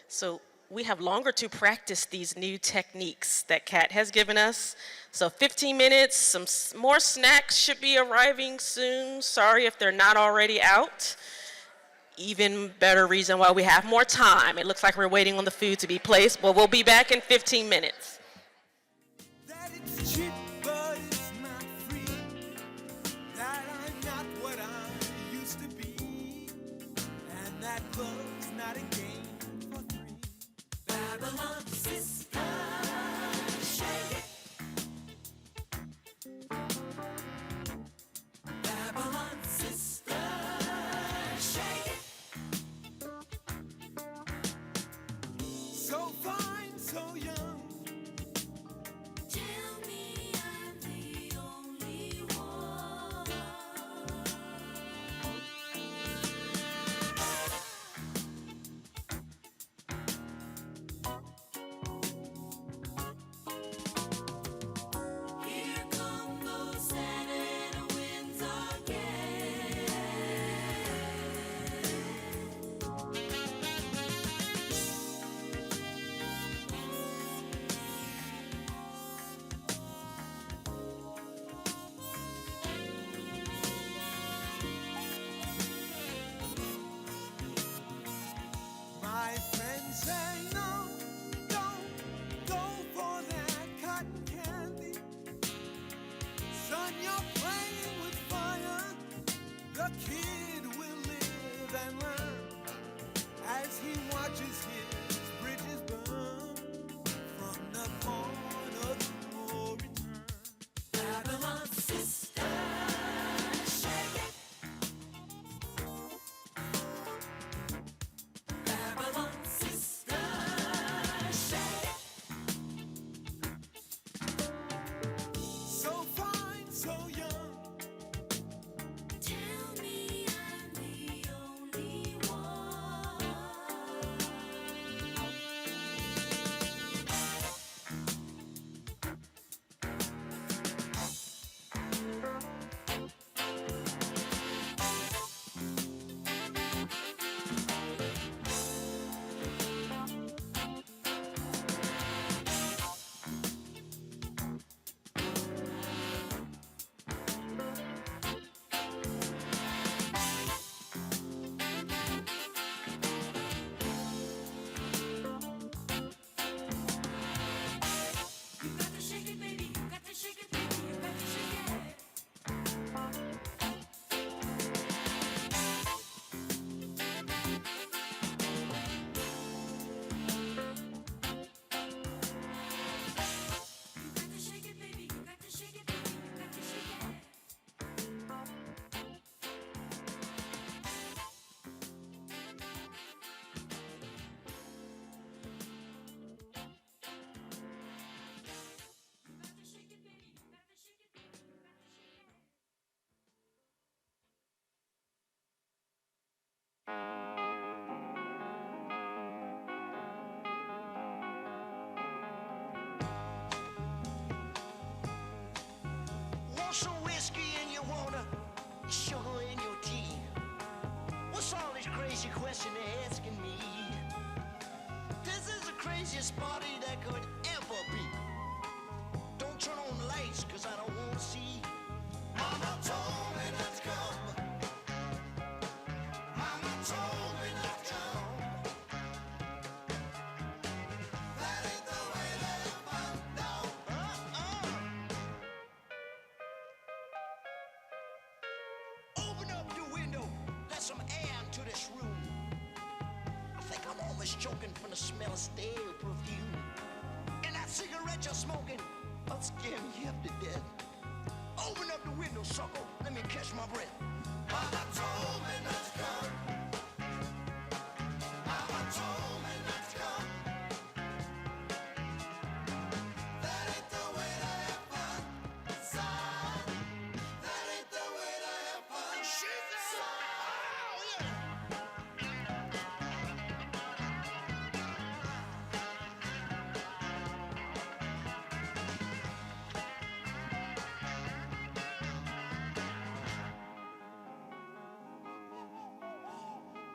So we have longer to practice these new techniques that Kat has given us. So 15 minutes, some more snacks should be arriving soon. Sorry if they're not already out. Even better reason why we have more time. It looks like we're waiting on the food to be placed, but we'll be back in 15 minutes. That it's cheap, but it's not free. That I'm not what I used to be. And that love's not a game for three. Babylon sister, shake it. Babylon sister, shake it. The kid will live and learn as he watches his bridges burn from the point of no return. Babylon sister, shake it. Babylon sister, shake it. So fine, so young. Tell me I'm the only one. You got to shake it, baby. You got to shake it, baby. You got to shake it. You got to shake it, baby. You got to shake it, baby. You got to shake it. You got to shake it, baby. You got to shake it, baby. You got to shake it. Want some whiskey in your water, sugar in your tea? What's all this crazy question they're asking me? This is the craziest party that could ever be. Don't turn on the lights, cause I don't want to see. Mama told me not to come. Mama told me not to come. That ain't the way that I found out. Open up the window, let some air into this room. I think I'm almost choking from the smell of stale perfume. And that cigarette you're smoking, I'll scare me half to death. Open up the window, sucker, let me catch my breath. Mama told me not to come. Mama told me not to come. That ain't the way to have fun, son. That ain't the way to have fun. She said, oh, yeah.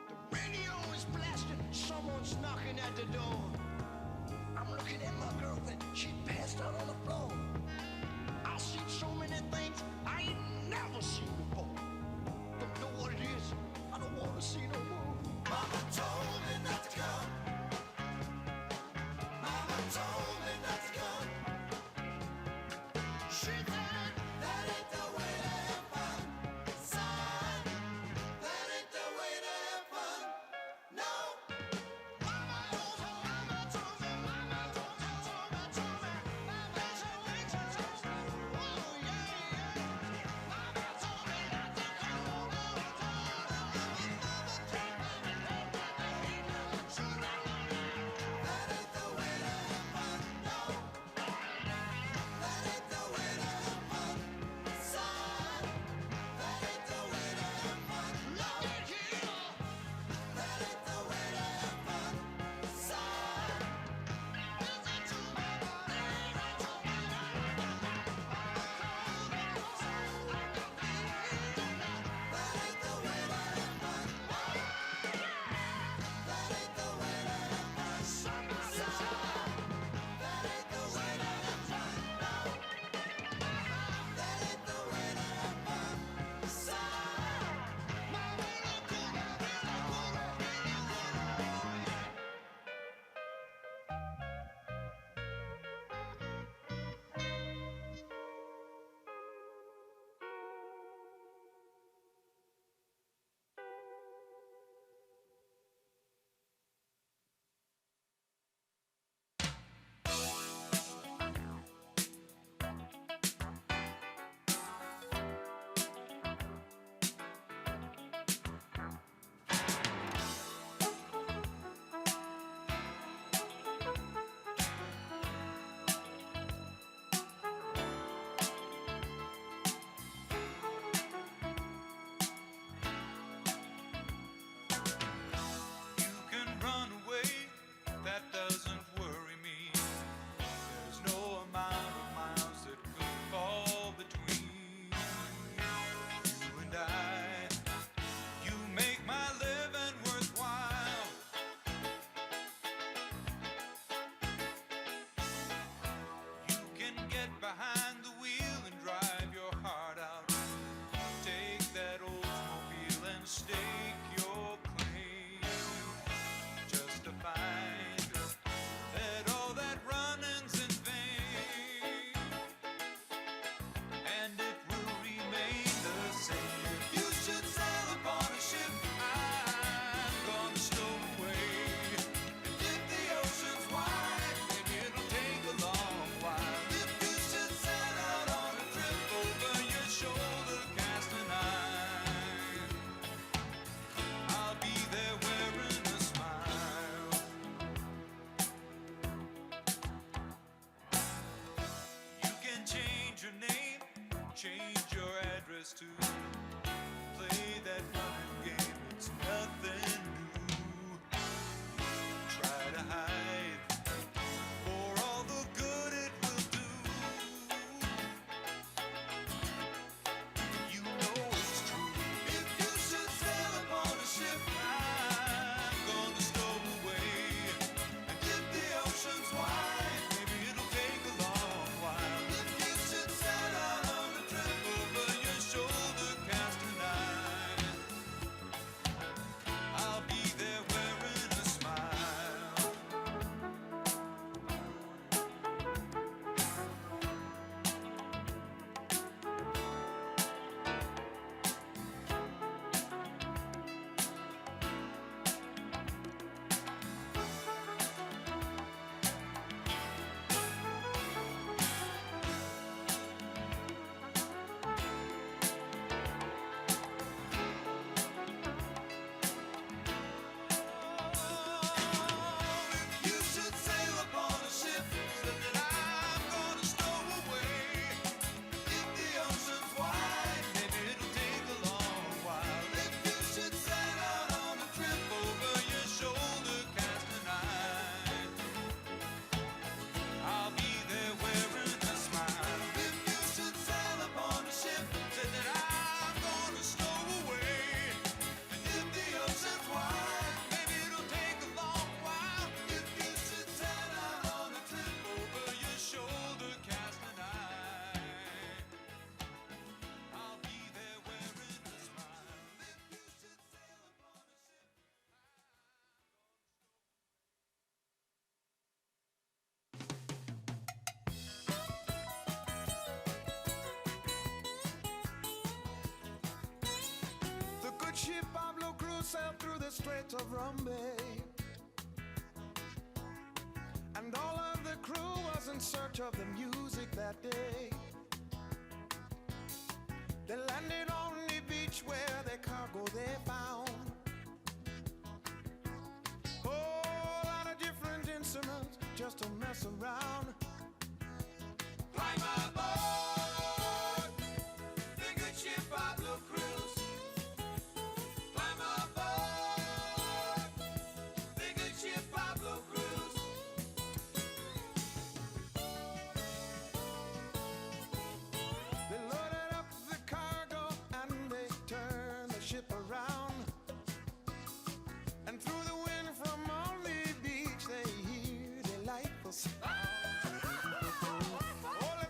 The radio is blasting, someone's knocking at the door. I'm looking at my girlfriend, she passed out on the floor. I've seen so many things I ain't never seen before. Don't know what it is, I don't want to see no more. Mama told me not to come. Mama told me not to come. She said, that ain't the way to have fun, son. That ain't the way to have fun, no. Mama told me, mama told me, mama told me. behind the wheel and drive your heart out. Take that Oldsmobile and stake your claim, just to find that all that running's in vain, and it will remain the same. If you should sail upon a ship, I'm gonna stow away. And if the ocean's wide, maybe it'll take a long while. If you should set out on a trip over your shoulder, casting iron, I'll be there wearing a smile. You can change your name, change your address too. Play that running game, it's nothing new. Try to hide for all the good it will do. You know it's true. If you should sail upon a ship, I'm gonna stow away. And if the ocean's wide, maybe it'll take a long while. If you should set out on a trip over your shoulder, casting iron, I'll be there wearing a smile. If you should sail upon a ship, so that I'm gonna stow away. If the ocean's wide, maybe it'll take a long while. If you should set out on a trip over your shoulder, casting iron, I'll be there wearing a smile. If you should sail upon a ship, say that I'm gonna stow away. And if the ocean's wide, maybe it'll take a long while. If you should set out on a trip over your shoulder, casting iron, I'll be there wearing a smile. If you should sail upon a ship. The good ship Pablo Cruz sailed through the Strait of Roumbay, and all of the crew was in search of the music that day. They landed on the beach where their cargo they found. Whole lot of different instruments just to mess around. Climb aboard the good ship Pablo Cruz. Climb aboard the good ship Pablo Cruz. They loaded up the cargo and they turned the ship around. And through the wind from on the beach they hear delightful sound. All the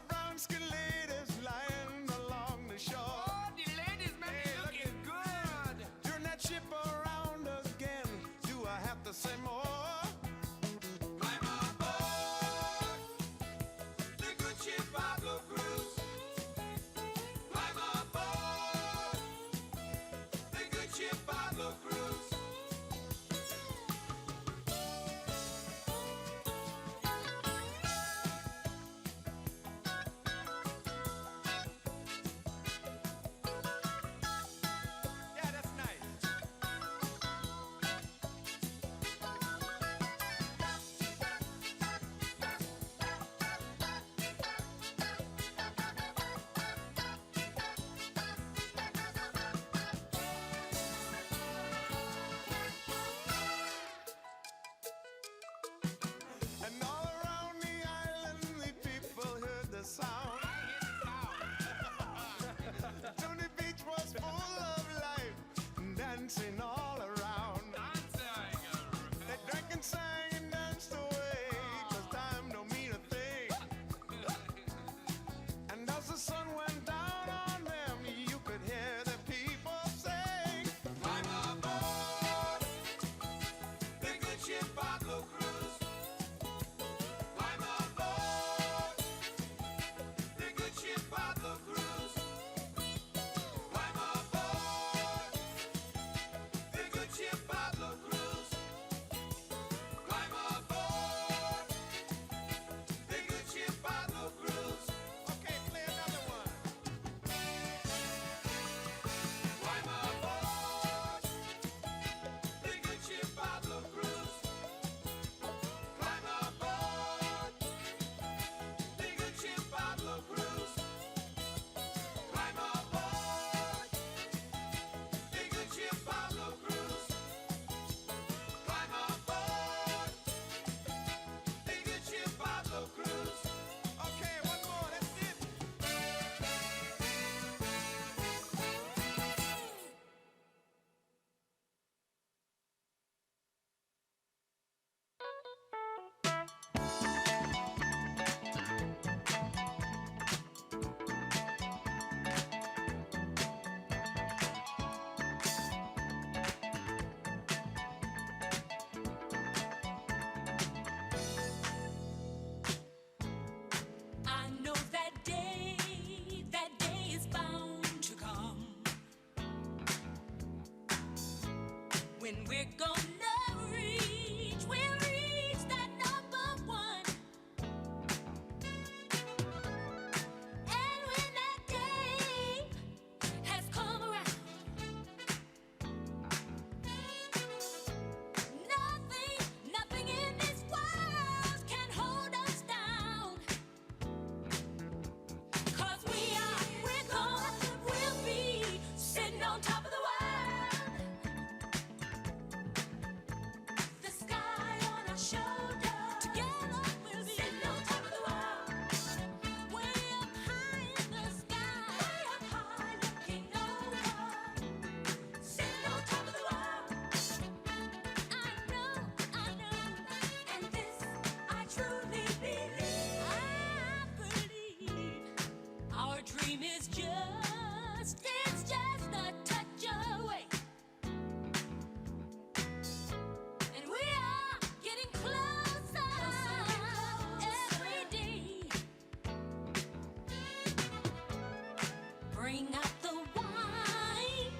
Bring out the wine.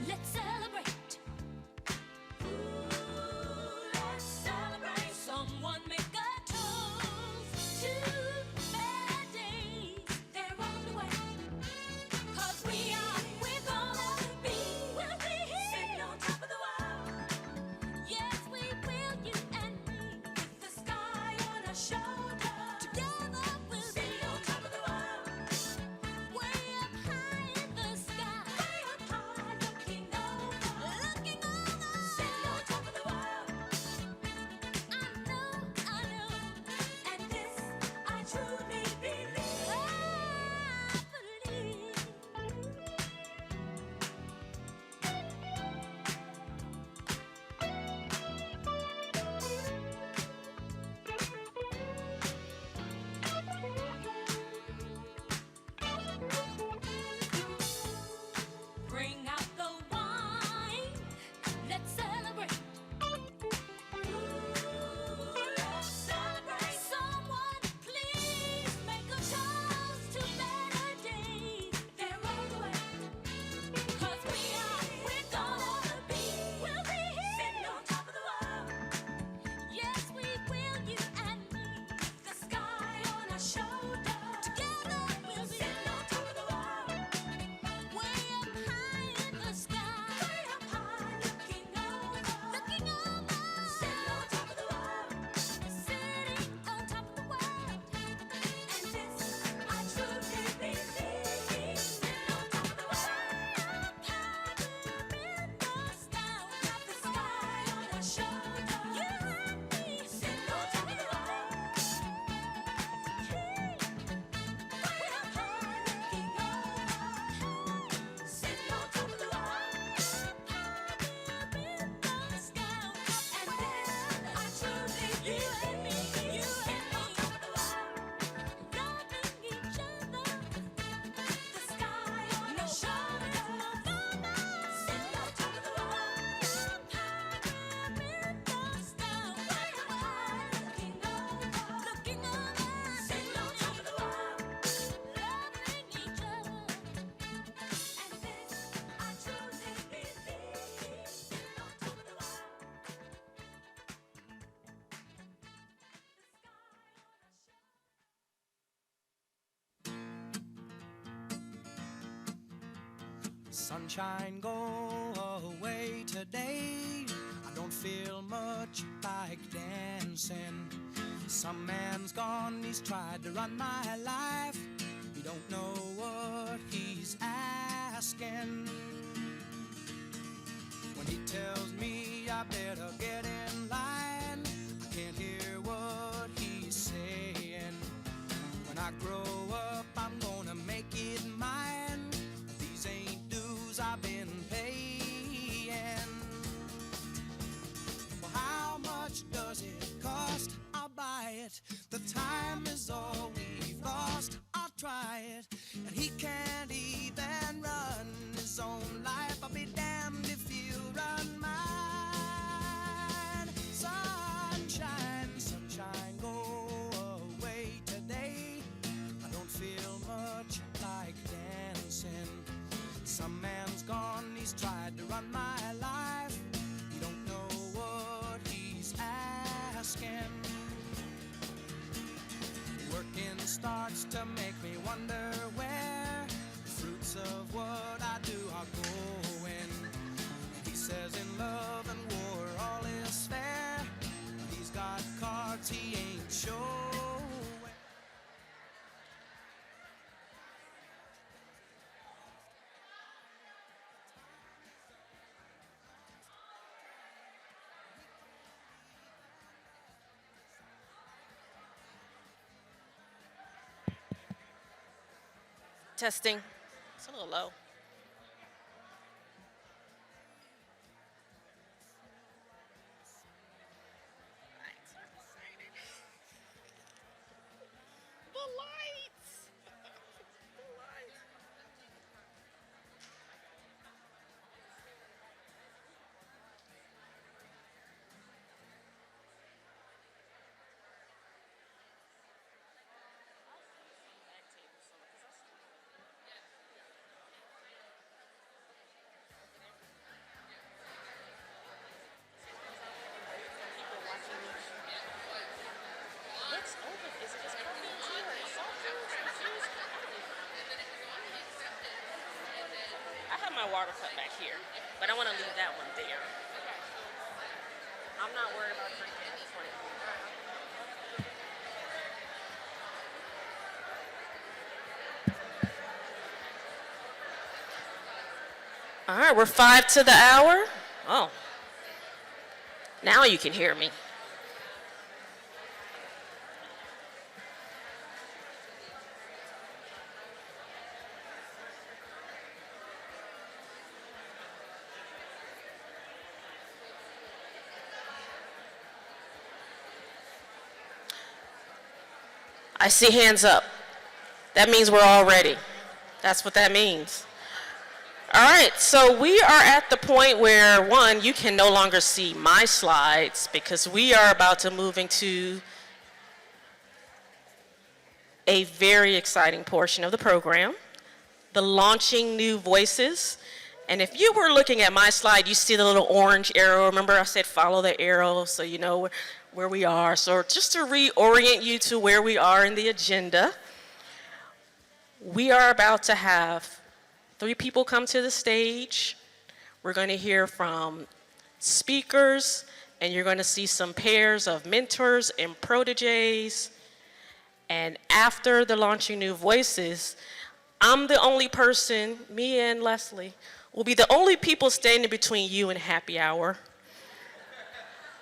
Let's celebrate. Ooh, let's celebrate. Someone make a toast to better days. They're on the way. 'Cause we're gonna be, we'll be sitting on top of the world. Yes, we will, you and me, with the sky on our shoulders. Together we'll be on top of the world. Way up high in the sky. Way up high, looking over. Sitting on top of the world. I know. And this I truly believe. I believe. Bring out the wine. Let's celebrate. Ooh, let's celebrate. Someone please make a toast to better days. They're on the way. 'Cause we're gonna be, we'll be sitting on top of the world. Yes, we will, you and me, the sky on our shoulders. Together we'll be sitting on top of the world. Way up high in the sky. Way up high, looking over. Sitting on top of the world. Sitting on top of the world. And this I truly believe. Sitting on top of the world. Up high in the sky. The sky on our shoulders. You and me. Sitting on top of the world. Way up high, looking over. Sitting on top of the world. High in the sky. And this I truly believe. You and me. On top of the world. Loving each other. The sky on our shoulders. Sitting on top of the world. High in the sky. Way up high, looking over. Sitting on top of the world. Loving each other. And this I truly believe. Sitting on top of the world. Sunshine, go away today. I don't feel much like dancing. Some man's gone, he's tried to run my life. He don't know what he's asking. When he tells me I better get in line, I can't hear what he's saying. When I grow up, I'm gonna make it mine. These ain't dues I've been paying. Well, how much does it cost? I'll buy it. The time is all we've lost. I'll try it. And he can't even run his own life. I'll be damned if he'll run mine. Sunshine, sunshine, go away today. I don't feel much like dancing. Some man's gone, he's tried to run my life. He don't know what he's asking. Working starts to make me wonder where the fruits of what I do are going. He says in love and war all is fair. He's got cards he ain't showing. Testing. It's a little low. The lights. The lights. my water cup back here, but I want to leave that one there. I'm not worried about drinking this one. All right, we're 5 to the hour. Oh, now you can hear me. I see hands up. That means we're all ready. That's what that means. All right, so we are at the point where, one, you can no longer see my slides because we are about to move into a very exciting portion of the program, the Launching New Voices. And if you were looking at my slide, you see the little orange arrow. Remember I said follow the arrow so you know where we are. So just to reorient you to where we are in the agenda, we are about to have 3 people come to the stage. We're going to hear from speakers, and you're going to see some pairs of mentors and proteges. And after the Launching New Voices, I'm the only person, me and Leslie, will be the only people standing between you and happy hour.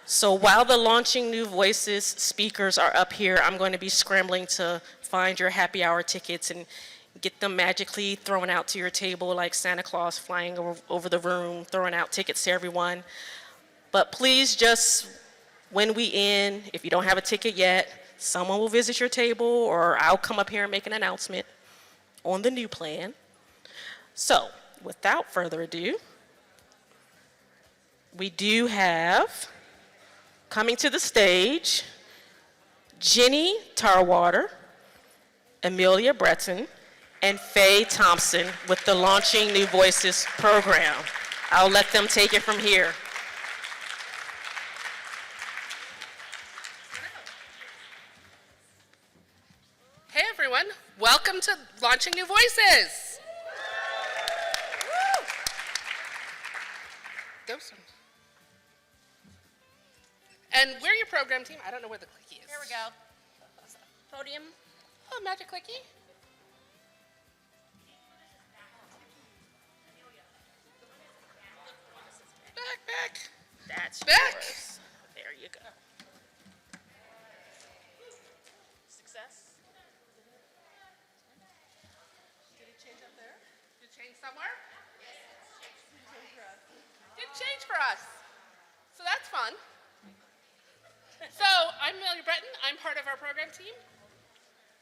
So while the Launching New Voices speakers are up here, I'm going to be scrambling to find your happy hour tickets and get them magically thrown out to your table like Santa Claus flying over the room, throwing out tickets to everyone. But please just, when we end, if you don't have a ticket yet, someone will visit your table or I'll come up here and make an announcement on the new plan. So, without further ado, we do have coming to the stage Jenny Tarwater, Amelia Breton, and Faye Thompson with the Launching New Voices program. I'll let them take it from here. Hey everyone, welcome to Launching New Voices. Woo! Those ones. And we're your program team. I don't know where the clicky is. Here we go. Podium. Oh, magic clicky. Back. That's Back. yours. There you go. Success. Did it change up there? Did it change somewhere? Did change for us. So that's fun. So I'm Amelia Breton. I'm part of our program team.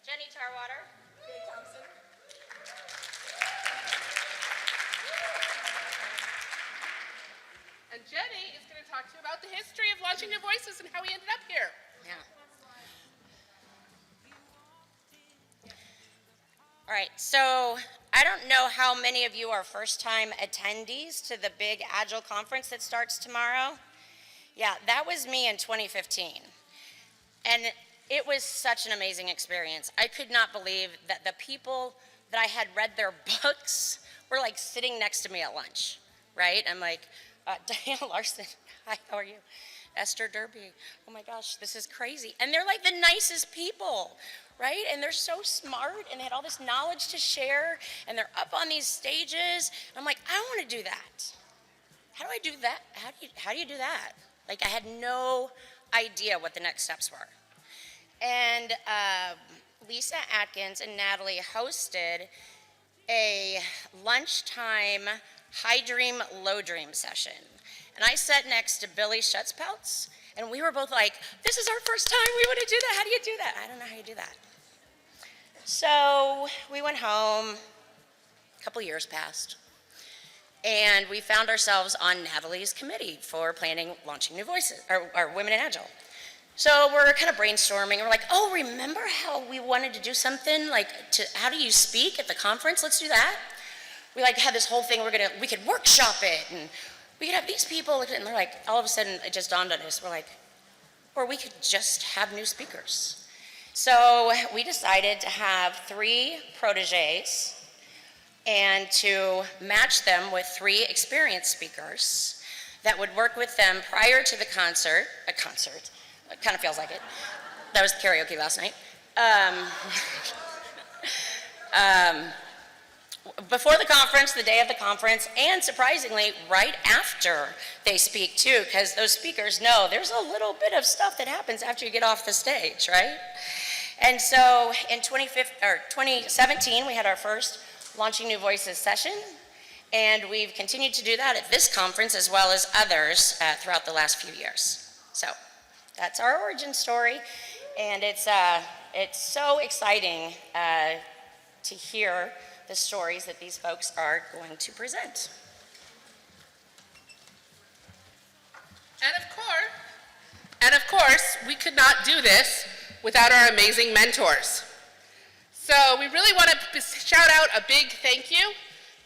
Jenny Tarwater. Faye Thompson. And Jenny is going to talk to you about the history of Launching New Voices and how we ended up here. Yeah. All right, so I don't know how many of you are first-time attendees to the big Agile conference that starts tomorrow. Yeah, that was me in 2015. And it was such an amazing experience. I could not believe that the people that I had read their books were like sitting next to me at lunch, right? I'm like, Diana Larson, hi, how are you? Esther Derby, oh my gosh, this is crazy. And they're like the nicest people, right? And they're so smart and they had all this knowledge to share and they're up on these stages. And I'm like, I want to do that. How do I do that? How do you do that? Like I had no idea what the next steps were. And Lisa Atkins and Natalie hosted a lunchtime high dream, low dream session. And I sat next to Billy Schutzpeltz, and we were both like, this is our first time, we want to do that. How do you do that? I don't know how you do that. So we went home, a couple years passed, and we found ourselves on Natalie's committee for planning Launching New Voices, or Women in Agile. So we're kind of brainstorming, and we're like, oh, remember how we wanted to do something, like, how do you speak at the conference? Let's do that. We like had this whole thing, we could workshop it, and we could have these people, and they're like, all of a sudden, it just dawned on us, we're like, or we could just have new speakers. So we decided to have 3 proteges and to match them with 3 experienced speakers that would work with them prior to the concert, it kind of feels like it. That was karaoke last night. Before the conference, the day of the conference, and surprisingly, right after they speak too, because those speakers know there's a little bit of stuff that happens after you get off the stage, right? And so in 2017, we had our first Launching New Voices session, and we've continued to do that at this conference as well as others throughout the last few years. So that's our origin story, and it's so exciting to hear the stories that these folks are going to present. And of course, we could not do this without our amazing mentors. So we really want to shout out a big thank you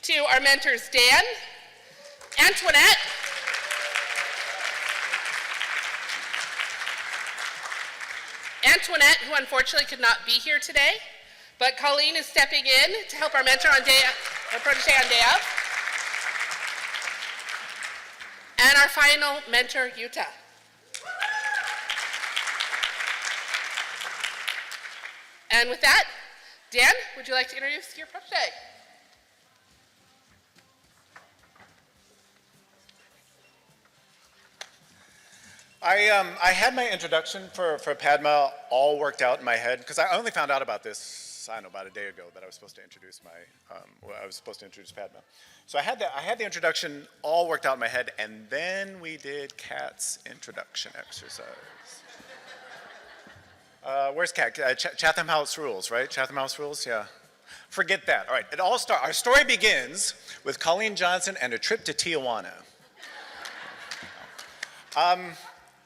to our mentors, Dan, Antoinette, who unfortunately could not be here today, but Colleen is stepping in to help our mentor our protege on day of. And our final mentor, Yuta. And with that, Dan, would you like to introduce your protege? I had my introduction for Padma all worked out in my head because I only found out about this, I don't know, about a day ago that I was supposed to introduce Padma. So I had the introduction all worked out in my head, and then we did Kat's introduction exercise. Where's Kat? Chatham House Rules, right? Chatham House Rules, yeah. Forget that. All right, our story begins with Colleen Johnson and a trip to Tijuana.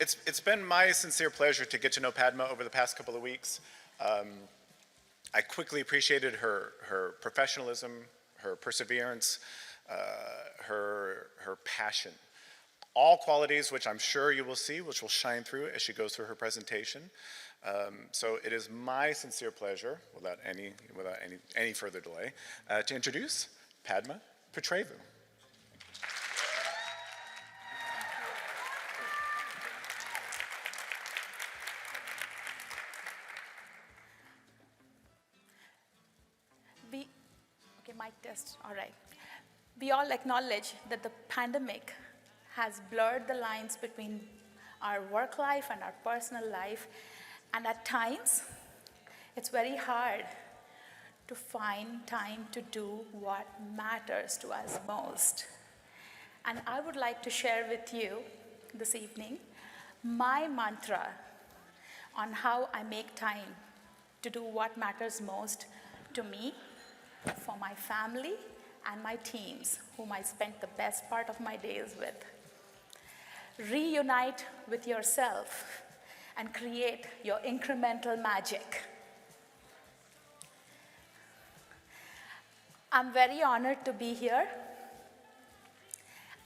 It's been my sincere pleasure to get to know Padma over the past couple of weeks. I quickly appreciated her professionalism, her perseverance, her passion. All qualities which I'm sure you will see, which will shine through as she goes through her presentation. So it is my sincere pleasure, without any further delay, to introduce Padma Petrevu. Mic test, all right. We all acknowledge that the pandemic has blurred the lines between our work life and our personal life, and at times, it's very hard to find time to do what matters to us most. And I would like to share with you this evening my mantra on how I make time to do what matters most to me, for my family, and my teams, whom I spent the best part of my days with. Reunite with yourself and create your incremental magic. I'm very honored to be here,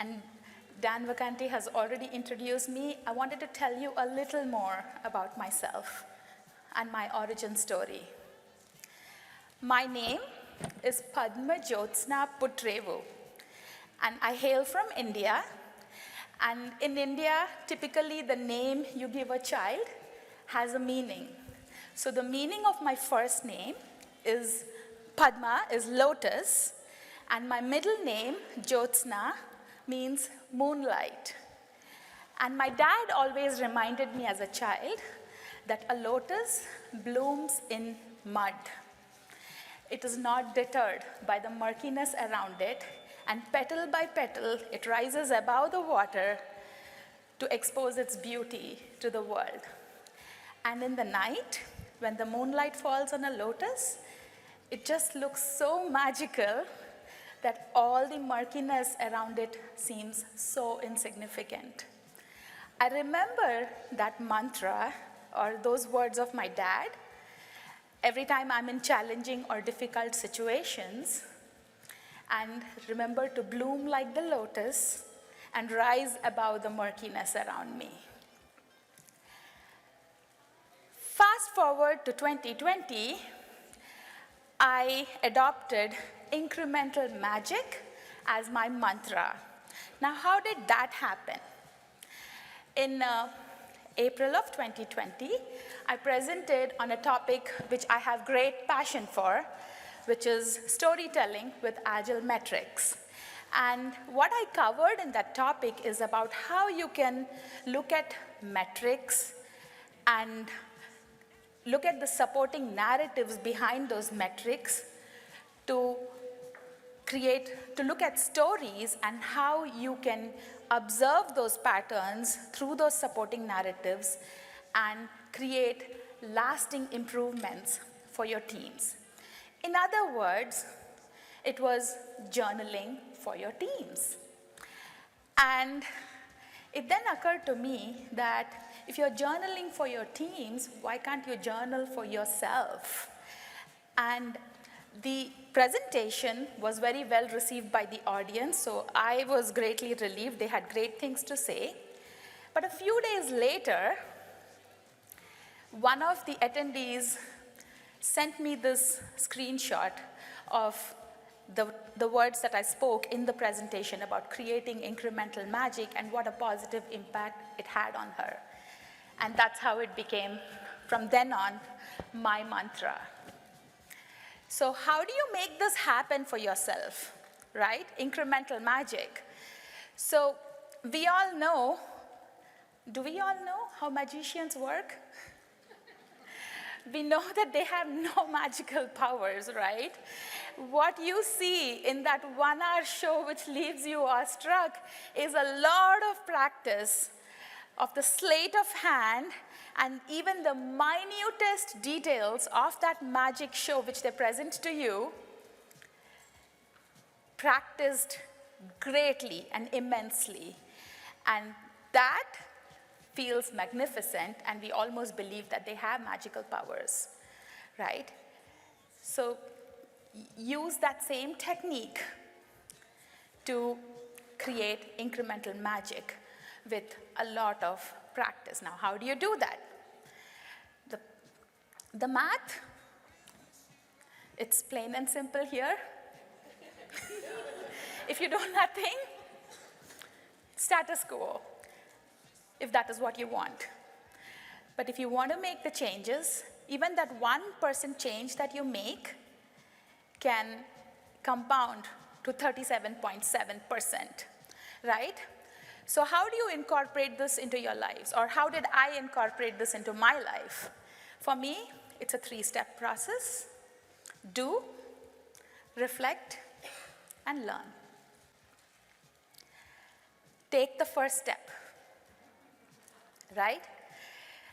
and Dan Vacanti has already introduced me. I wanted to tell you a little more about myself and my origin story. My name is Padma Jyotsna Petrevu, and I hail from India. And in India, typically the name you give a child has a meaning. So the meaning of my first name is Padma, is lotus, and my middle name, Jyotsna, means moonlight. And my dad always reminded me as a child that a lotus blooms in mud. It is not deterred by the murkiness around it, and petal by petal, it rises above the water to expose its beauty to the world. And in the night, when the moonlight falls on a lotus, it just looks so magical that all the murkiness around it seems so insignificant. I remember that mantra, or those words of my dad, every time I'm in challenging or difficult situations, and remember to bloom like the lotus and rise above the murkiness around me. Fast forward to 2020, I adopted incremental magic as my mantra. Now, how did that happen? In April of 2020, I presented on a topic which I have great passion for, which is storytelling with Agile metrics. And what I covered in that topic is about how you can look at metrics and look at the supporting narratives behind those metrics to look at stories and how you can observe those patterns through those supporting narratives and create lasting improvements for your teams. In other words, it was journaling for your teams. And it then occurred to me that if you're journaling for your teams, why can't you journal for yourself? And the presentation was very well received by the audience, so I was greatly relieved. They had great things to say. But a few days later, one of the attendees sent me this screenshot of the words that I spoke in the presentation about creating incremental magic and what a positive impact it had on her. And that's how it became, from then on, my mantra. So how do you make this happen for yourself, right? Incremental magic. So we all know, do we all know how magicians work? We know that they have no magical powers, right? What you see in that 1-hour show which leaves you awestruck is a lot of practice of the sleight of hand and even the minutest details of that magic show which they present to you, practiced greatly and immensely. And that feels magnificent, and we almost believe that they have magical powers, right? So use that same technique to create incremental magic with a lot of practice. Now, how do you do that? The math, it's plain and simple here. If you do nothing, status quo, if that is what you want. But if you want to make the changes, even that 1% change that you make can compound to 37.7%, right? So how do you incorporate this into your lives? Or how did I incorporate this into my life? For me, it's a 3-step process. Do, reflect, and learn. Take the first step, right?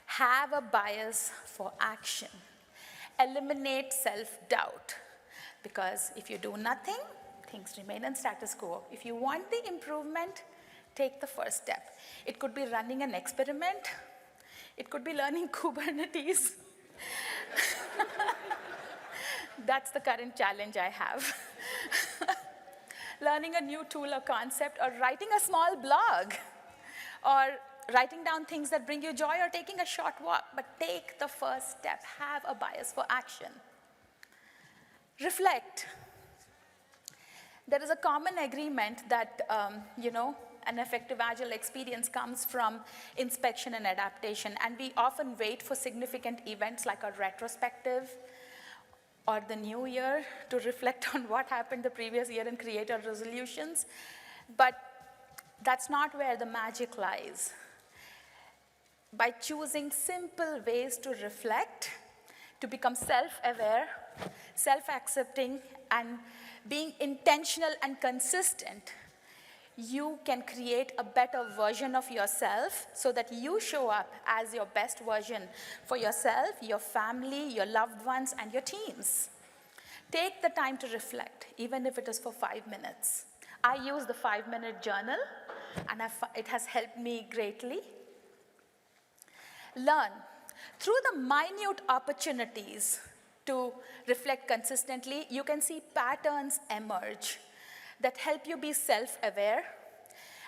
Have a bias for action. Eliminate self-doubt. Because if you do nothing, things remain in status quo. If you want the improvement, take the first step. It could be running an experiment. It could be learning Kubernetes. That's the current challenge I have. Learning a new tool or concept, or writing a small blog, or writing down things that bring you joy, or taking a short walk. But take the first step. Have a bias for action. Reflect. There is a common agreement that, an effective Agile experience comes from inspection and adaptation, and we often wait for significant events like a retrospective or the new year to reflect on what happened the previous year and create our resolutions. But that's not where the magic lies. By choosing simple ways to reflect, to become self-aware, self-accepting, and being intentional and consistent, you can create a better version of yourself so that you show up as your best version for yourself, your family, your loved ones, and your teams. Take the time to reflect, even if it is for 5 minutes. I use the 5-minute journal, and it has helped me greatly. Learn. Through the minute opportunities to reflect consistently, you can see patterns emerge that help you be self-aware,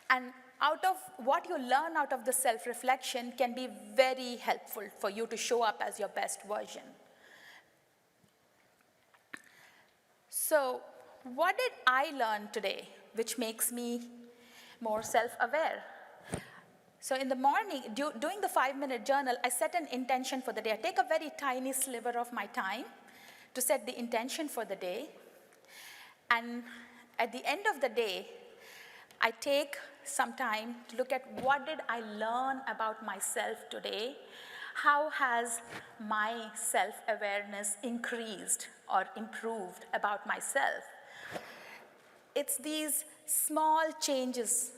and out of what you learn out of the self-reflection can be very helpful for you to show up as your best version. So what did I learn today, which makes me more self-aware? So in the morning, doing the 5-minute journal, I set an intention for the day. I take a very tiny sliver of my time to set the intention for the day. And at the end of the day, I take some time to look at what did I learn about myself today? How has my self-awareness increased or improved about myself? It's these small changes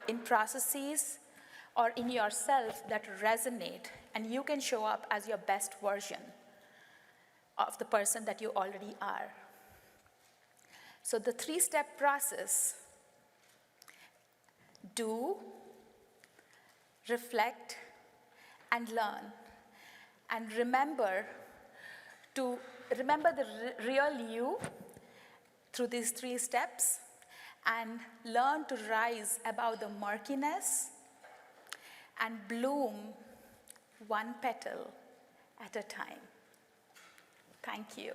in processes or in yourself that resonate, and you can show up as your best version of the person that you already are. So the 3-step process: do, reflect, and learn. And remember the real you through these 3 steps, and learn to rise above the murkiness and bloom one petal at a time. Thank you.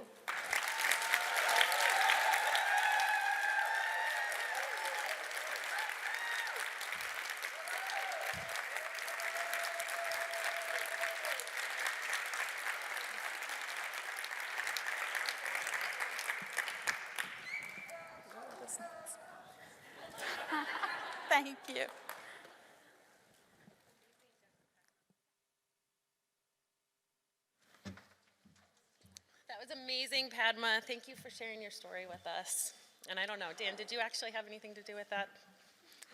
Thank you. That was amazing, Padma. Thank you for sharing your story with us. And I don't know, Dan, did you actually have anything to do with that?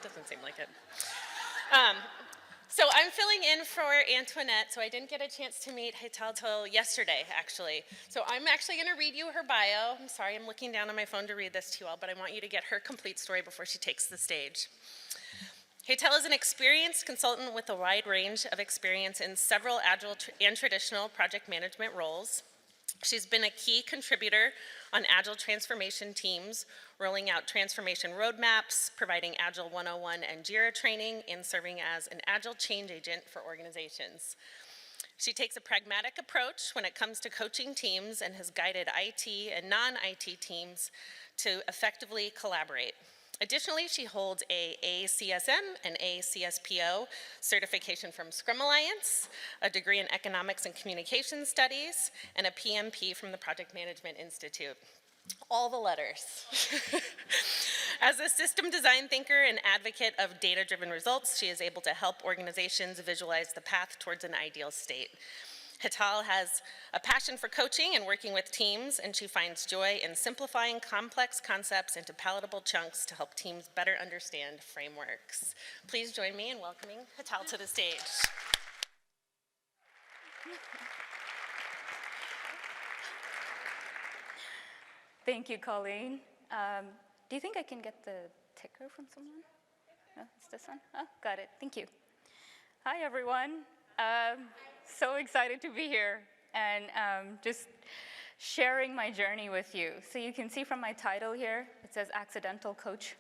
Doesn't seem like it. So I'm filling in for Antoinette, so I didn't get a chance to meet Hital till yesterday, actually. So I'm actually going to read you her bio. I'm sorry, I'm looking down on my phone to read this to you all, but I want you to get her complete story before she takes the stage. Hital is an experienced consultant with a wide range of experience in several agile and traditional project management roles. She's been a key contributor on Agile transformation teams, rolling out transformation roadmaps, providing Agile 101 and JIRA training, and serving as an Agile change agent for organizations. She takes a pragmatic approach when it comes to coaching teams and has guided IT and non-IT teams to effectively collaborate. Additionally, she holds a ACSM and ACSPO certification from Scrum Alliance, a degree in Economics and Communication Studies, and a PMP from the Project Management Institute. All the letters. As a system design thinker and advocate of data-driven results, she is able to help organizations visualize the path towards an ideal state. Hital has a passion for coaching and working with teams, and she finds joy in simplifying complex concepts into palatable chunks to help teams better understand frameworks. Please join me in welcoming Hital to the stage. Thank you, Colleen. Do you think I can get the ticker from someone? No, it's this one? Oh, got it. Thank you. Hi, everyone. So excited to be here and just sharing my journey with you. So you can see from my title here, it says Accidental Coach.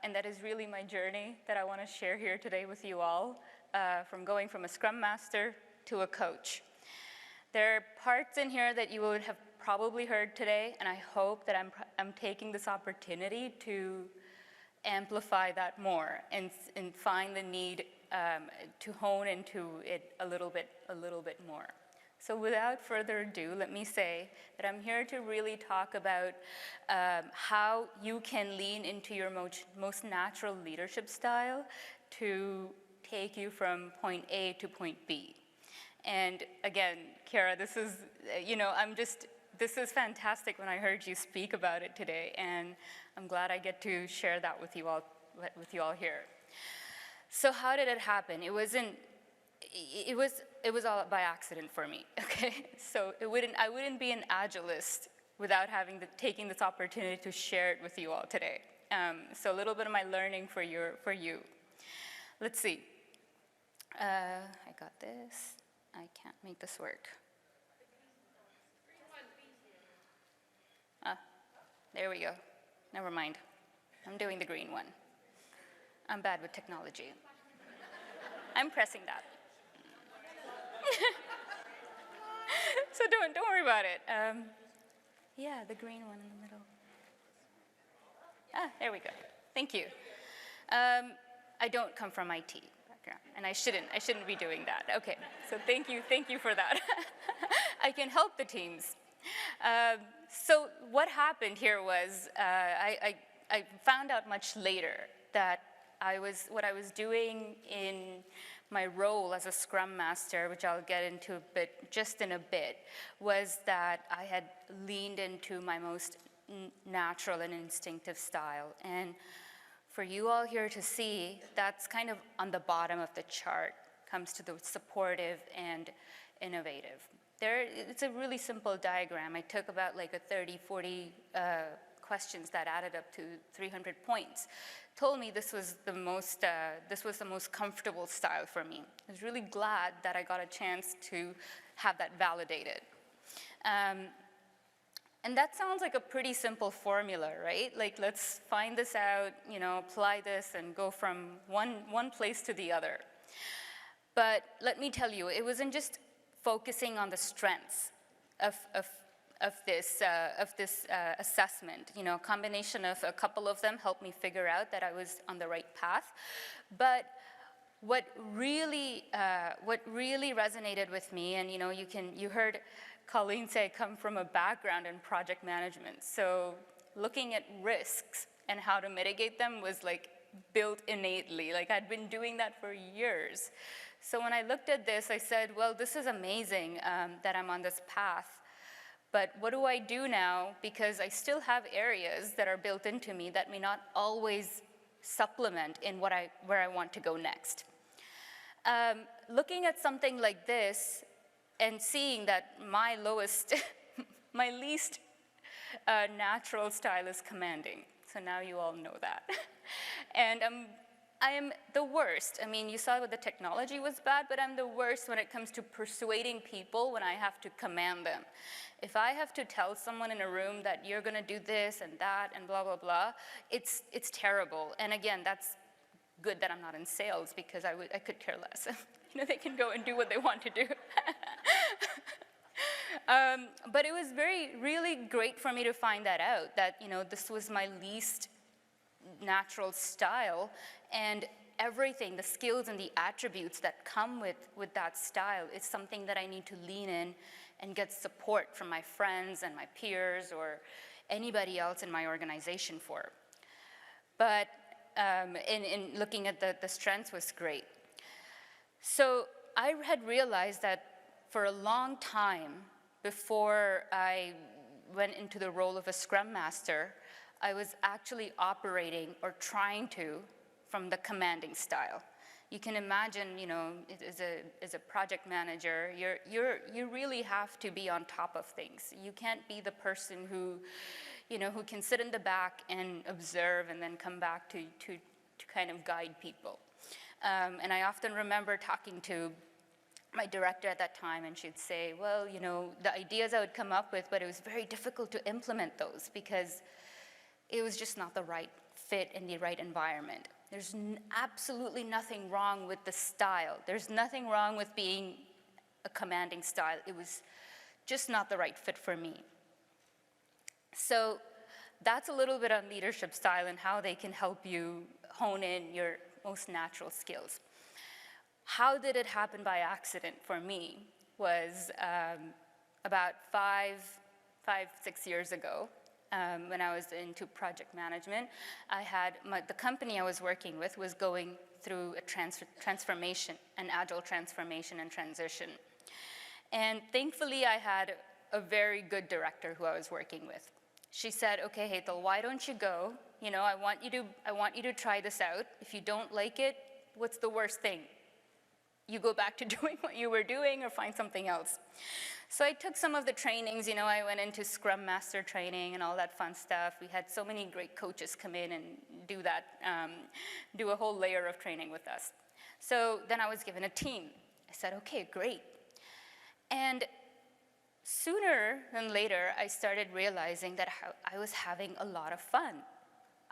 And that is really my journey that I want to share here today with you all, from going from a Scrum Master to a coach. There are parts in here that you would have probably heard today, and I hope that I'm taking this opportunity to amplify that more and find the need to hone into it a little bit more. So without further ado, let me say that I'm here to really talk about how you can lean into your most natural leadership style to take you from point A to point B. And again, Kara, this is, this is fantastic when I heard you speak about it today, and I'm glad I get to share that with you all here. So how did it happen? It was all by accident for me, okay? So I wouldn't be an Agilist without taking this opportunity to share it with you all today. So a little bit of my learning for you. Let's see. I got this. I can't make this work. There we go. Never mind. I'm doing the green one. I'm bad with technology. I'm pressing that. So don't worry about it. Yeah, the green one in the middle. There we go. Thank you. I don't come from IT background, and I shouldn't be doing that. Okay, so thank you for that. I can help the teams. So what happened here was I found out much later that what I was doing in my role as a Scrum Master, which I'll get into just in a bit, was that I had leaned into my most natural and instinctive style. And for you all here to see, that's kind of on the bottom of the chart, comes to the supportive and innovative. It's a really simple diagram. I took about like a 30, 40 questions that added up to 300 points. Told me this was the most comfortable style for me. I was really glad that I got a chance to have that validated. And that sounds like a pretty simple formula, right? Like, let's find this out, apply this and go from one place to the other. But let me tell you, it wasn't just focusing on the strengths of this assessment. A combination of a couple of them helped me figure out that I was on the right path. But what really resonated with me, and you heard Colleen say I come from a background in project management. So looking at risks and how to mitigate them was like built innately. Like I'd been doing that for years. So when I looked at this, I said, well, this is amazing that I'm on this path. But what do I do now? Because I still have areas that are built into me that may not always supplement in where I want to go next. Looking at something like this and seeing that my least natural style is commanding. So now you all know that. And I am the worst. I mean, you saw what the technology was bad, but I'm the worst when it comes to persuading people when I have to command them. If I have to tell someone in a room that you're gonna do this and that and blah, blah, blah, it's terrible. And again, that's good that I'm not in sales because I could care less. They can go and do what they want to do. But it was really great for me to find that out, that, this was my least natural style, and everything, the skills and the attributes that come with that style is something that I need to lean in and get support from my friends and my peers or anybody else in my organization for. But in looking at the strengths was great. So I had realized that for a long time before I went into the role of a Scrum Master, I was actually operating or trying to from the commanding style. You can imagine, as a project manager, you really have to be on top of things. You can't be the person who can sit in the back and observe and then come back to kind of guide people. And I often remember talking to my director at that time, and she'd say, well, the ideas I would come up with, but it was very difficult to implement those because it was just not the right fit in the right environment. There's absolutely nothing wrong with the style. There's nothing wrong with being a commanding style. It was just not the right fit for me. So that's a little bit on leadership style and how they can help you hone in your most natural skills. How did it happen by accident for me was about 6 years ago. When I was into project management, the company I was working with was going through a transformation, an agile transformation and transition. And thankfully, I had a very good director who I was working with. She said, okay, Hetal, why don't you go? I want you to try this out. If you don't like it, what's the worst thing? You go back to doing what you were doing or find something else. So I took some of the trainings, I went into Scrum Master training and all that fun stuff. We had so many great coaches come in and do that, do a whole layer of training with us. So then I was given a team. I said, okay, great. And sooner than later, I started realizing that I was having a lot of fun.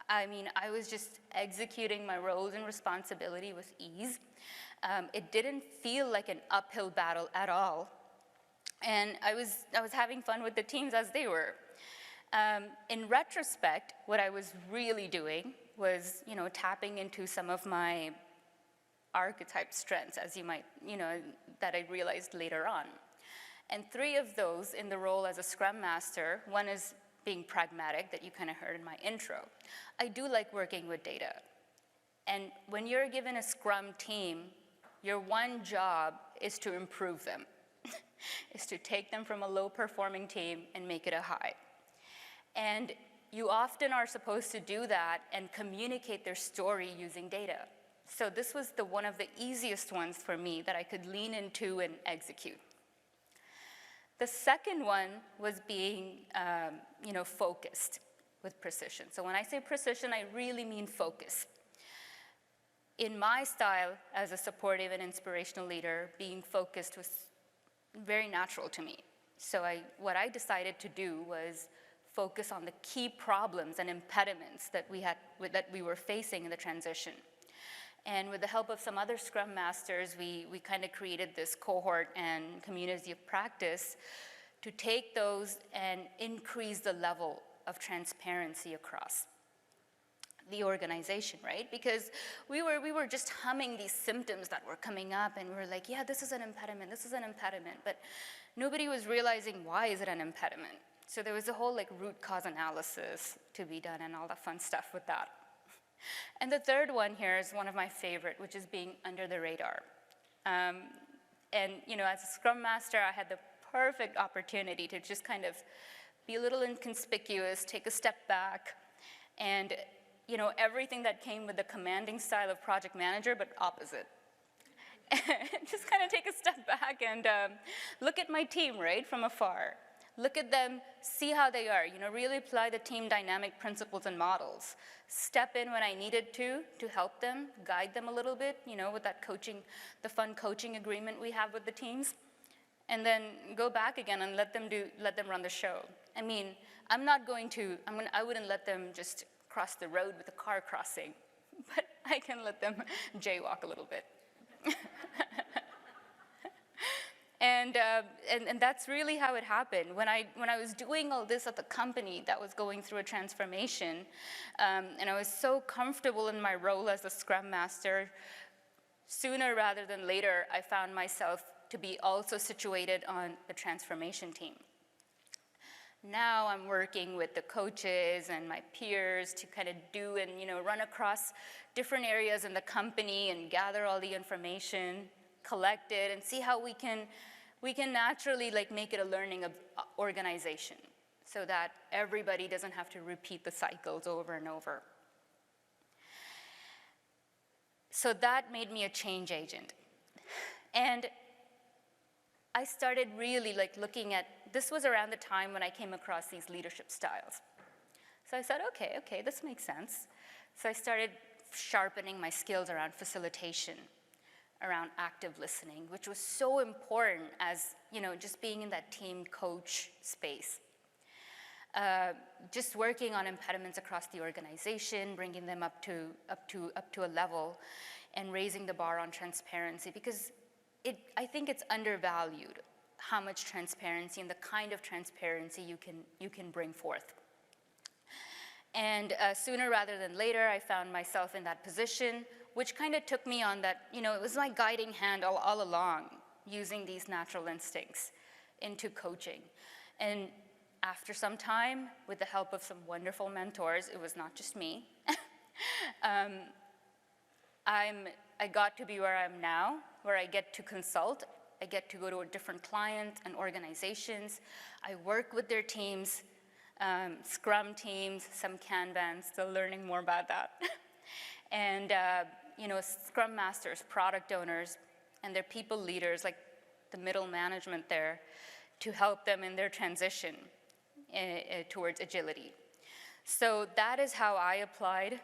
I mean, I was just executing my roles and responsibility with ease. It didn't feel like an uphill battle at all. And I was having fun with the teams as they were. In retrospect, what I was really doing was, tapping into some of my archetype strengths, as you might, that I realized later on. And 3 of those in the role as a Scrum Master, one is being pragmatic, that you kind of heard in my intro. I do like working with data. And when you're given a Scrum team, your one job is to improve them, is to take them from a low-performing team and make it a high. And you often are supposed to do that and communicate their story using data. So this was one of the easiest ones for me that I could lean into and execute. The second one was being, focused with precision. So when I say precision, I really mean focus. In my style as a supportive and inspirational leader, being focused was very natural to me. So what I decided to do was focus on the key problems and impediments that we were facing in the transition. And with the help of some other Scrum Masters, we kind of created this cohort and community of practice to take those and increase the level of transparency across the organization, right? Because we were just humming these symptoms that were coming up, and we were like, yeah, this is an impediment, but nobody was realizing why is it an impediment. So there was a whole root cause analysis to be done and all the fun stuff with that. And the third one here is one of my favorite, which is being under the radar. And as a Scrum Master, I had the perfect opportunity to just kind of be a little inconspicuous, take a step back, and everything that came with the commanding style of project manager, but opposite. Just kind of take a step back and look at my team, right, from afar. Look at them, see how they are, really apply the team dynamic principles and models. Step in when I needed to help them, guide them a little bit, with that coaching, the fun coaching agreement we have with the teams. And then go back again and let them run the show. I mean, I wouldn't let them just cross the road with a car crossing, but I can let them jaywalk a little bit. And that's really how it happened. When I was doing all this at the company that was going through a transformation, and I was so comfortable in my role as a Scrum Master, sooner rather than later, I found myself to be also situated on the transformation team. Now I'm working with the coaches and my peers to kind of do and run across different areas in the company and gather all the information, collect it, and see how we can naturally make it a learning organization so that everybody doesn't have to repeat the cycles over and over. So that made me a change agent. And I started really looking at, this was around the time when I came across these leadership styles. So I said, okay, this makes sense. So I started sharpening my skills around facilitation, around active listening, which was so important as, just being in that team coach space. Just working on impediments across the organization, bringing them up to a level, and raising the bar on transparency, because I think it's undervalued how much transparency and the kind of transparency you can bring forth. And sooner rather than later, I found myself in that position, which kind of took me on that, it was my guiding hand all along, using these natural instincts into coaching. And after some time, with the help of some wonderful mentors, it was not just me, I got to be where I am now, where I get to consult. I get to go to different clients and organizations. I work with their teams, Scrum teams, some Kanban, still learning more about that. And Scrum Masters, product owners, and their people leaders, like the middle management there, to help them in their transition towards agility. So that is how I applied,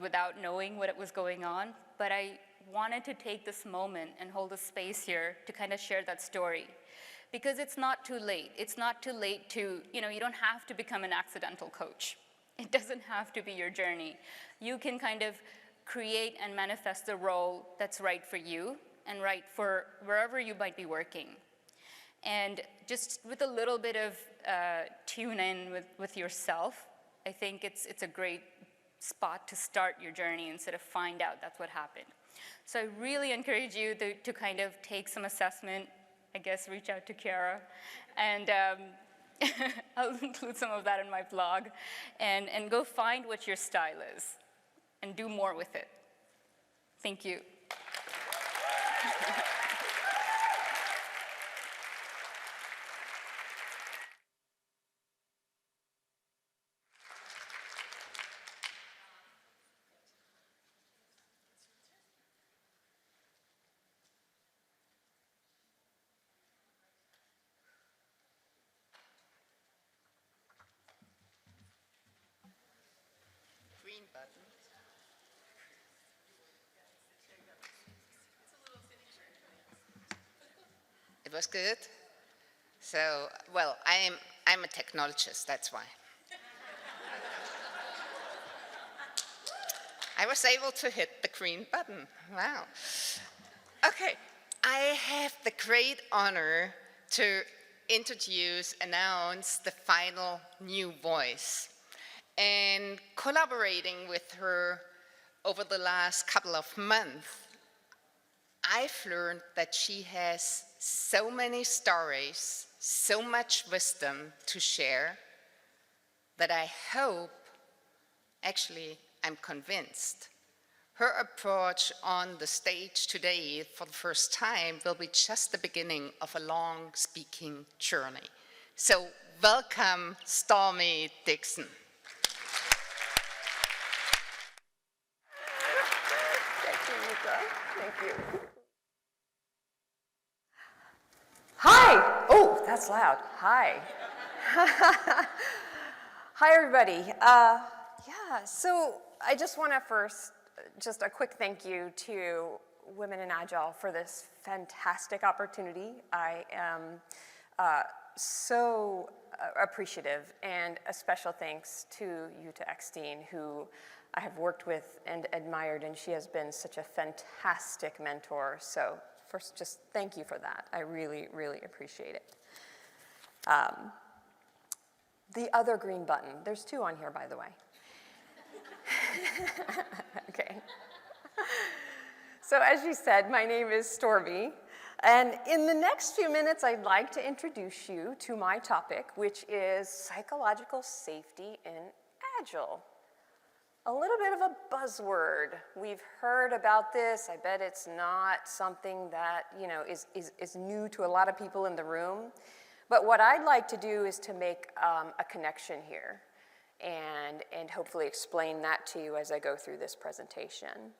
without knowing what was going on. But I wanted to take this moment and hold a space here to kind of share that story. Because it's not too late. It's not too late to, you don't have to become an accidental coach. It doesn't have to be your journey. You can kind of create and manifest the role that's right for you and right for wherever you might be working. And just with a little bit of tune in with yourself, I think it's a great spot to start your journey instead of find out that's what happened. So I really encourage you to kind of take some assessment, I guess reach out to Kiara, and I'll include some of that in my blog, and go find what your style is and do more with it. Thank you. Green button. It was good. So, well, I'm a technologist, that's why. I was able to hit the green button. Wow. Okay, I have the great honor to announce the final new voice. And collaborating with her over the last couple of months, I've learned that she has so many stories, so much wisdom to share, that I hope, actually, I'm convinced, her approach on the stage today for the first time will be just the beginning of a long speaking journey. So welcome, Stormy Dixon. Thank you. Hi. Oh, that's loud. Hi. Hi, everybody. Yeah, so I just want to first, just a quick thank you to Women in Agile for this fantastic opportunity. I am so appreciative, and a special thanks to Jutta Eckstein, who I have worked with and admired, and she has been such a fantastic mentor. So first, just thank you for that. I really, really appreciate it. The other green button, there's two on here, by the way. Okay. So as you said, my name is Stormy, and in the next few minutes, I'd like to introduce you to my topic, which is psychological safety in Agile. A little bit of a buzzword. We've heard about this. I bet it's not something that, you know, is new to a lot of people in the room. But what I'd like to do is to make a connection here and hopefully explain that to you as I go through this presentation.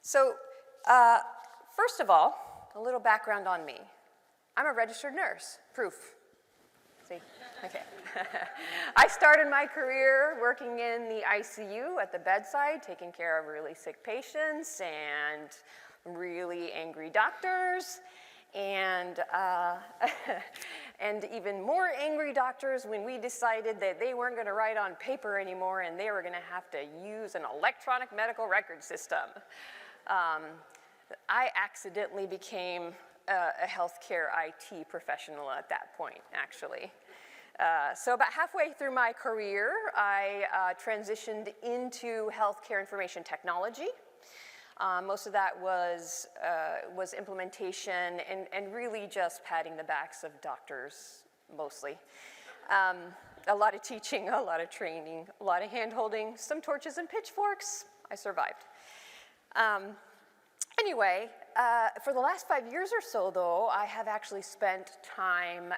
First of all, a little background on me. I'm a registered nurse, proof. See? Okay. I started my career working in the ICU at the bedside, taking care of really sick patients and really angry doctors, and even more angry doctors when we decided that they weren't going to write on paper anymore and they were going to have to use an electronic medical record system. I accidentally became a healthcare IT professional at that point, actually. So about halfway through my career, I transitioned into healthcare information technology. Most of that was implementation and really just patting the backs of doctors, mostly. A lot of teaching, a lot of training, a lot of hand-holding, some torches and pitchforks. I survived. Anyway, for the last 5 years or so, though, I have actually spent time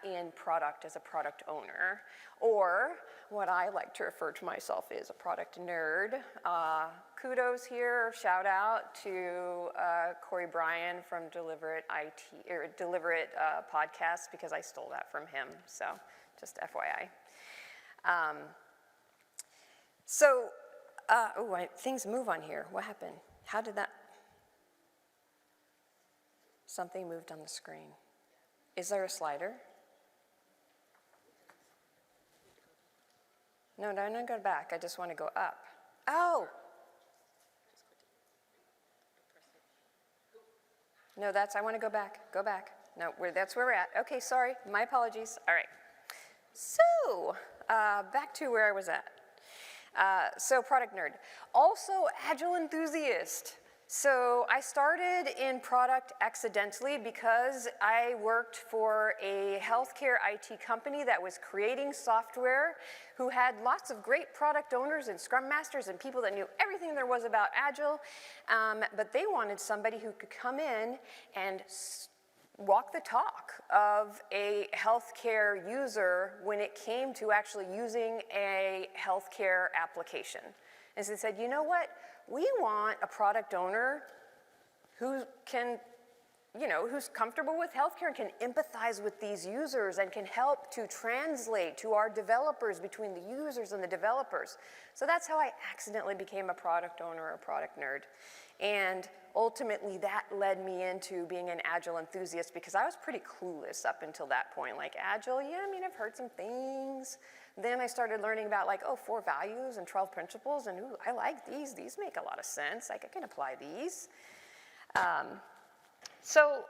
in product as a product owner, or what I like to refer to myself as a product nerd. Kudos here, shout out to Corey Bryan from Deliver It podcast, because I stole that from him, so just FYI. Things move on here. What happened? How did that? Something moved on the screen. Is there a slider? No, don't go back. I just want to go up. Oh! No, I want to go back. Go back. No, that's where we're at. Okay, sorry. My apologies. All right. So, back to where I was at. So, product nerd. Also, Agile enthusiast. So, I started in product accidentally because I worked for a healthcare IT company that was creating software who had lots of great product owners and scrum masters and people that knew everything there was about Agile, but they wanted somebody who could come in and walk the talk of a healthcare user when it came to actually using a healthcare application. And so they said, you know what? We want a product owner who can, who's comfortable with healthcare and can empathize with these users and can help to translate to our developers between the users and the developers. So that's how I accidentally became a product owner or a product nerd. And ultimately that led me into being an Agile enthusiast because I was pretty clueless up until that point. Like Agile, yeah, I mean, I've heard some things. Then I started learning about 4 values and 12 principles, and ooh, I like these. These make a lot of sense. Like I can apply these. So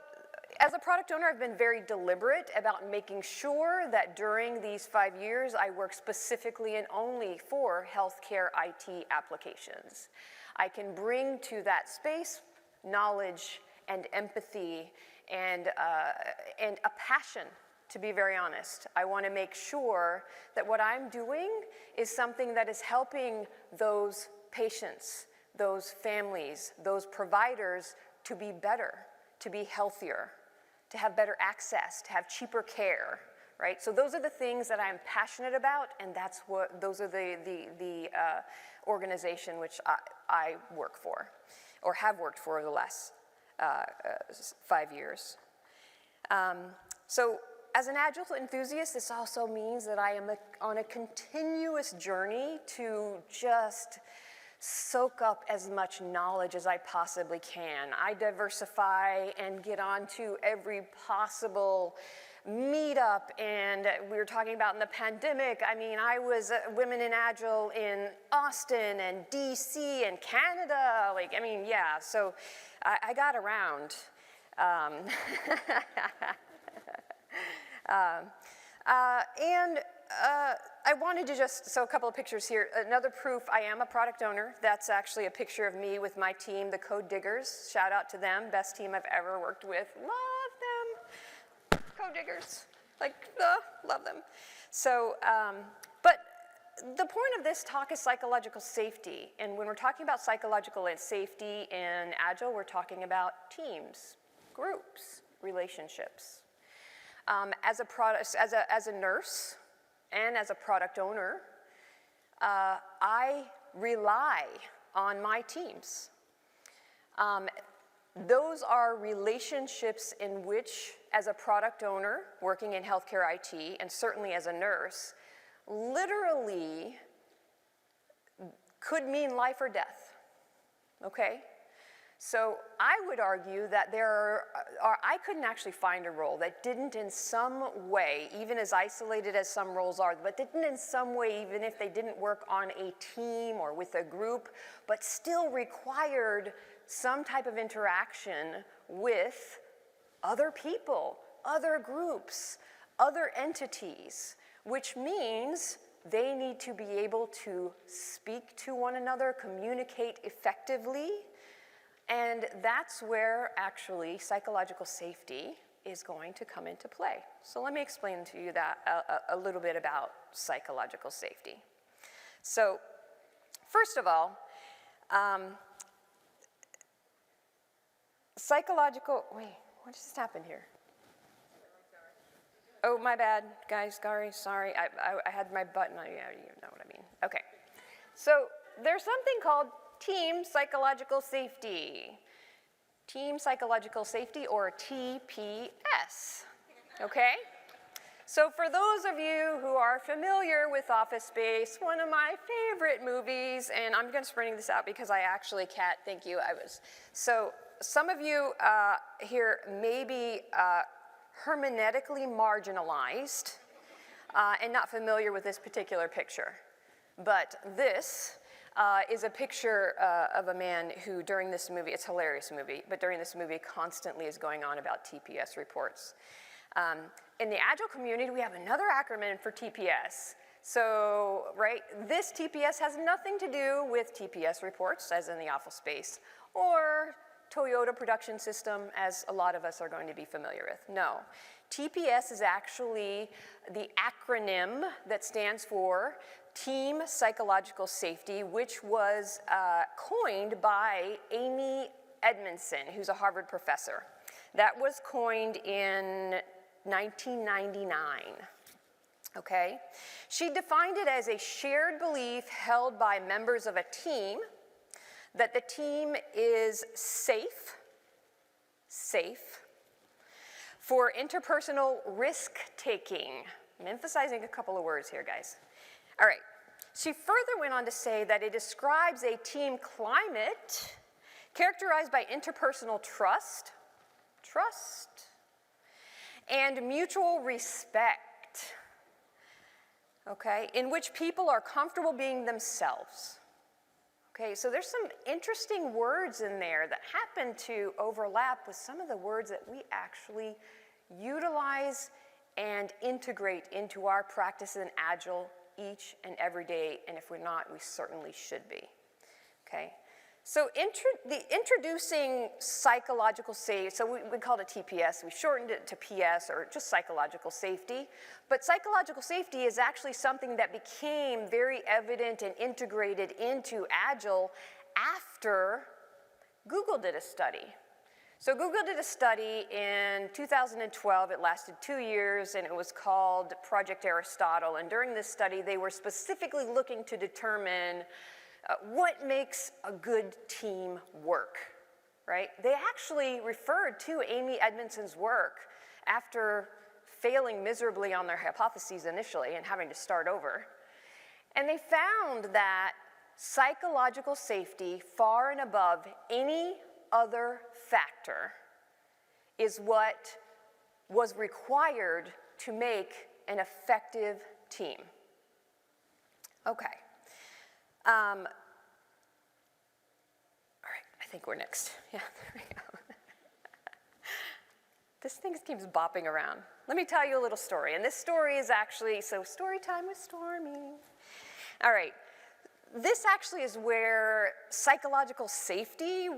as a product owner, I've been very deliberate about making sure that during these 5 years, I work specifically and only for healthcare IT applications. I can bring to that space knowledge and empathy and a passion, to be very honest. I want to make sure that what I'm doing is something that is helping those patients, those families, those providers to be better, to be healthier, to have better access, to have cheaper care, right? So those are the things that I'm passionate about, and those are the organization which I work for, or have worked for the last 5 years. So as an Agile enthusiast, this also means that I am on a continuous journey to just soak up as much knowledge as I possibly can. I diversify and get onto every possible meetup, and we were talking about in the pandemic, I mean, I was Women in Agile in Austin and DC and Canada, so I got around. I wanted to so a couple of pictures here. Another proof I am a product owner. That's actually a picture of me with my team, the Code Diggers. Shout out to them, best team I've ever worked with. Love them. Code Diggers, love them. So, but the point of this talk is psychological safety. And when we're talking about psychological safety in Agile, we're talking about teams, groups, relationships. As a nurse and as a product owner, I rely on my teams. Those are relationships in which, as a product owner working in healthcare IT, and certainly as a nurse, literally could mean life or death, okay? So I would argue that I couldn't actually find a role that didn't in some way, even as isolated as some roles are, but didn't in some way, even if they didn't work on a team or with a group, but still required some type of interaction with other people, other groups, other entities, which means they need to be able to speak to one another, communicate effectively. And that's where actually psychological safety is going to come into play. So let me explain to you that a little bit about psychological safety. So first of all, wait, what just happened here? Oh, my bad, guys, sorry. I had my button on, yeah, you know what I mean. Okay, so there's something called team psychological safety. Team psychological safety, or TPS, okay? So for those of you who are familiar with Office Space, one of my favorite movies, and I'm just bringing this out because I actually can't, thank you, so some of you here may be hermeneutically marginalized and not familiar with this particular picture, but this is a picture of a man who during this movie, it's a hilarious movie, but during this movie constantly is going on about TPS reports. In the Agile community, we have another acronym for TPS. So, right, this TPS has nothing to do with TPS reports, as in the awful space, or Toyota production system, as a lot of us are going to be familiar with. No. TPS is actually the acronym that stands for Team Psychological Safety, which was coined by Amy Edmondson, who's a Harvard professor. That was coined in 1999. Okay? She defined it as a shared belief held by members of a team that the team is safe for interpersonal risk-taking. I'm emphasizing a couple of words here, guys. All right. She further went on to say that it describes a team climate characterized by interpersonal trust, and mutual respect, okay, in which people are comfortable being themselves. Okay, so there's some interesting words in there that happen to overlap with some of the words that we actually utilize and integrate into our practice in Agile each and every day, and if we're not, we certainly should be. Okay, so introducing psychological safety, so we called it TPS, we shortened it to PS, or just psychological safety, but psychological safety is actually something that became very evident and integrated into Agile after Google did a study. So Google did a study in 2012, it lasted 2 years, and it was called Project Aristotle, and during this study they were specifically looking to determine what makes a good team work, right? They actually referred to Amy Edmondson's work after failing miserably on their hypotheses initially and having to start over. And they found that psychological safety, far and above any other factor, is what was required to make an effective team. Okay. All right, I think we're next. Yeah, there we go. This thing keeps bopping around. Let me tell you a little story, and this story is actually, so story time with Stormy. All right, this actually is where psychological safety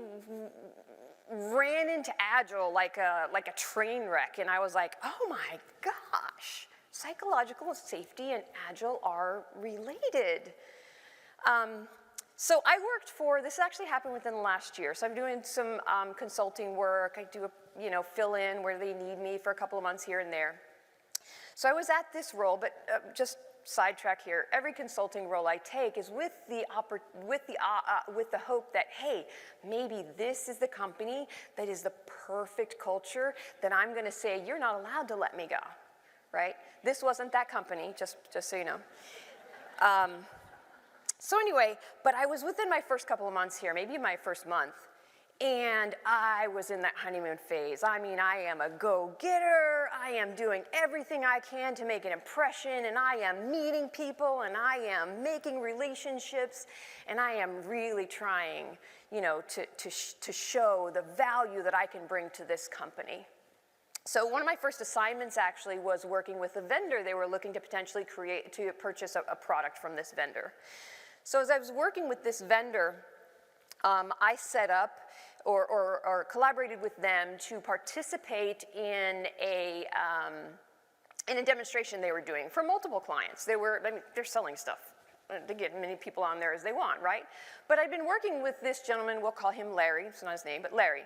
ran into Agile like a train wreck, and I was like, oh my gosh, psychological safety and Agile are related. So I worked for, this actually happened within the last year, so I'm doing some consulting work. I do fill in where they need me for a couple of months here and there. So I was at this role, but just sidetrack here, every consulting role I take is with the hope that, hey, maybe this is the company that is the perfect culture that I'm gonna say, you're not allowed to let me go, right? This wasn't that company, just so you know. So anyway, but I was within my first couple of months here, maybe my first month, and I was in that honeymoon phase. I mean, I am a go-getter, I am doing everything I can to make an impression, and I am meeting people, and I am making relationships, and I am really trying, to show the value that I can bring to this company. So one of my first assignments actually was working with a vendor. They were looking to potentially purchase a product from this vendor. So as I was working with this vendor, I set up or collaborated with them to participate in a demonstration they were doing for multiple clients. They're selling stuff to get as many people on there as they want, right? But I'd been working with this gentleman, we'll call him Larry, it's not his name, but Larry.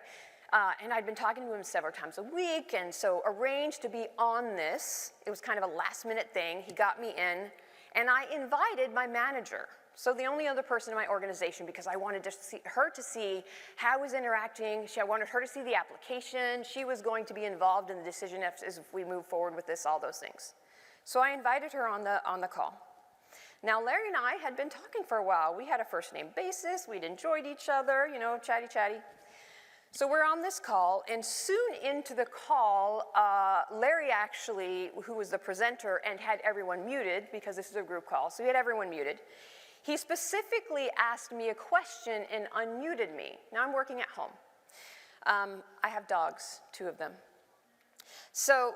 And I'd been talking to him several times a week, and so arranged to be on this. It was kind of a last minute thing. He got me in, and I invited my manager. So the only other person in my organization, because I wanted her to see how I was interacting. I wanted her to see the application. She was going to be involved in the decision as we move forward with this, all those things. So I invited her on the call. Now, Larry and I had been talking for a while. We had a first name basis. We'd enjoyed each other, chatty. So we're on this call, and soon into the call, Larry actually, who was the presenter and had everyone muted, because this is a group call, so he had everyone muted, He specifically asked me a question and unmuted me. Now I'm working at home. I have dogs, 2 of them. So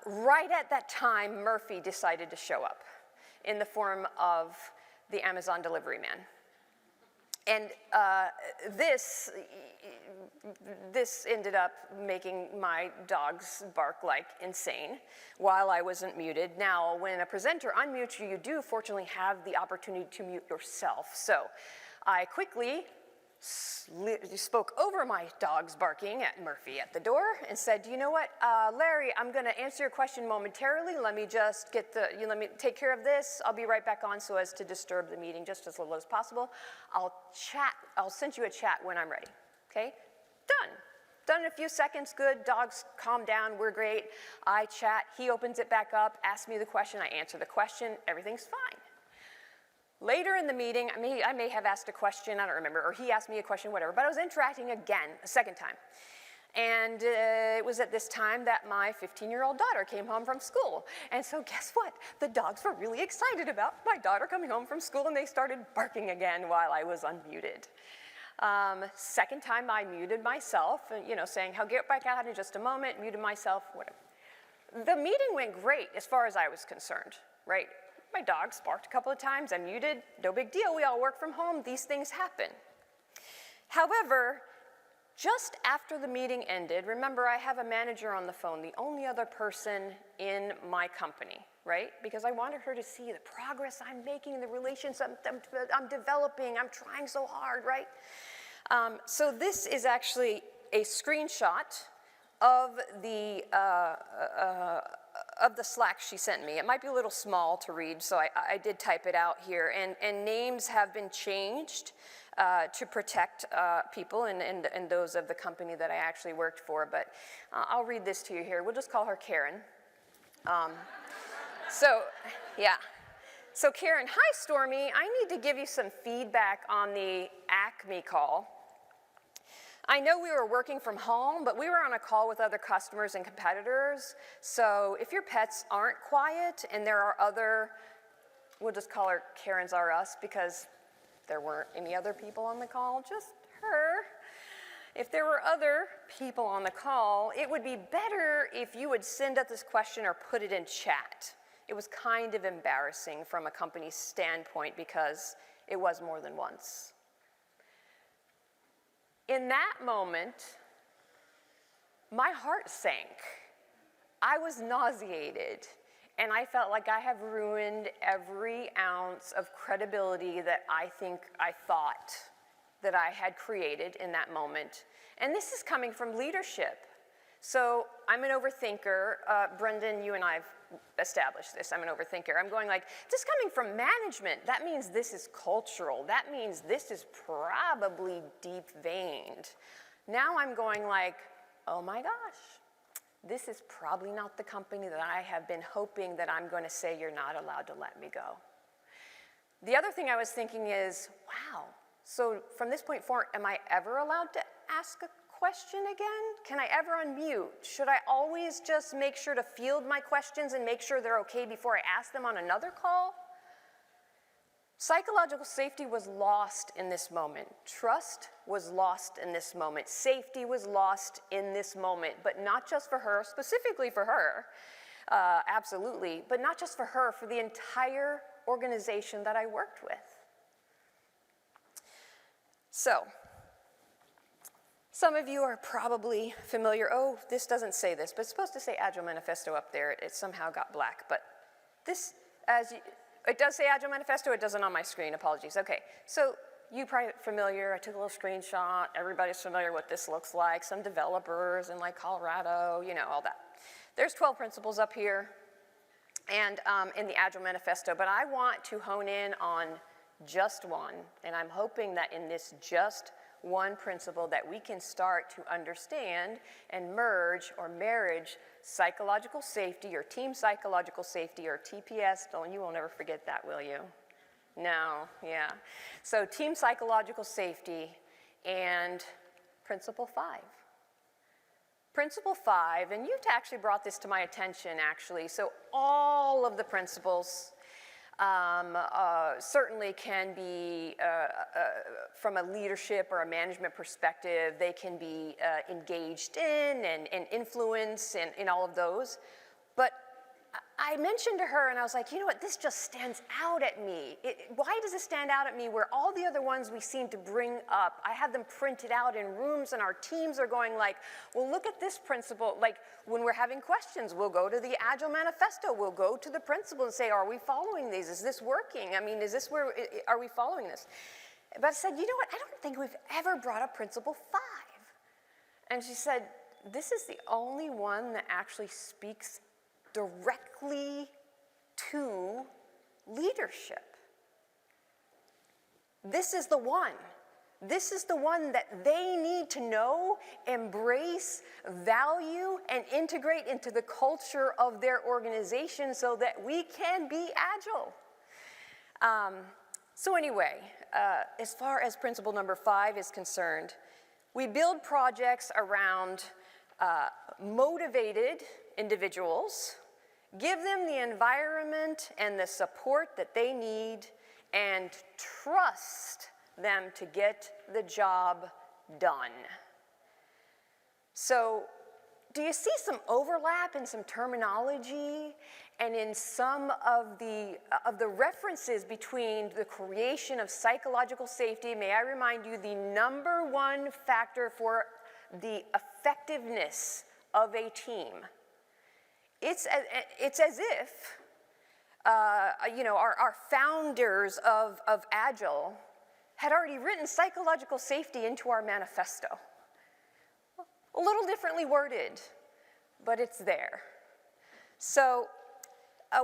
right at that time, Murphy decided to show up in the form of the Amazon delivery man. And this ended up making my dogs bark like insane while I wasn't muted. Now, when a presenter unmutes you, you do fortunately have the opportunity to mute yourself. So I quickly spoke over my dogs barking at Murphy at the door and said, you know what, Larry, I'm going to answer your question momentarily. Let me just let me take care of this. I'll be right back on so as to disturb the meeting just as little as possible. I'll send you a chat when I'm ready. Okay? Done in a few seconds, good. Dogs calm down, we're great. I chat, he opens it back up, asks me the question, I answer the question, everything's fine. Later in the meeting, I may have asked a question, I don't remember, or he asked me a question, whatever, but I was interacting again, a second time. And it was at this time that my 15-year-old daughter came home from school. And so guess what? The dogs were really excited about my daughter coming home from school, and they started barking again while I was unmuted. Second time I muted myself, saying, I'll get back out in just a moment, muted myself, whatever. The meeting went great as far as I was concerned, right? My dogs barked a couple of times, I muted, no big deal, we all work from home, these things happen. However, just after the meeting ended, remember I have a manager on the phone, the only other person in my company, right? Because I wanted her to see the progress I'm making, the relations I'm developing, I'm trying so hard, right? So this is actually a screenshot of the Slack she sent me. It might be a little small to read, so I did type it out here. And names have been changed to protect people and those of the company that I actually worked for. But I'll read this to you here. We'll just call her Karen. So Karen, hi Stormy. I need to give you some feedback on the Acme call. I know we were working from home, but we were on a call with other customers and competitors. So if your pets aren't quiet and there are other, we'll just call her Karen's R Us because there weren't any other people on the call, just her. If there were other people on the call, it would be better if you would send us this question or put it in chat. It was kind of embarrassing from a company's standpoint because it was more than once. In that moment, my heart sank. I was nauseated, and I felt like I have ruined every ounce of credibility that I thought that I had created in that moment. And this is coming from leadership. So I'm an overthinker. Brendan, you and I have established this. I'm an overthinker. I'm going like, this coming from management, that means this is cultural. That means this is probably deep-veined. Now I'm going like, oh my gosh, this is probably not the company that I have been hoping that I'm going to say you're not allowed to let me go. The other thing I was thinking is, wow, so from this point forward, am I ever allowed to ask a question again? Can I ever unmute? Should I always just make sure to field my questions and make sure they're okay before I ask them on another call? Psychological safety was lost in this moment. Trust was lost in this moment. Safety was lost in this moment, but not just for her, specifically for her, absolutely, but not just for her, for the entire organization that I worked with. So, some of you are probably familiar, oh, this doesn't say this, but it's supposed to say Agile Manifesto up there. It somehow got black, but this, it does say Agile Manifesto, it doesn't on my screen, apologies. Okay, so you probably familiar, I took a little screenshot, everybody's familiar what this looks like, some developers in like Colorado, all that. There's 12 principles up here and in the Agile Manifesto, but I want to hone in on just one, and I'm hoping that in this just one principle that we can start to understand and merge or marriage psychological safety or team psychological safety or TPS. You will never forget that, will you? No, yeah. So team psychological safety and principle 5. Principle 5, and you've actually brought this to my attention actually, so all of the principles certainly can be, from a leadership or a management perspective, they can be engaged in and influence in all of those. But I mentioned to her, and I was like, you know what, this just stands out at me. Why does it stand out at me where all the other ones we seem to bring up, I had them printed out in rooms, and our teams are going like, well, look at this principle. Like, when we're having questions, we'll go to the Agile Manifesto, we'll go to the principle and say, are we following these? Is this working? I mean, is this where, are we following this? But I said, you know what, I don't think we've ever brought up Principle 5. And she said, this is the only one that actually speaks directly to leadership. This is the one. This is the one that they need to know, embrace, value, and integrate into the culture of their organization so that we can be agile. So anyway, as far as principle number 5 is concerned, we build projects around motivated individuals, give them the environment and the support that they need, and trust them to get the job done. So, do you see some overlap in some terminology and in some of the references between the creation of psychological safety? May I remind you, the #1 factor for the effectiveness of a team. It's as if, you know, our founders of Agile had already written psychological safety into our manifesto. A little differently worded, but it's there. So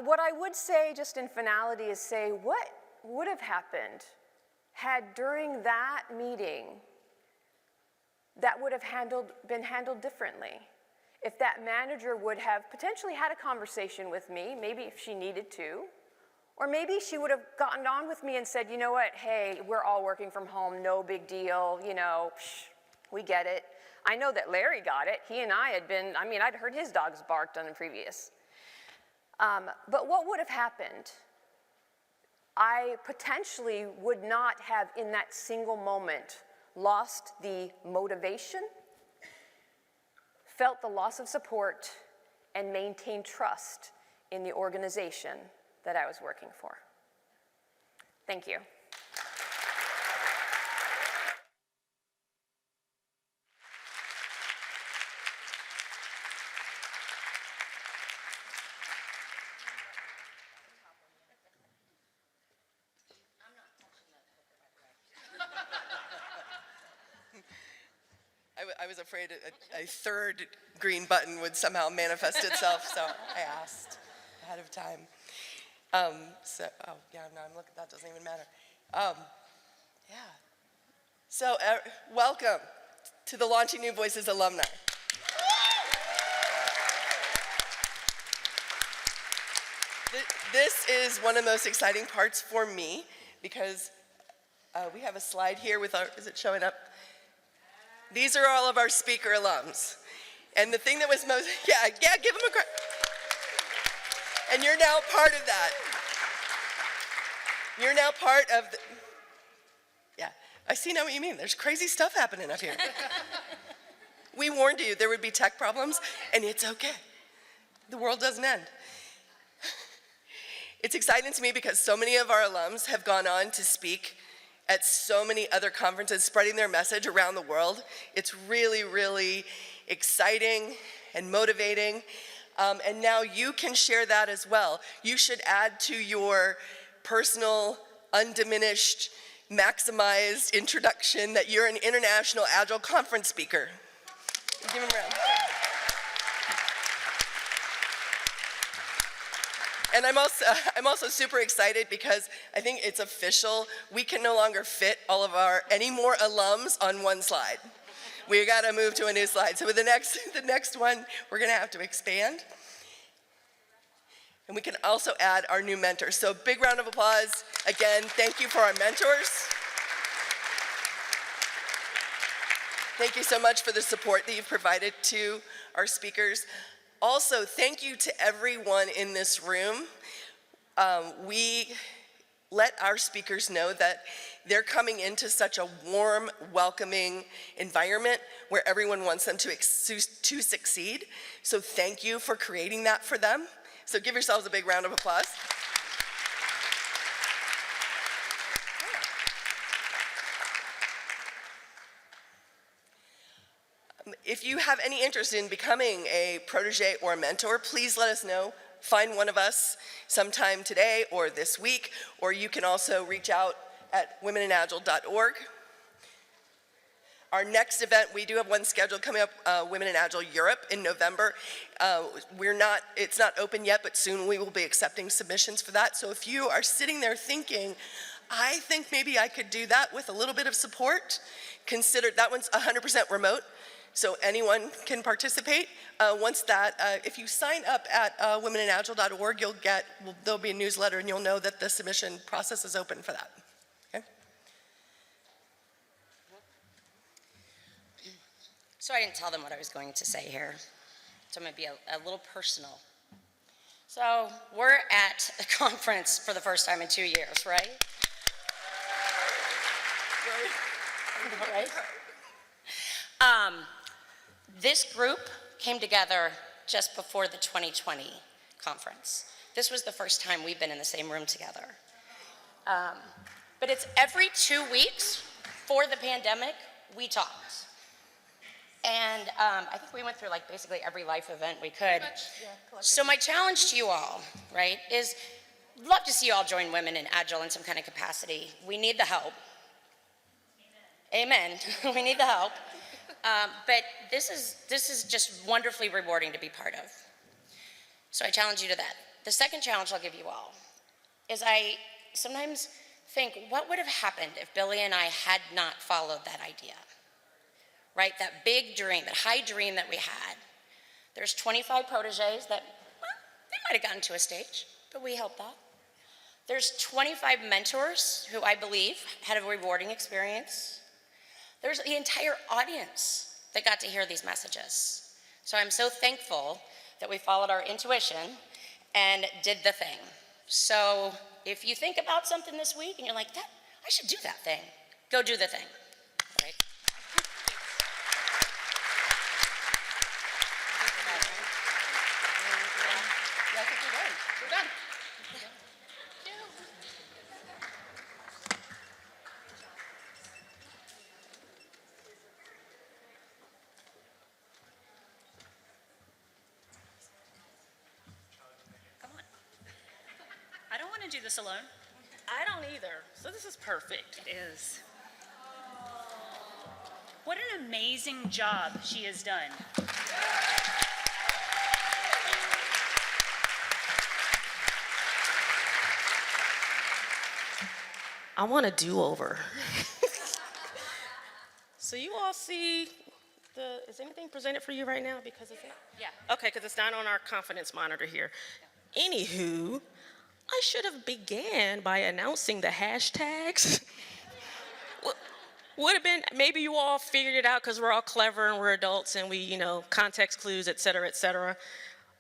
what I would say just in finality is say, what would have happened had during that meeting that would have been handled differently? If that manager would have potentially had a conversation with me, maybe if she needed to, or maybe she would have gotten on with me and said, you know what, hey, we're all working from home, no big deal, you know, we get it. I know that Larry got it. He and I had been, I mean, I'd heard his dogs barked on the previous. But what would have happened? I potentially would not have, in that single moment, lost the motivation, felt the loss of support, and maintained trust in the organization that I was working for. Thank you. I was afraid a third green button would somehow manifest itself, so I asked ahead of time. Oh yeah, no, I'm looking, that doesn't even matter. Yeah. So, welcome to the Launching New Voices alumni. This is one of the most exciting parts for me because we have a slide here with our, is it showing up? These are all of our speaker alums. And the thing that was most, yeah, give them a crack. And you're now part of that. You're now part of the, yeah, I see now what you mean. There's crazy stuff happening up here. We warned you there would be tech problems, and it's okay. The world doesn't end. It's exciting to me because so many of our alums have gone on to speak at so many other conferences, spreading their message around the world. It's really, really exciting and motivating. And now you can share that as well. You should add to your personal, undiminished, maximized introduction that you're an international Agile conference speaker. Give him a round. And I'm also super excited because I think it's official. We can no longer fit all of any more alums on one slide. We got to move to a new slide. So with the next one, we're going to have to expand. And we can also add our new mentors. So big round of applause. Again, thank you for our mentors. Thank you so much for the support that you've provided to our speakers. Also, thank you to everyone in this room. we let our speakers know that they're coming into such a warm, welcoming environment where everyone wants them to succeed. So thank you for creating that for them. So give yourselves a big round of applause. If you have any interest in becoming a protege or a mentor, please let us know. Find one of us sometime today or this week, or you can also reach out at womeninagile.org. Our next event, we do have one scheduled coming up, Women in Agile Europe in November. It's not open yet, but soon we will be accepting submissions for that. So if you are sitting there thinking, I think maybe I could do that with a little bit of support, consider, that one's 100% remote. So anyone can participate. If you sign up at womeninagile.org, there'll be a newsletter and you'll know that the submission process is open for that. Okay? So I didn't tell them what I was going to say here. So I'm going to be a little personal. So we're at a conference for the first time in 2 years, right? Right? This group came together just before the 2020 conference. This was the first time we've been in the same room together. But it's every 2 weeks for the pandemic, we talked. And I think we went through like basically every life event we could. So my challenge to you all, right, is love to see you all join Women in Agile in some kind of capacity. We need the help. Amen. We need the help. But this is just wonderfully rewarding to be part of. So I challenge you to that. The second challenge I'll give you all is I sometimes think, what would have happened if Billy and I had not followed that idea? Right, that big dream, that high dream that we had. There's 25 proteges that, well, they might have gotten to a stage, but we helped that. There's 25 mentors who I believe had a rewarding experience. There's the entire audience that got to hear these messages. So I'm so thankful that we followed our intuition and did the thing. So if you think about something this week and you're like, I should do that thing, go do the thing, right? We're done. I don't want to do this alone. I don't either, so this is perfect. It is. What an amazing job she has done. I want a do-over. So you all see is anything presented for you right now? Because it's not? Yeah. Okay, because it's not on our confidence monitor here. Anywho, I should have began by announcing the hashtags. Would have been, maybe you all figured it out because we're all clever and we're adults and we, context clues, et cetera, et cetera.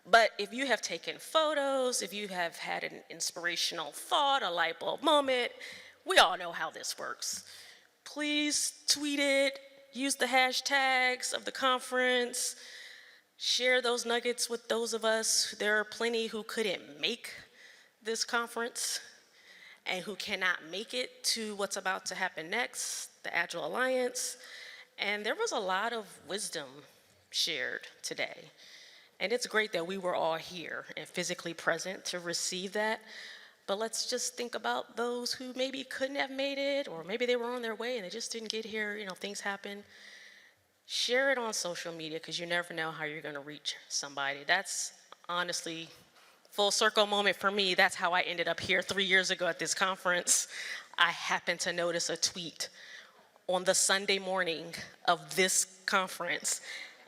But if you have taken photos, if you have had an inspirational thought, a light bulb moment, we all know how this works. Please tweet it, use the hashtags of the conference, share those nuggets with those of us. There are plenty who couldn't make this conference and who cannot make it to what's about to happen next, the Agile Alliance. And there was a lot of wisdom shared today. And it's great that we were all here and physically present to receive that. But let's just think about those who maybe couldn't have made it, or maybe they were on their way and they just didn't get here, things happen. Share it on social media because you never know how you're gonna reach somebody. That's honestly, full circle moment for me. That's how I ended up here 3 years ago at this conference. I happened to notice a tweet on the Sunday morning of this conference,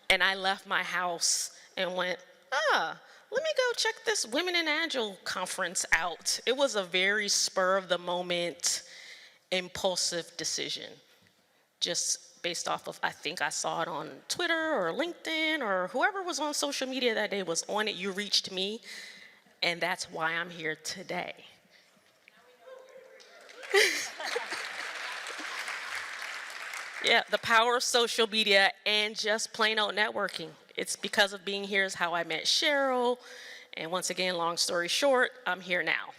and I left my house and went, let me go check this Women in Agile conference out. It was a very spur of the moment, impulsive decision, just based off of, I think I saw it on Twitter or LinkedIn or whoever was on social media that day was on it. You reached me. And that's why I'm here today. Yeah, the power of social media and just plain old networking. It's because of being here is how I met Cheryl. And once again, long story short, I'm here now.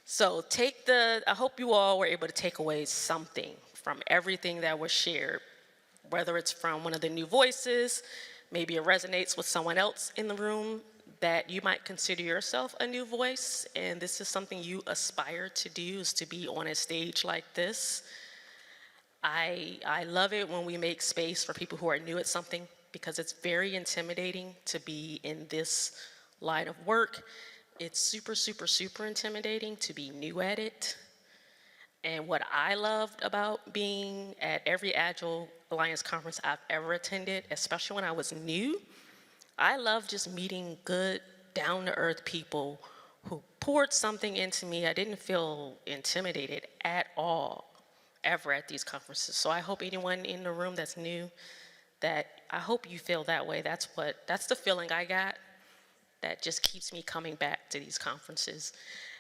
So I hope you all were able to take away something from everything that was shared, whether it's from one of the new voices, maybe it resonates with someone else in the room that you might consider yourself a new voice, and this is something you aspire to do, is to be on a stage like this. I love it when we make space for people who are new at something, because it's very intimidating to be in this line of work. It's super, super, super intimidating to be new at it. And what I loved about being at every Agile Alliance conference I've ever attended, especially when I was new, I love just meeting good, down-to-earth people who poured something into me. I didn't feel intimidated at all, ever at these conferences. So I hope anyone in the room that's new, that I hope you feel that way. That's the feeling I got that just keeps me coming back to these conferences.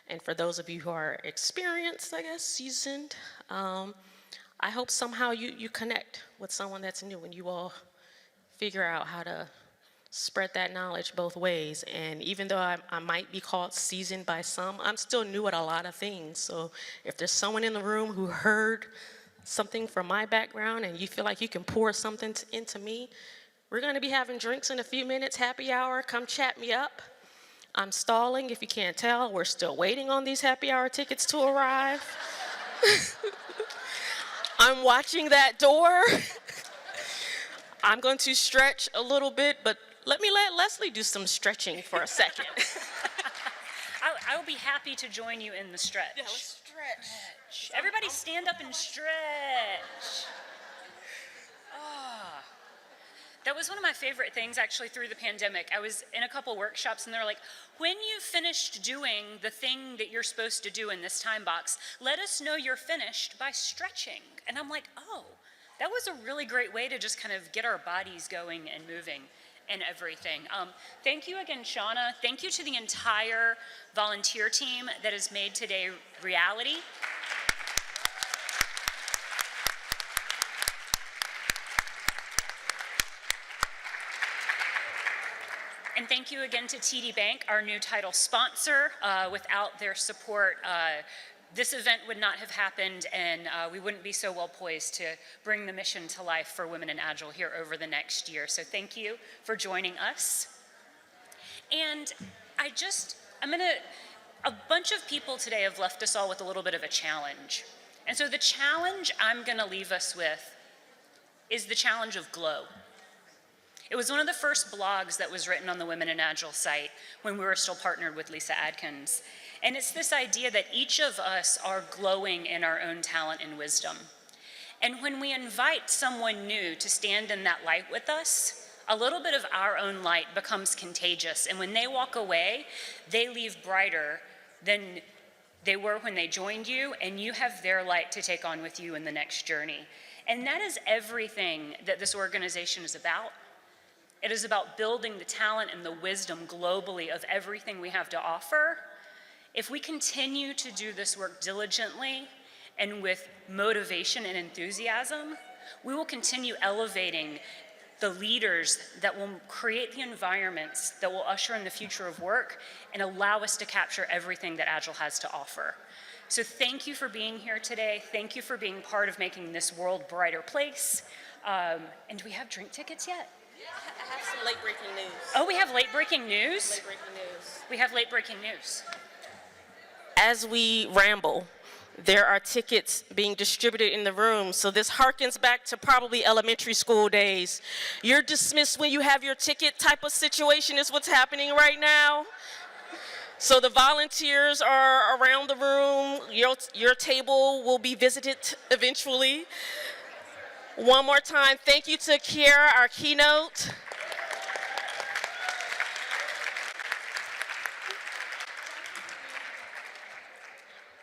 And for those of you who are experienced, I guess, seasoned, I hope somehow you connect with someone that's new and you all figure out how to spread that knowledge both ways. And even though I might be called seasoned by some, I'm still new at a lot of things. So if there's someone in the room who heard something from my background and you feel like you can pour something into me, we're gonna be having drinks in a few minutes, happy hour, come chat me up. I'm stalling, if you can't tell, we're still waiting on these happy hour tickets to arrive. I'm watching that door. I'm going to stretch a little bit, but let Leslie do some stretching for a second. I will be happy to join you in the stretch. Yeah, let's stretch. Everybody stand up and stretch. That was one of my favorite things actually through the pandemic. I was in a couple workshops and they're like, when you finished doing the thing that you're supposed to do in this time box, let us know you're finished by stretching. And I'm like, oh, that was a really great way to just kind of get our bodies going and moving and everything. Thank you again, Shauna. Thank you to the entire volunteer team that has made today reality. And thank you again to TD Bank, our new title sponsor. Without their support, this event would not have happened, and we wouldn't be so well poised to bring the mission to life for Women in Agile here over the next year. So thank you for joining us. And a bunch of people today have left us all with a little bit of a challenge. And so the challenge I'm gonna leave us with is the challenge of glow. It was one of the first blogs that was written on the Women in Agile site when we were still partnered with Lisa Adkins. And it's this idea that each of us are glowing in our own talent and wisdom. And when we invite someone new to stand in that light with us, a little bit of our own light becomes contagious. And when they walk away, they leave brighter than they were when they joined you, and you have their light to take on with you in the next journey. And that is everything that this organization is about. It is about building the talent and the wisdom globally of everything we have to offer. If we continue to do this work diligently and with motivation and enthusiasm, we will continue elevating the leaders that will create the environments that will usher in the future of work and allow us to capture everything that Agile has to offer. So thank you for being here today. Thank you for being part of making this world a brighter place. And do we have drink tickets yet? I have some late-breaking news. Oh, we have late-breaking news? Late-breaking news. We have late-breaking news. As we ramble, there are tickets being distributed in the room, so this harkens back to probably elementary school days. You're dismissed when you have your ticket type of situation is what's happening right now. So the volunteers are around the room. Your table will be visited eventually. One more time, thank you to Kiera, our keynote.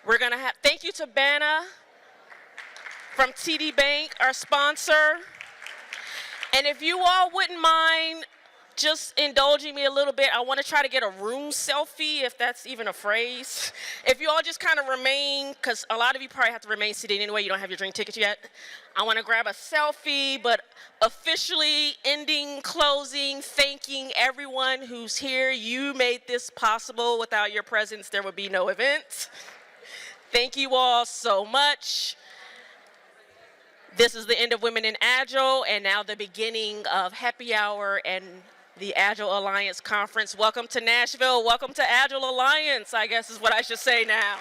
We're gonna have, thank you to Banna from TD Bank, our sponsor. And if you all wouldn't mind just indulging me a little bit, I want to try to get a room selfie, if that's even a phrase. If you all just kind of remain, because a lot of you probably have to remain seated anyway, you don't have your drink tickets yet. I want to grab a selfie, but officially ending, closing, thanking everyone who's here. You made this possible. Without your presence, there would be no event. Thank you all so much. This is the end of Women in Agile, and now the beginning of Happy Hour and the Agile Alliance Conference. Welcome to Nashville. Welcome to Agile Alliance, I guess is what I should say now.